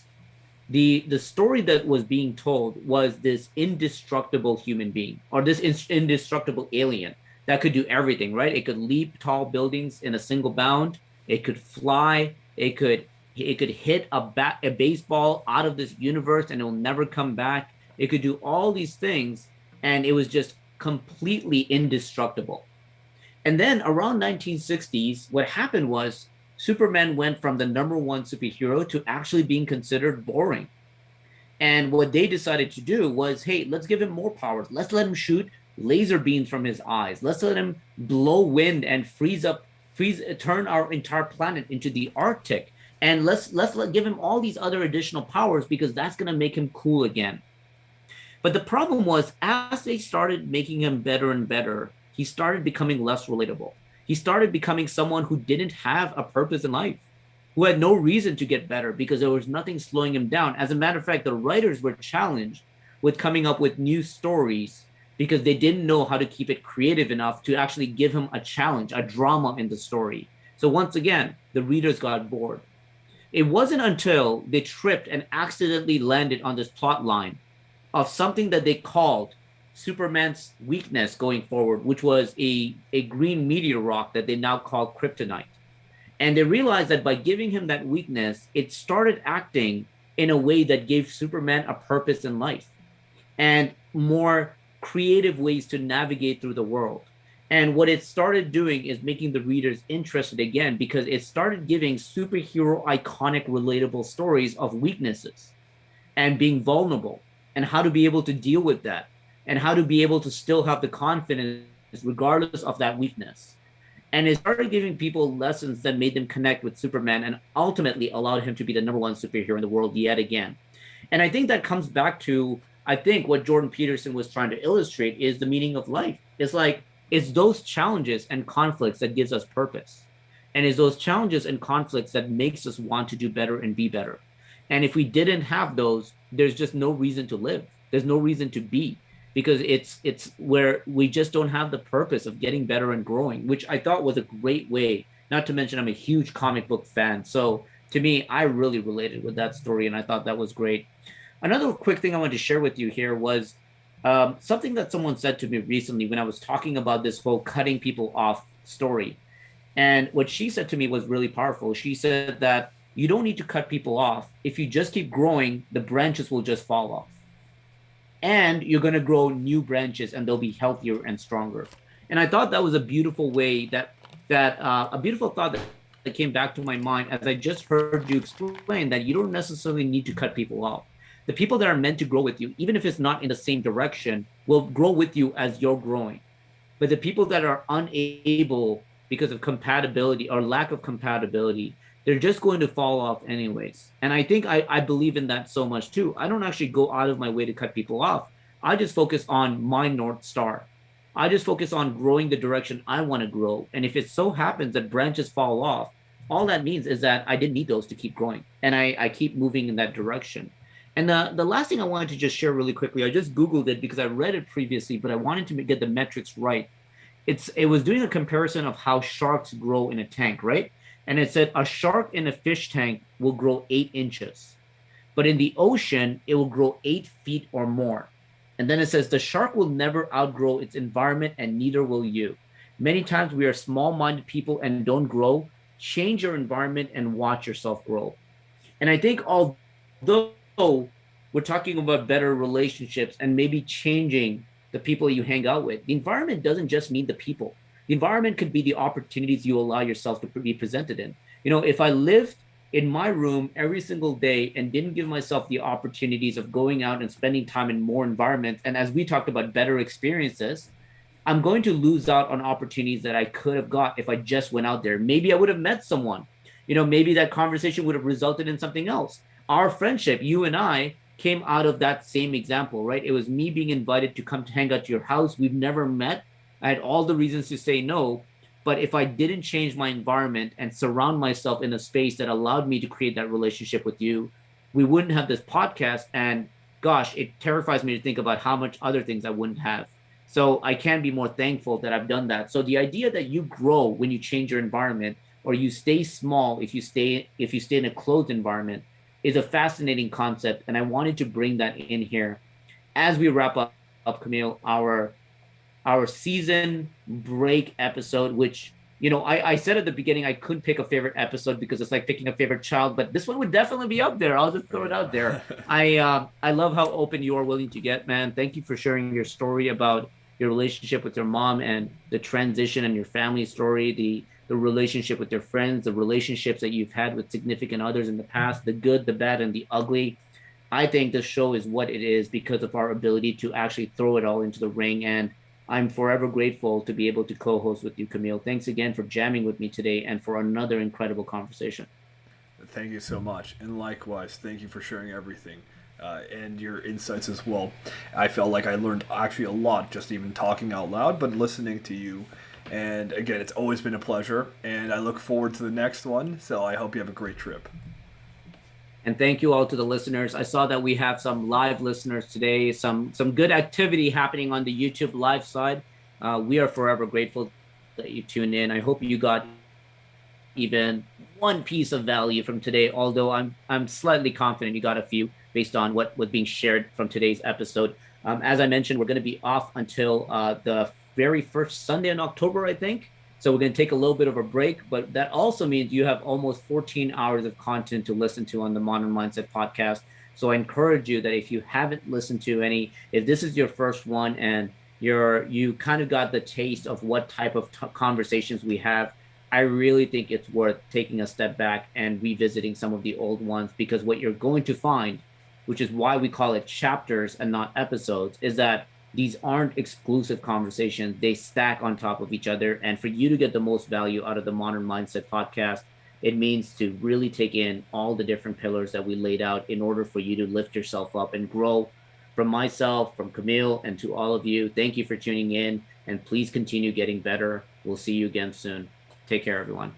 the story that was being told was this indestructible human being, or this indestructible alien that could do everything, right? It could leap tall buildings in a single bound. It could fly. It could hit a baseball out of this universe and it will never come back. It could do all these things, and it was just completely indestructible. And then around 1960s, what happened was Superman went from the number one superhero to actually being considered boring. And what they decided to do was, hey, let's give him more powers. Let's let him shoot laser beams from his eyes. Let's let him blow wind and Please turn our entire planet into the Arctic, and let's give him all these other additional powers because that's going to make him cool again. But the problem was, as they started making him better and better, he started becoming less relatable. He started becoming someone who didn't have a purpose in life, who had no reason to get better because there was nothing slowing him down. As a matter of fact, the writers were challenged with coming up with new stories because they didn't know how to keep it creative enough to actually give him a challenge, a drama in the story. So once again, the readers got bored. It wasn't until they tripped and accidentally landed on this plot line of something that they called Superman's weakness going forward, which was a green meteor rock that they now call kryptonite. And they realized that by giving him that weakness, it started acting in a way that gave Superman a purpose in life and more creative ways to navigate through the world. And what it started doing is making the readers interested again because it started giving superhero iconic relatable stories of weaknesses and being vulnerable and how to be able to deal with that and how to be able to still have the confidence regardless of that weakness. And it started giving people lessons that made them connect with Superman and ultimately allowed him to be the number one superhero in the world yet again. And I think that comes back to, I think what Jordan Peterson was trying to illustrate is the meaning of life. It's like, it's those challenges and conflicts that gives us purpose. And it's those challenges and conflicts that makes us want to do better and be better. And if we didn't have those, there's just no reason to live. There's no reason to be because it's where we just don't have the purpose of getting better and growing, which I thought was a great way. Not to mention I'm a huge comic book fan. So to me, I really related with that story and I thought that was great. Another quick thing I wanted to share with you here was something that someone said to me recently when I was talking about this whole cutting people off story. And what she said to me was really powerful. She said that you don't need to cut people off. If you just keep growing, the branches will just fall off. And you're going to grow new branches and they'll be healthier and stronger. And I thought that was a beautiful way a beautiful thought that came back to my mind as I just heard you explain that you don't necessarily need to cut people off. The people that are meant to grow with you, even if it's not in the same direction, will grow with you as you're growing. But the people that are unable because of compatibility or lack of compatibility, they're just going to fall off anyways. And I think I believe in that so much too. I don't actually go out of my way to cut people off. I just focus on my North Star. I just focus on growing the direction I want to grow. And if it so happens that branches fall off, all that means is that I didn't need those to keep growing. And I keep moving in that direction. And the last thing I wanted to just share really quickly, I just Googled it because I read it previously, but I wanted to get the metrics right. It was doing a comparison of how sharks grow in a tank, right? And it said a shark in a fish tank will grow 8 inches, but in the ocean, it will grow 8 feet or more. And then it says the shark will never outgrow its environment and neither will you. Many times we are small-minded people and don't grow. Change your environment and watch yourself grow. And I think although we're talking about better relationships and maybe changing the people you hang out with, the environment doesn't just mean the people. The environment could be the opportunities you allow yourself to be presented in. If I lived in my room every single day and didn't give myself the opportunities of going out and spending time in more environments, and as we talked about better experiences, I'm going to lose out on opportunities that I could have got if I just went out there. Maybe I would have met someone. Maybe that conversation would have resulted in something else. Our friendship, you and I, came out of that same example, right? It was me being invited to come to hang out to your house. We've never met. I had all the reasons to say no, but if I didn't change my environment and surround myself in a space that allowed me to create that relationship with you, we wouldn't have this podcast. And gosh, it terrifies me to think about how much other things I wouldn't have. So I can be more thankful that I've done that. So the idea that you grow when you change your environment or you stay small if you stay in a closed environment is a fascinating concept. And I wanted to bring that in here as we wrap up Camille, our season break episode, which, I said at the beginning, I couldn't pick a favorite episode because it's like picking a favorite child, but this one would definitely be up there. I'll just throw it out there. I love how open you are willing to get, man. Thank you for sharing your story about your relationship with your mom and the transition and your family story, the relationship with your friends, the relationships that you've had with significant others in the past, the good, the bad, and the ugly. I think this show is what it is because of our ability to actually throw it all into the ring. And I'm forever grateful to be able to co-host with you, Camille. Thanks again for jamming with me today and for another incredible conversation. Thank you so much. And likewise, thank you for sharing everything. And your insights as well. I felt like I learned actually a lot just even talking out loud, but listening to you. And again, it's always been a pleasure, and I look forward to the next one. So I hope you have a great trip. And thank you all to the listeners. I saw that we have some live listeners today, some good activity happening on the YouTube live side. We are forever grateful that you tuned in. I hope you got even one piece of value from today, although I'm slightly confident you got a few based on what was being shared from today's episode. As I mentioned, we're going to be off until the very first Sunday in October, I think. So we're going to take a little bit of a break, but that also means you have almost 14 hours of content to listen to on the Modern Mindset podcast. So I encourage you that if you haven't listened to any, if this is your first one and you kind of got the taste of what type of conversations we have, I really think it's worth taking a step back and revisiting some of the old ones, because what you're going to find, which is why we call it chapters and not episodes, is that these aren't exclusive conversations. They stack on top of each other. And for you to get the most value out of the Modern Mindset podcast, it means to really take in all the different pillars that we laid out in order for you to lift yourself up and grow. From myself, from Camille, and to all of you, thank you for tuning in. And please continue getting better. We'll see you again soon. Take care, everyone.